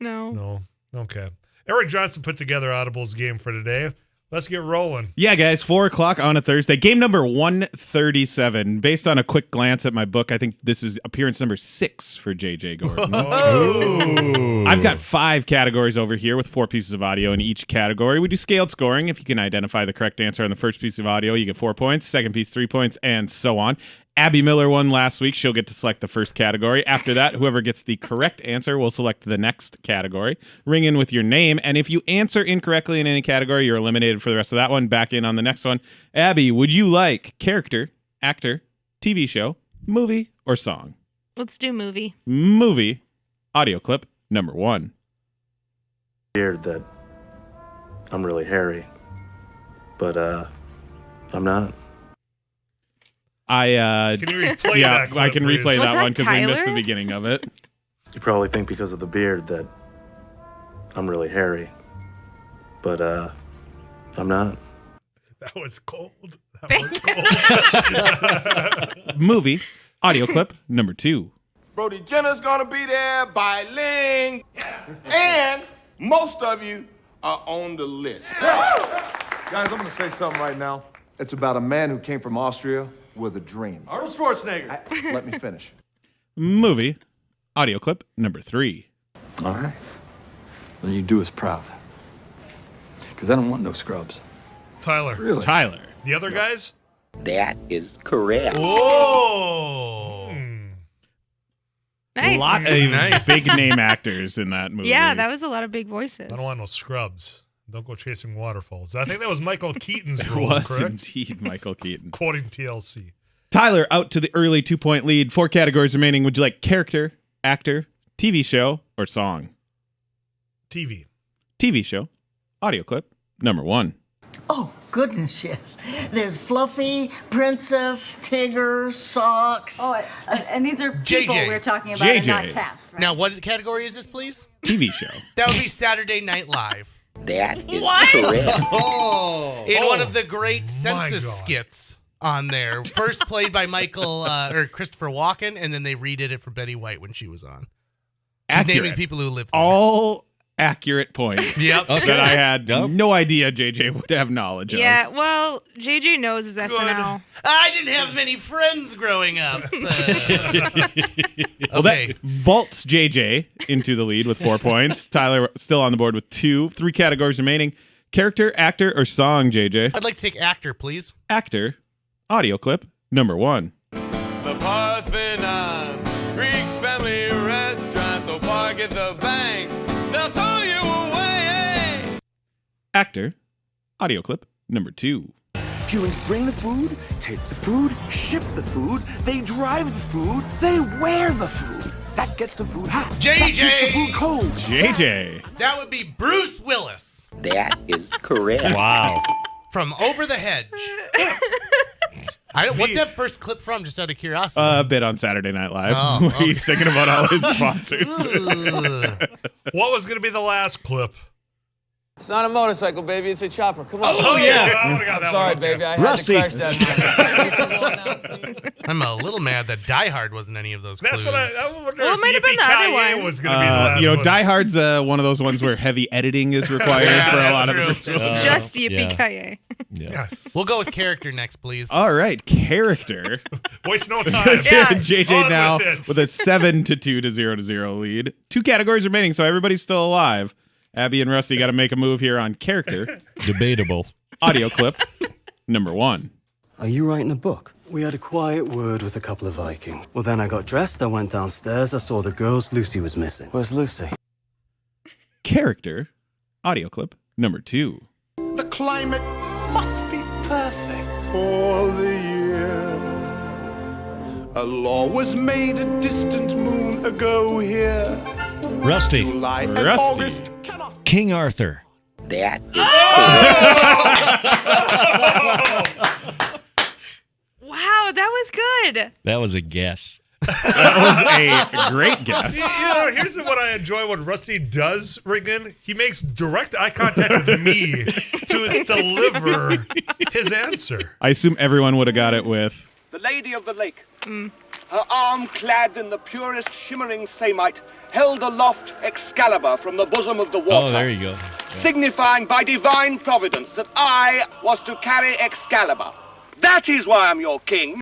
No. No. Okay. Eric Johnson put together Audible's game for today. Let's get rolling. Yeah, guys, 4:00 on a Thursday. Game number 137. Based on a quick glance at my book, I think this is appearance number 6 for JJ Gordon. I've got 5 categories over here with 4 pieces of audio in each category. We do scaled scoring. If you can identify the correct answer on the first piece of audio, you get 4 points. Second piece, 3 points, and so on. Abby Miller won last week. She'll get to select the first category. After that, whoever gets the correct answer will select the next category. Ring in with your name, and if you answer incorrectly in any category, you're eliminated for the rest of that one. Back in on the next one. Abby, would you like character, actor, TV show, movie, or song? Let's do movie. Movie. Audio clip number 1. Weird that I'm really hairy, but I'm not. Can you replay that clip, I can replay please? that one Was that because we missed Tyler? the beginning of it. You probably think because of the beard that I'm really hairy, but I'm not. That was cold. Movie. Audio clip number 2. Brody Jenner's gonna be there by Ling, and most of you are on the list. Guys, I'm gonna say something right now. It's about a man who came from Austria with a dream. Arnold Schwarzenegger. Let me finish. Movie. Audio clip number 3. All right. Then you do us proud. Because I don't want no scrubs. Tyler. Really? Tyler. The other guys? That is correct. Oh. Nice. A lot of big name actors in that movie. Yeah, that was a lot of big voices. I don't want no scrubs. Don't go chasing waterfalls. I think that was Michael Keaton's It role, was correct? indeed Michael Keaton. Quoting TLC. Tyler, out to the early 2-point lead. 4 categories remaining. Would you like character, actor, TV show, or song? TV. TV show. Audio clip number 1. Oh, goodness, yes. There's Fluffy, Princess, Tigger, Socks. Oh, and these are people JJ. we're talking about, and not cats, right? Now, what category is this, please? TV show. That would be Saturday Night Live. That is What? correct. In one of the great census skits on there. First played by Christopher Walken, and then they redid it for Betty White when she was on. She's Accurate. naming people who lived there. All accurate points. Yep. That I had no idea JJ would have knowledge of. Yeah, well, JJ knows his SNL. I didn't have many friends growing up. Well, that vaults JJ into the lead with 4 points. Tyler still on the board with 2. 3 categories remaining. Character, actor, or song, JJ? I'd like to take actor, please. Actor. Audio clip number 1. The Parthenon, Greek family restaurant, they'll park at the bank, they'll tow you away. Actor. Audio clip number 2. Humans bring the food, take the food, ship the food, they drive the food, they wear the food. That gets the food hot. JJ! That keeps the food cold. JJ. That would be Bruce Willis. That is correct. Wow. From Over the Hedge. What's that first clip from, just out of curiosity? A bit on Saturday Night Live. Oh, where okay. he's singing about all his sponsors. What was going to be the last clip? It's not a motorcycle, baby. It's a chopper. Come on. Oh, yeah. I would've got that Sorry, one. baby. I Rusty. had to crash that. I'm a little mad that Die Hard wasn't any of those clues. That's what I wonder Well, it if might have been the other Yippee-ki-yay one. was going to be the last one. Die Hard's one of those ones where heavy editing is required Yeah, for a that's lot true. of the Just yippee-ki-yay. Yeah. We'll go with character next, please. All right, character. Waste no time. Yeah. JJ On now with it. with a 7-2 to 0-0 lead. 2 categories remaining, so everybody's still alive. Abby and Rusty got to make a move here on character. Debatable. Audio clip number 1. Are you writing a book? We had a quiet word with a couple of Vikings. Well, then I got dressed, I went downstairs, I saw the girls Lucy was missing. Where's Lucy? Character. Audio clip number 2. The climate must be perfect for the year. A law was made a distant moon ago here. Rusty. July and Rusty. August cannot. King Arthur. That is Wow, that was good. That was a guess. That was a great guess. Here's what I enjoy when Rusty does ring in. He makes direct eye contact with me to deliver his answer. I assume everyone would have got it with The Lady of the Lake. Her arm clad in the purest shimmering samite held aloft Excalibur from the bosom of the water. Oh, there you go. Signifying by divine providence that I was to carry Excalibur. That is why I'm your king.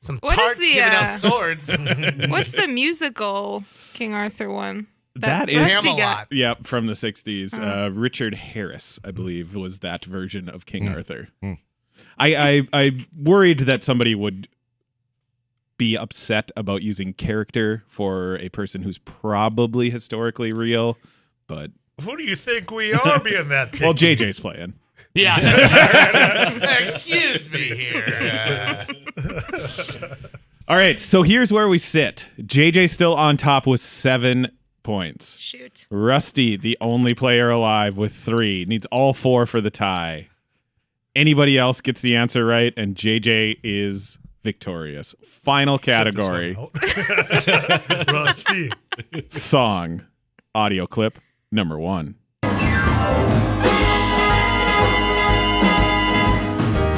Some What is tarts the, giving out swords. What's the musical King Arthur one? that is Rusty got? Yep, from the 60s. Richard Harris, I believe, was that version of King Arthur. I worried that somebody would be upset about using character for a person who's probably historically real, but Who do you think we are being that picky? well, JJ's playing. Yeah. Excuse me here. All right, so here's where we sit. JJ still on top with 7 points. Shoot. Rusty, the only player alive with 3, needs all 4 for the tie. Anybody else gets the answer right, and JJ is victorious. Final category. Rusty. Song. Audio clip number 1.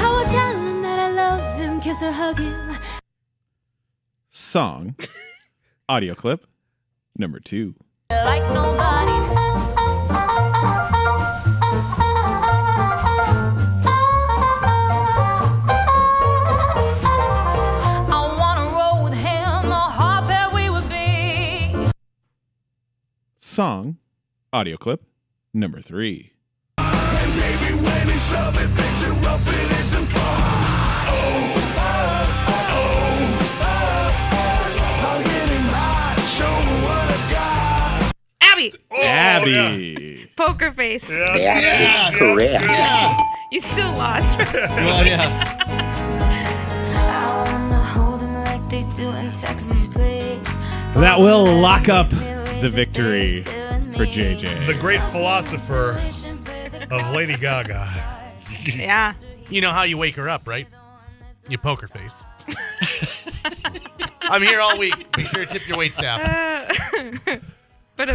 I will tell him that I love him, kiss or hug him. Song. Audio clip number 2. Like nobody. I wanna roll with him, a heart that we would be. Song. Audio clip number 3. And maybe when it's love, it makes it rough, it isn't fun. I'm getting hot, show what I got. Abby. Abby. Poker face. That is correct. You still lost. Well, yeah. I wanna hold him like they do in Texas, please. That will lock up the victory for JJ. The great philosopher of Lady Gaga. Yeah. You know how you wake her up, right? You poker face. I'm here all week. Make sure to tip your waitstaff. But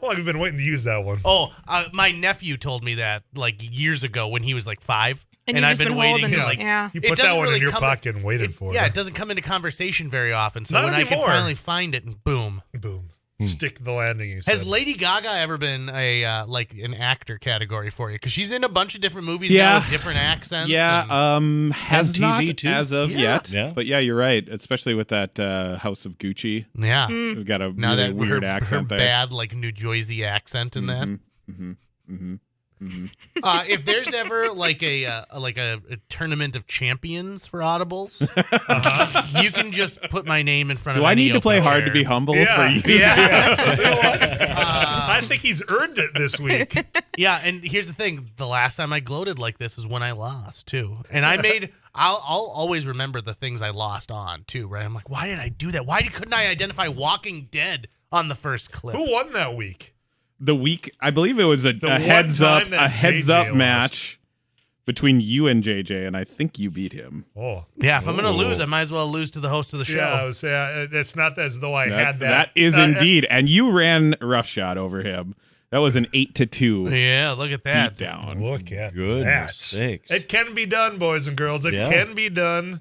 Well, I've been waiting to use that one. Oh, my nephew told me that like years ago when he was like 5. And you've I've just been been waiting holding to it, like. yeah. You it put that doesn't one really in your come- pocket and waited for Yeah, it. it doesn't come into conversation very often. So Not when I anymore. can finally find it, and boom. Boom. Stick the landing, you said. Has Lady Gaga ever been a like an actor category for you? Because she's in a bunch of different movies Yeah. now with different accents. Yeah, has TV not too. as of Yeah. yet. Yeah. But yeah, you're right. Especially with that House of Gucci. Yeah. We've got a Now really that weird her accent there. bad like New Jersey accent in that. Mm-hmm. If there's ever like a tournament of champions for audibles, you can just put my name in front of. Do I need to play open Hard chair. to Be Humble for you? Yeah. You know what? I think he's earned it this week. Yeah, and here's the thing: the last time I gloated like this is when I lost too, and I made. I'll always remember the things I lost on too, right? I'm like, why did I do that? Why couldn't I identify Walking Dead on the first clip? Who won that week? The week, I believe it was a heads up match between you and JJ, and I think you beat him. Oh, yeah. If I'm gonna lose, I might as well lose to the host of the show. Yeah, it's not as though I had that. That is indeed, and you ran roughshod over him. That was an 8-2. Yeah, look at that. Beatdown. Look at Goodness that. sakes. It can be done, boys and girls. It can be done,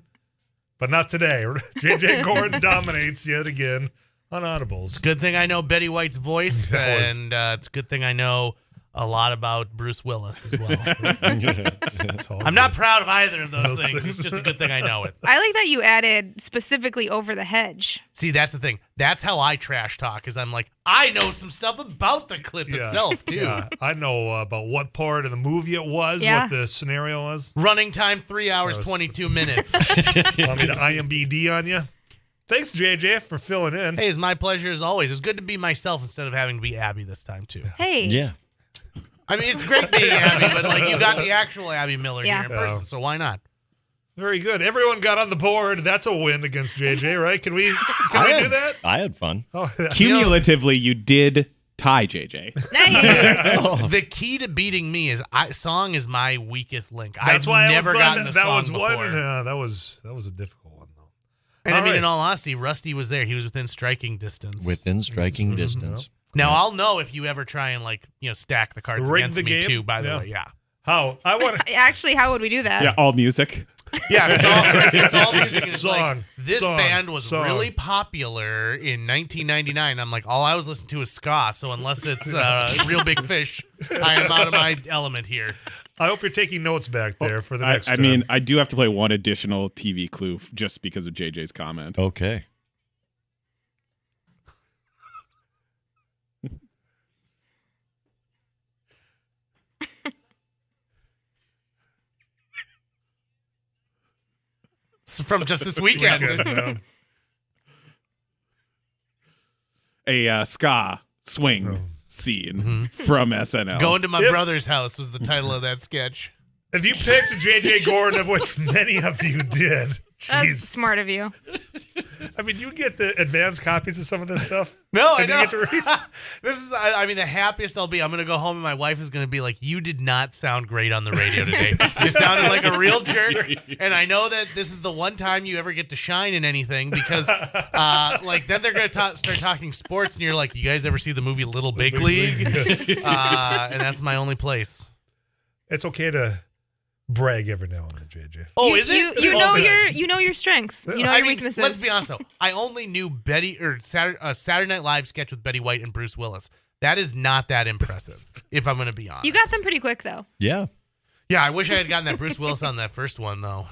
but not today. JJ Gordon dominates yet again on Audibles. Good thing I know Betty White's voice, and it's a good thing I know a lot about Bruce Willis as well. I'm not proud of either of those things. It's just a good thing I know it. I like that you added specifically Over the Hedge. See, that's the thing. That's how I trash talk, is I'm like, I know some stuff about the clip itself, too. Yeah, I know about what part of the movie it was, what the scenario was. Running time, 3 hours, 22 minutes. Want me to IMBD on you? Thanks, JJ, for filling in. Hey, it's my pleasure as always. It's good to be myself instead of having to be Abby this time, too. Hey. Yeah. I mean, it's great being Abby, but like you got the actual Abby Miller here in person, so why not? Very good. Everyone got on the board. That's a win against JJ, right? Can we do that? I had fun. Oh, Cumulatively, you did tie JJ. Nice. The key to beating me is song is my weakest link. That's why never gotten the that song was before. one. that was a difficult one though. And I mean, in all honesty, Rusty was there. He was within striking distance. Within striking distance. Now I'll know if you ever try and stack the cards Rig against the me game? too. By the way, yeah. How I want to. Actually, how would we do that? Yeah, all music. Yeah, it's all music. And it's Song, like, this song, band was song. really popular in 1999. I'm like, all I was listening to is ska. So unless it's Real Big Fish, I am out of my element here. I hope you're taking notes back there for the next. I mean, I do have to play one additional TV clue just because of JJ's comment. Okay. It's from just this weekend. A ska swing scene from SNL. Going to my brother's house was the title of that sketch. If you picked JJ Gordon, of which many of you did, That's smart of you. I mean, you get the advanced copies of some of this stuff. No, I And you know. get to read? This is, I mean, the happiest I'll be. I'm going to go home and my wife is going to be like, you did not sound great on the radio today. You sounded like a real jerk. And I know that this is the one time you ever get to shine in anything because, then they're going to start talking sports and you're like, you guys ever see the movie Little Big League? Yes. And that's my only place. It's okay to brag every now and then, JJ. Oh, is it? You know your strengths. You know your weaknesses. Let's be honest though. I only knew Saturday Night Live sketch with Betty White and Bruce Willis. That is not that impressive, if I'm going to be honest. You got them pretty quick though. Yeah. Yeah, I wish I had gotten that Bruce Willis on that first one though.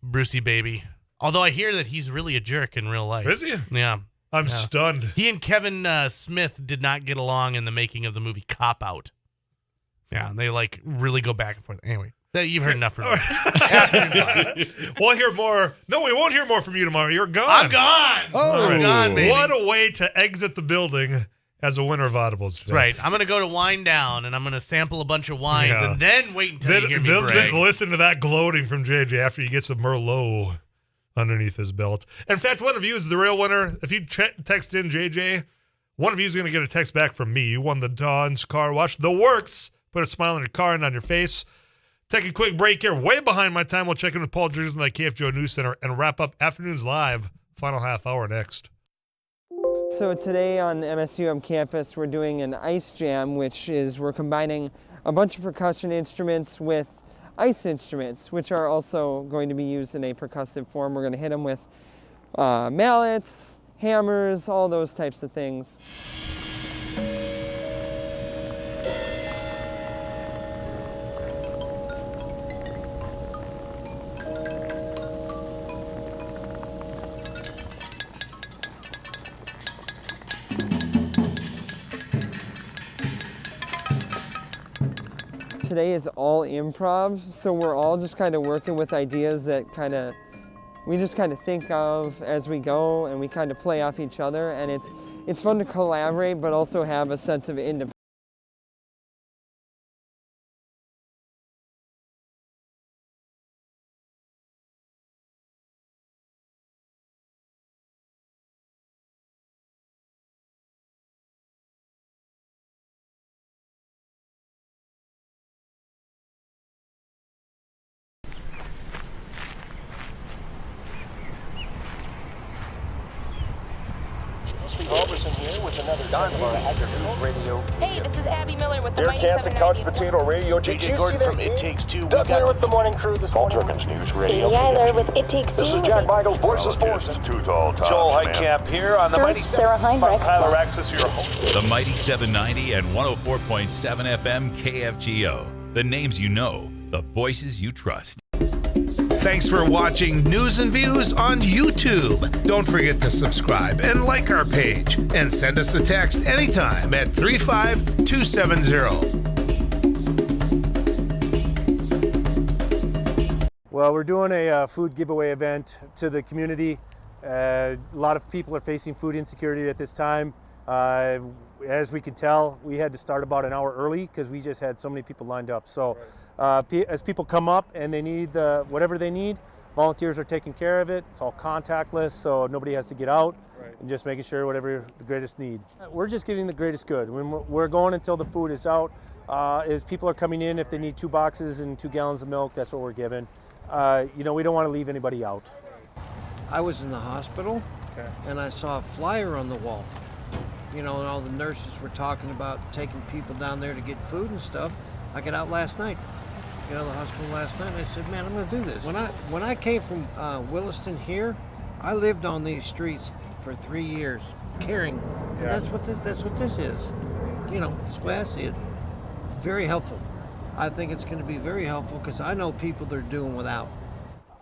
Brucey baby. Although I hear that he's really a jerk in real life. Is he? Yeah. I'm stunned. He and Kevin Smith did not get along in the making of the movie Cop Out. Yeah, they really go back and forth. Anyway. You've heard enough from me. We'll hear more. No, we won't hear more from you tomorrow. You're gone. I'm gone. Oh, I'm gone, baby. What a way to exit the building as a winner of Audibles. That's right. I'm going to go to Wine Down, and I'm going to sample a bunch of wines, and then wait until you hear me brag. Then listen to that gloating from JJ after you get some Merlot underneath his belt. In fact, one of you is the real winner. If you text in JJ, one of you is going to get a text back from me. You won the Dawn's Car Wash. The works. Put a smile on your car and on your face. Take a quick break here. Way behind my time. We'll check in with Paul Jersey at KFJO News Center and wrap up Afternoons Live. Final half hour next. So today on MSUM campus, we're doing an ice jam, which is we're combining a bunch of percussion instruments with ice instruments, which are also going to be used in a percussive form. We're going to hit them with mallets, hammers, all those types of things. today is all improv, so we're all just kind of working with ideas that we just kind of think of as we go, and we kind of play off each other, and it's fun to collaborate, but also have a sense of independence. Halverson here with another News Radio. Hey, this is Abby Miller with the Derek Mighty Hansen, Couch Potato Radio. Did you see that? It Takes Two. Doug here with the morning crew this morning. Jerkins News Radio. Amy Eiler with It Takes Two. This is Jack Michaels, Voices Forces. Too tall. Joel Heitkamp here on the Mighty Sarah Heinrich. Tyler Axis, your host. The Mighty 790 and 104.7 FM KFGO. The names you know, the voices you trust. Thanks for watching News and Views on YouTube. Don't forget to subscribe and like our page. And send us a text anytime at 35270. Well, we're doing a food giveaway event to the community. A lot of people are facing food insecurity at this time. As we can tell, we had to start about an hour early because we just had so many people lined up. So as people come up and they need whatever they need, volunteers are taking care of it. It's all contactless, so nobody has to get out, and just making sure whatever the greatest need. We're just getting the greatest good. We're going until the food is out. As people are coming in, if they need 2 boxes and 2 gallons of milk, that's what we're giving. We don't want to leave anybody out. I was in the hospital, and I saw a flyer on the wall. And all the nurses were talking about taking people down there to get food and stuff. I got out last night, the hospital last night, and I said, man, I'm going to do this. When I came from Williston here, I lived on these streets for 3 years, caring. And that's what this is. That's the way I see it. Very helpful. I think it's going to be very helpful because I know people that are doing without.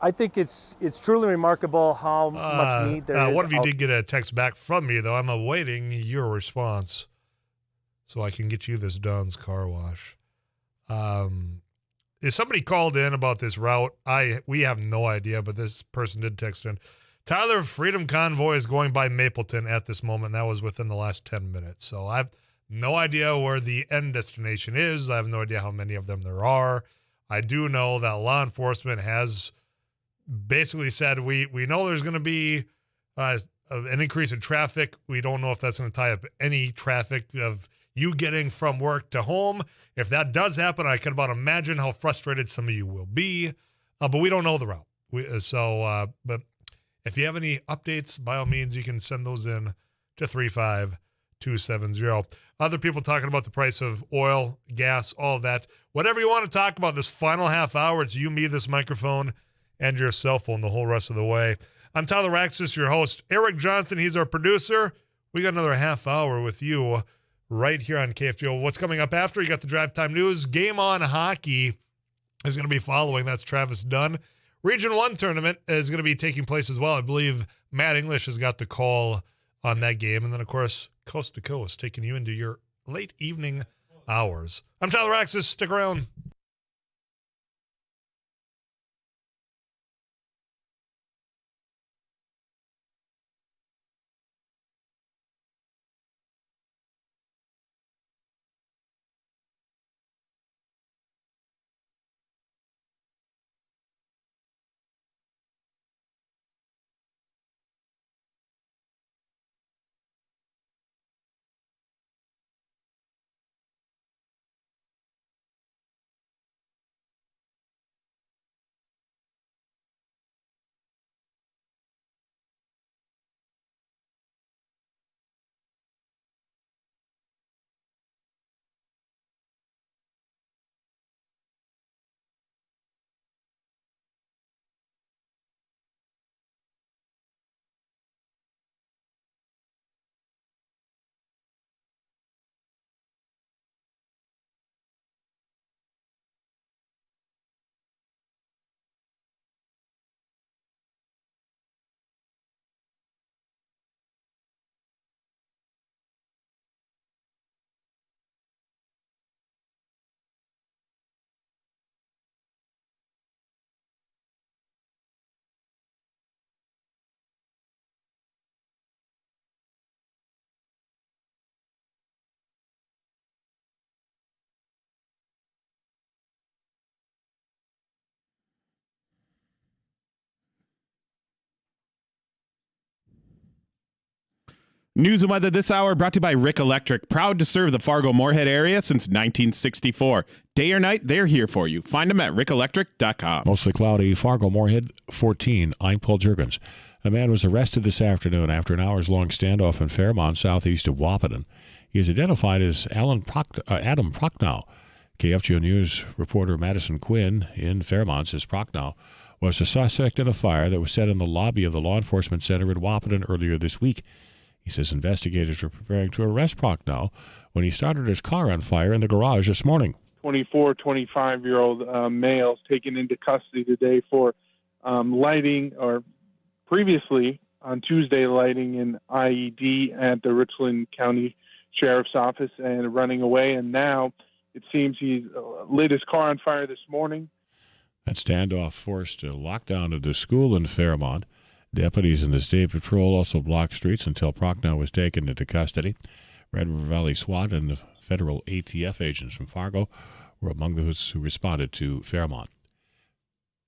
I think it's truly remarkable how much need there is. One of you did get a text back from me, though. I'm awaiting your response so I can get you this Don's Car Wash. Is somebody called in about this route? We have no idea, but this person did text in. Tyler, Freedom Convoy is going by Mapleton at this moment. That was within the last 10 minutes. So I've no idea where the end destination is. I have no idea how many of them there are. I do know that law enforcement has basically said we know there's going to be an increase in traffic. We don't know if that's going to tie up any traffic of you getting from work to home. If that does happen, I can about imagine how frustrated some of you will be, but we don't know the route. But if you have any updates, by all means, you can send those in to 35270. Other people talking about the price of oil, gas, all of that. Whatever you want to talk about this final half hour, it's you, me, this microphone, and your cell phone the whole rest of the way. I'm Tyler Axis, your host. Eric Johnson, he's our producer. We got another half hour with you right here on KFGO. What's coming up after? You got the Drive Time News. Game On Hockey is going to be following. That's Travis Dunn. Region 1 tournament is going to be taking place as well. I believe Matt English has got the call on that game. And then, of course, Coast to Coast taking you into your late evening hours. I'm Tyler Axis. Stick around. News and weather this hour brought to you by Rick Electric, proud to serve the Fargo-Moorhead area since 1964. Day or night, they're here for you. Find them at rickelectric.com. Mostly cloudy, Fargo-Moorhead 14. I'm Paul Juergens. A man was arrested this afternoon after an hours-long standoff in Fairmont, southeast of Wahpeton. He is identified as Adam Prochnow. KFGO News reporter Madison Quinn in Fairmont says Prochnow was a suspect in a fire that was set in the lobby of the law enforcement center in Wahpeton earlier this week. He says investigators were preparing to arrest Prochnow when he started his car on fire in the garage this morning. 24, 25-year-old males taken into custody today for lighting, or previously on Tuesday, lighting an IED at the Richland County Sheriff's Office and running away. And now it seems he lit his car on fire this morning. That standoff forced a lockdown of the school in Fairmont. Deputies in the State Patrol also blocked streets until Prochnow was taken into custody. Red River Valley SWAT and the federal ATF agents from Fargo were among those who responded to Fairmont.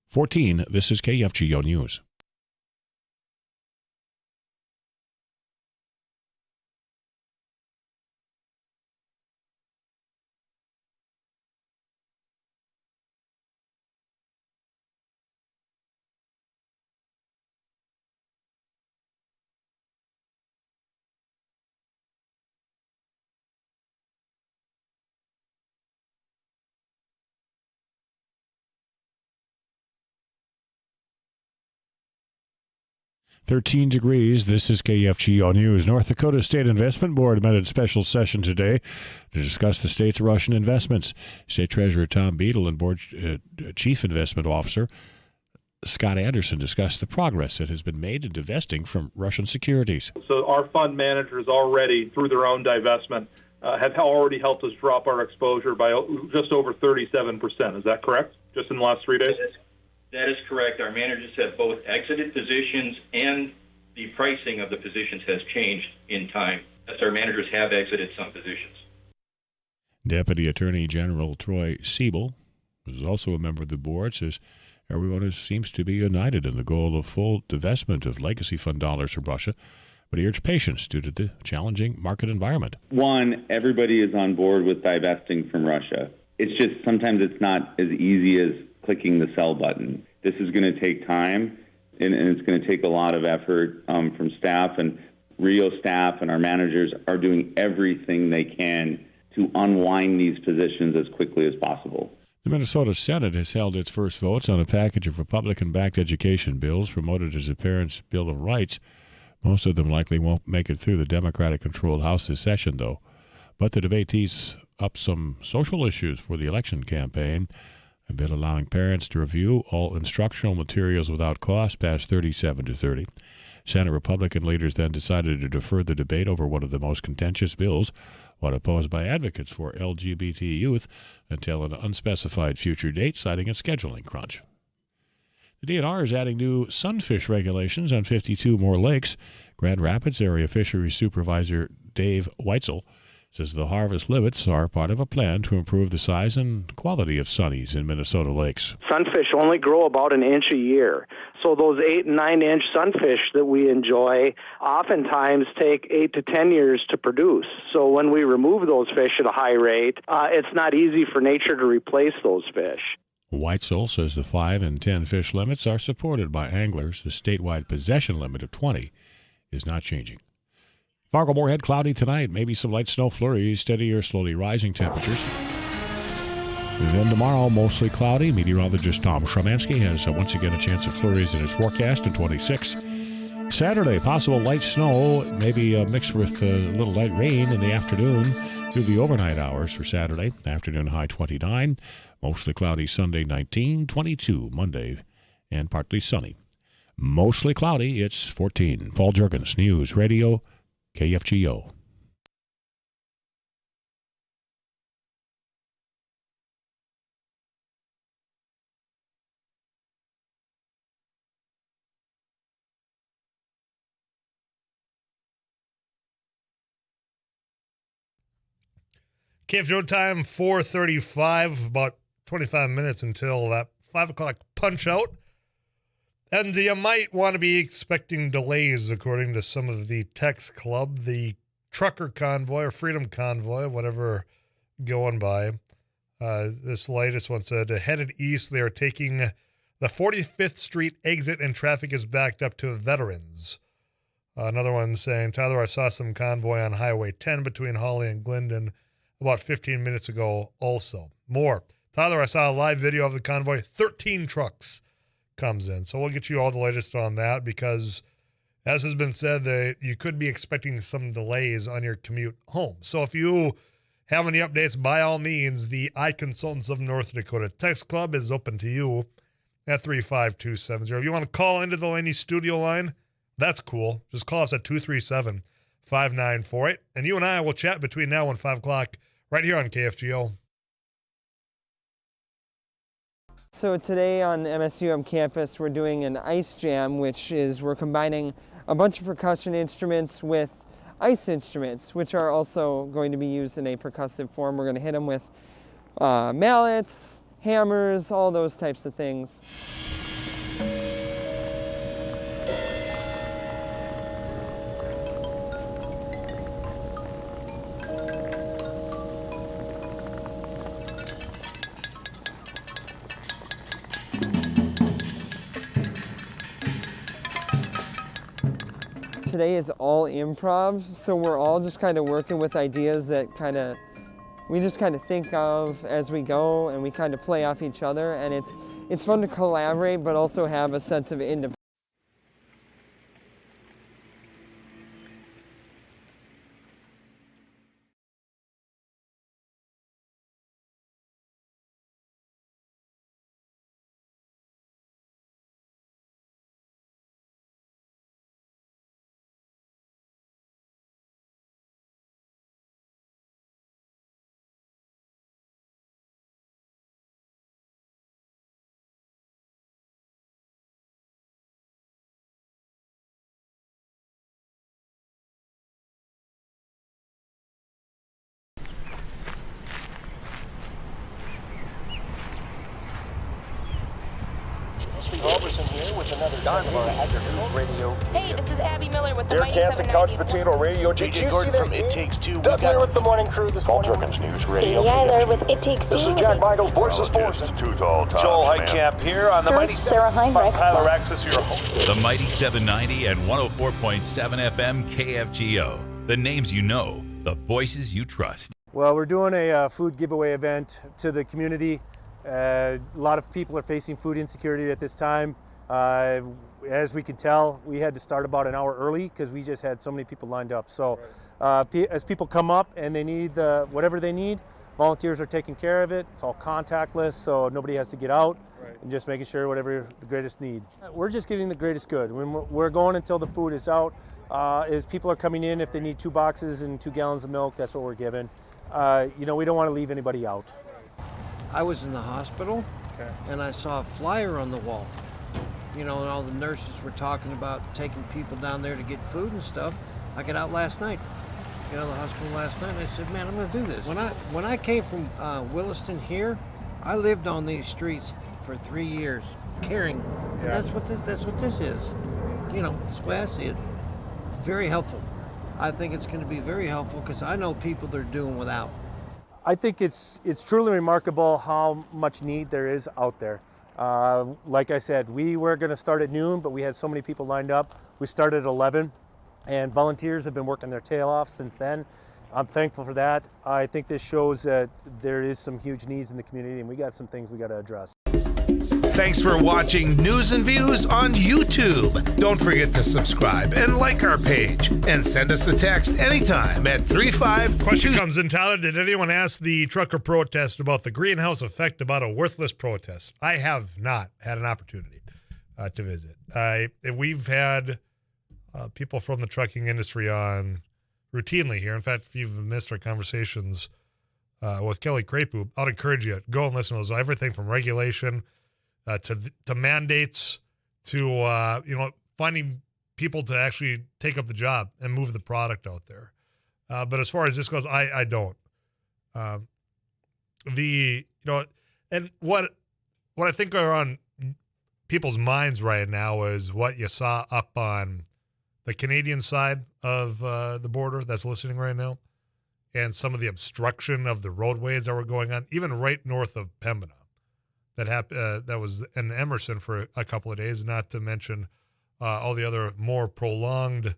14, this is KFGO News. "13 degrees. This is KFGO News. North Dakota State Investment Board met in special session today to discuss the state's Russian investments. State Treasurer Tom Beadle and Board Chief Investment Officer Scott Anderson discussed the progress that has been made in divesting from Russian securities. So our fund managers already, through their own divestment, have already helped us drop our exposure by just over 37%. Is that correct? Just in the last 3 days? That is correct. Our managers have both exited positions and the pricing of the positions has changed in time. As our managers have exited some positions. Deputy Attorney General Troy Siebel, who is also a member of the board, says everyone seems to be united in the goal of full divestment of legacy fund dollars from Russia, but he urged patience due to the challenging market environment. One, everybody is on board with divesting from Russia. It's just sometimes it's not as easy as clicking the sell button. This is going to take time, and it's going to take a lot of effort from staff, and Rio staff and our managers are doing everything they can to unwind these positions as quickly as possible. The Minnesota Senate has held its first votes on a package of Republican-backed education bills promoted as a parents' Bill of Rights. Most of them likely won't make it through the Democratic-controlled House this session, though. But the debate tees up some social issues for the election campaign. A bill allowing parents to review all instructional materials without cost passed 37-30. Senate Republican leaders then decided to defer the debate over one of the most contentious bills, one opposed by advocates for LGBT youth, until an unspecified future date, citing a scheduling crunch. The DNR is adding new sunfish regulations on 52 more lakes. Grand Rapids Area Fisheries Supervisor Dave Weitzel says the harvest limits are part of a plan to improve the size and quality of sunnies in Minnesota lakes. Sunfish only grow about an inch a year. So those 8 and 9 inch sunfish that we enjoy oftentimes take 8 to 10 years to produce. So when we remove those fish at a high rate, it's not easy for nature to replace those fish. Weitzel says the 5 and 10 fish limits are supported by anglers. The statewide possession limit of 20 is not changing. Fargo-Moorhead, cloudy tonight. Maybe some light snow flurries, steady or slowly rising temperatures. Then tomorrow, mostly cloudy. Meteorologist Tom Szymanski has once again a chance of flurries in his forecast at 26. Saturday, possible light snow, maybe mixed with a little light rain in the afternoon through the overnight hours for Saturday. Afternoon high 29. Mostly cloudy Sunday 19, 22 Monday, and partly sunny. Mostly cloudy, it's 14. Paul Juergens, News Radio, KFGO. KFGO time, 4:35, about 25 minutes until that 5 o'clock punch out. And you might want to be expecting delays, according to some of the text club, the trucker convoy or freedom convoy, whatever going by. This latest one said, headed east, they are taking the 45th Street exit and traffic is backed up to Veterans. Another one saying, Tyler, I saw some convoy on Highway 10 between Hawley and Glendon about 15 minutes ago also. More. Tyler, I saw a live video of the convoy. 13 trucks comes in. So we'll get you all the latest on that because, as has been said, you could be expecting some delays on your commute home. So if you have any updates, by all means, the iConsultants of North Dakota Text Club is open to you at 35270. If you want to call into the Laney studio line, that's cool. Just call us at 237-5948, and you and I will chat between now and 5 o'clock right here on KFGO. So today on MSUM campus, we're doing an ice jam, which is we're combining a bunch of percussion instruments with ice instruments, which are also going to be used in a percussive form. We're going to hit them with mallets, hammers, all those types of things. Today is all improv, so we're all just kind of working with ideas that we just kind of think of as we go, and we kind of play off each other, and it's fun to collaborate but also have a sense of independence. Roberson here with another News Radio. Hey, this is Abby Miller with the Derek Mighty Hansen, Couch 790. Potato Radio. JJ Gordon from It Takes Two. Doug Miller with the morning crew this morning. Jerkins News Radio. Katie Eiler with It Takes Two. This is Jack Michaels, Voices Forces. Too tall, Joel Heitkamp here on the Mighty Sarah Heinrich. Tyler Axis, your host. The Mighty 790 and 104.7 FM KFGO. The names you know, the voices you trust. Well, we're doing a food giveaway event to the community. A lot of people are facing food insecurity at this time. As we can tell, we had to start about an hour early because we just had so many people lined up. So as people come up and they need whatever they need, volunteers are taking care of it. It's all contactless, so nobody has to get out, and just making sure whatever the greatest need. We're just getting the greatest good. We're going until the food is out. As people are coming in, if they need 2 boxes and 2 gallons of milk, that's what we're giving. We don't want to leave anybody out. I was in the hospital, and I saw a flyer on the wall. And all the nurses were talking about taking people down there to get food and stuff. I got out last night, got out of the hospital last night, and I said, man, I'm going to do this. When I came from Williston here, I lived on these streets for 3 years, caring. And that's what this is. That's the way I see it. Very helpful. I think it's going to be very helpful because I know people that are doing without. I think it's truly remarkable how much need there is out there. Like I said, we were going to start at noon, but we had so many people lined up. We started at 11, and volunteers have been working their tail off since then. I'm thankful for that. I think this shows that there is some huge needs in the community, and we got some things we got to address. Thanks for watching News and Views on YouTube. Don't forget to subscribe and like our page, and send us a text anytime at 35. Question comes in, Tyler. Did anyone ask the trucker protest about the greenhouse effect about a worthless protest? I have not had an opportunity to visit. We've had people from the trucking industry on routinely here. In fact, if you've missed our conversations with Kelly Crapu, I'd encourage you, go and listen to those. Everything from regulation to mandates to finding people to actually take up the job and move the product out there. But as far as this goes, I don't. And what I think are on people's minds right now is what you saw up on the Canadian side of the border that's listening right now, and some of the obstruction of the roadways that were going on, even right north of Pembina. That was in Emerson for a couple of days, not to mention all the other more prolonged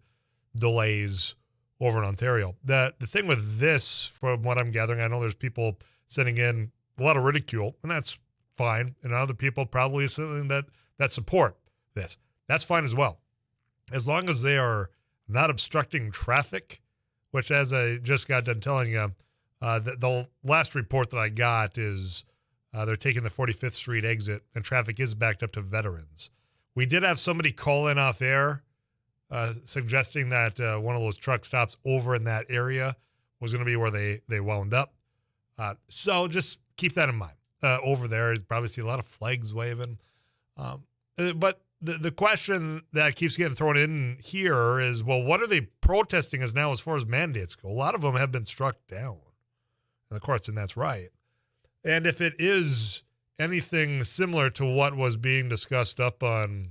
delays over in Ontario. The thing with this, from what I'm gathering, I know there's people sending in a lot of ridicule, and that's fine, and other people probably something that support this. That's fine as well, as long as they are not obstructing traffic, which, as I just got done telling you, the last report that I got is they're taking the 45th Street exit, and traffic is backed up to Veterans. We did have somebody call in off air suggesting that one of those truck stops over in that area was going to be where they wound up. So just keep that in mind. Over there, you probably see a lot of flags waving. But the question that keeps getting thrown in here is, well, what are they protesting as now as far as mandates go? A lot of them have been struck down. And of course, and that's right. And if it is anything similar to what was being discussed up on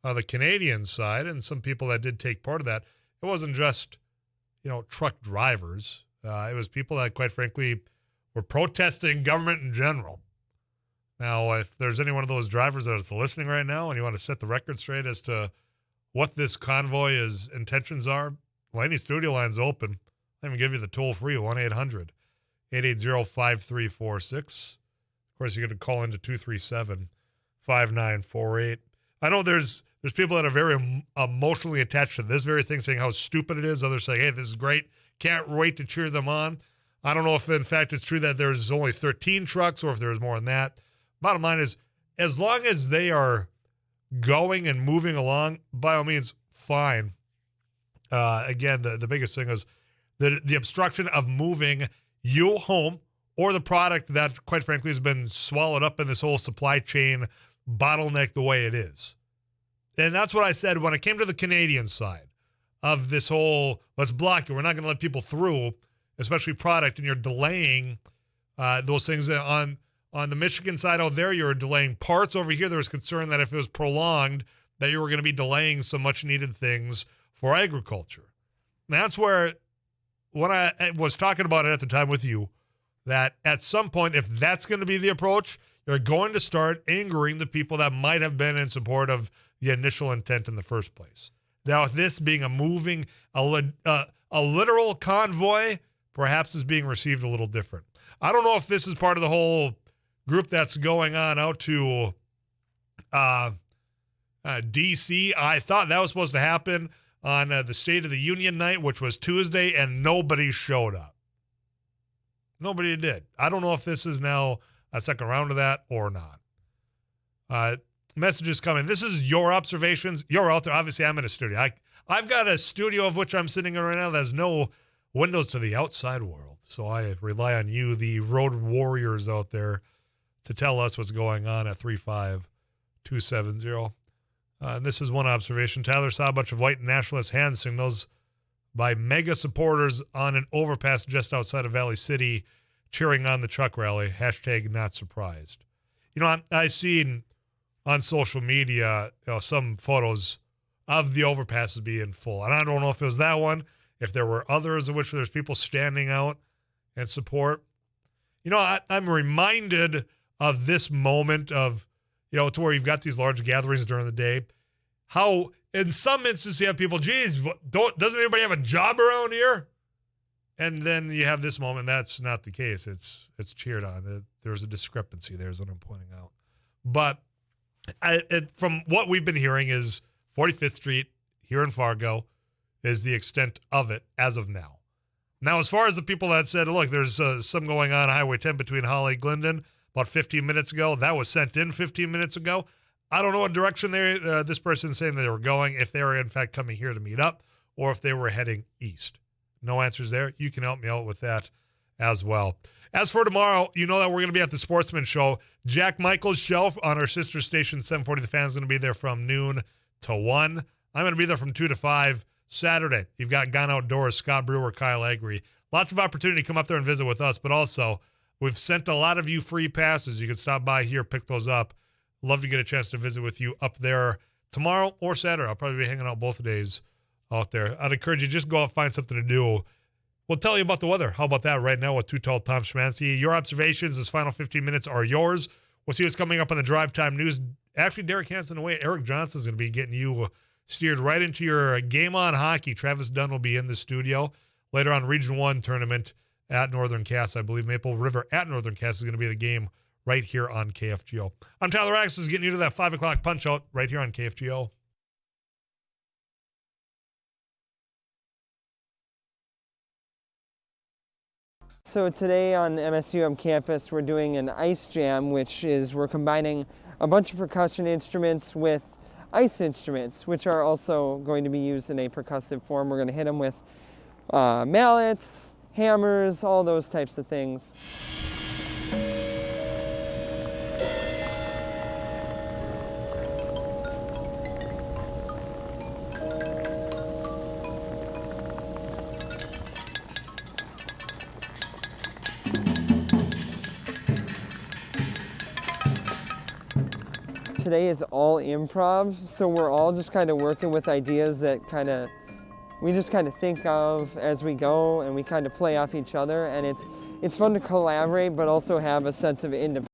the Canadian side, and some people that did take part of that, it wasn't just, truck drivers. It was people that, quite frankly, were protesting government in general. Now, if there's any one of those drivers that is listening right now and you want to set the record straight as to what this convoy's intentions are, Laney Studio Line's open. Let me give you the toll-free 1-800-880-5346. Of course, you get to call into 237-5948. I know there's people that are very emotionally attached to this very thing, saying how stupid it is. Others saying, hey, this is great. Can't wait to cheer them on. I don't know if, in fact, it's true that there's only 13 trucks or if there's more than that. Bottom line is, as long as they are going and moving along, by all means, fine. Again, the biggest thing is the obstruction of moving you home or the product that, quite frankly, has been swallowed up in this whole supply chain bottleneck the way it is. And that's what I said when it came to the Canadian side of this whole, let's block it, we're not going to let people through, especially product, and you're delaying those things on the Michigan side out there. You're delaying parts. Over here, there was concern that if it was prolonged, that you were going to be delaying some much needed things for agriculture. And that's where, when I was talking about it at the time with you, that at some point, if that's going to be the approach, you're going to start angering the people that might have been in support of the initial intent in the first place. Now, with this being a literal convoy, perhaps is being received a little different. I don't know if this is part of the whole group that's going on out to D.C. I thought that was supposed to happen on the State of the Union night, which was Tuesday, and nobody showed up. Nobody did. I don't know if this is now a second round of that or not. Messages coming. This is your observations. You're out there. Obviously, I'm in a studio. I've got a studio of which I'm sitting in right now that has no windows to the outside world. So I rely on you, the road warriors out there, to tell us what's going on at 35270. And this is one observation. Tyler saw a bunch of white nationalist hand signals by mega supporters on an overpass just outside of Valley City cheering on the truck rally. Hashtag not surprised. I've seen on social media some photos of the overpasses being full. And I don't know if it was that one, if there were others in which there's people standing out and support. I'm reminded of this moment of, to where you've got these large gatherings during the day, how in some instances you have people, geez, doesn't anybody have a job around here? And then you have this moment. That's not the case. It's cheered on. There's a discrepancy there is what I'm pointing out. But from what we've been hearing is 45th Street here in Fargo is the extent of it as of now. Now, as far as the people that said, look, there's some going on Highway 10 between Holly and Glendon about 15 minutes ago. That was sent in 15 minutes ago. I don't know what direction this person's saying they were going, if they were in fact coming here to meet up or if they were heading east. No answers there. You can help me out with that as well. As for tomorrow, you know that we're going to be at the Sportsman Show. Jack Michael's show on our sister station, 740 The Fan, is going to be there from noon to 1. I'm going to be there from 2 to 5 Saturday. You've got Gone Outdoors, Scott Brewer, Kyle Agri. Lots of opportunity to come up there and visit with us, but also we've sent a lot of you free passes. You can stop by here, pick those up. Love to get a chance to visit with you up there tomorrow or Saturday. I'll probably be hanging out both days out there. I'd encourage you just go out and find something to do. We'll tell you about the weather. How about that right now with Too Tall Tom Schmancy? Your observations, this final 15 minutes are yours. We'll see what's coming up on the Drive Time News. Actually, Derek Hansen away. Eric Johnson's going to be getting you steered right into your Game On Hockey. Travis Dunn will be in the studio. Later on, Region 1 tournament at Northern Cass. I believe Maple River at Northern Cass is going to be the game right here on KFGO. I'm Tyler Axis, getting you to that 5 o'clock punch-out right here on KFGO. So today on MSUM campus, we're doing an ice jam, which is we're combining a bunch of percussion instruments with ice instruments, which are also going to be used in a percussive form. We're going to hit them with mallets, hammers, all those types of things. Today is all improv, so we're all just kind of working with ideas that we just kind of think of as we go, and we kind of play off each other, and it's fun to collaborate, but also have a sense of independence.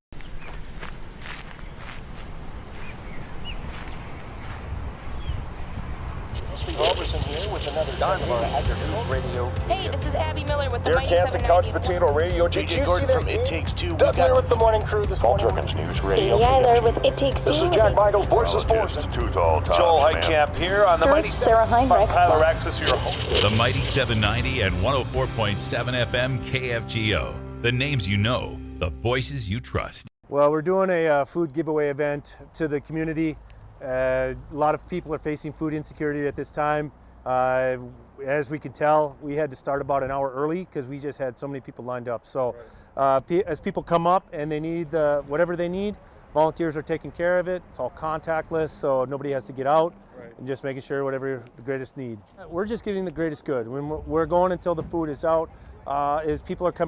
Hey, this is Abby Miller with the Derek Mighty Hansen, 790. Couch Potato Radio. Did you see that? It Takes Two. Doug Miller with the morning crew this morning. Jerkins News Radio. Amy Eiler with It Takes Two. This is Jack Michaels, Voices Force. Joel Heitkamp here on the Mighty Sarah Heinrich. Tyler Axis, your host. The Mighty 790 and 104.7 FM KFGO. The names you know, the voices you trust. Well, we're doing a food giveaway event to the community. A lot of people are facing food insecurity at this time. As we can tell, we had to start about an hour early because we just had so many people lined up. So as people come up and they need whatever they need, volunteers are taking care of it. It's all contactless, so nobody has to get out, and just making sure whatever the greatest need. We're just giving the greatest good. When we're going until the food is out, as people are coming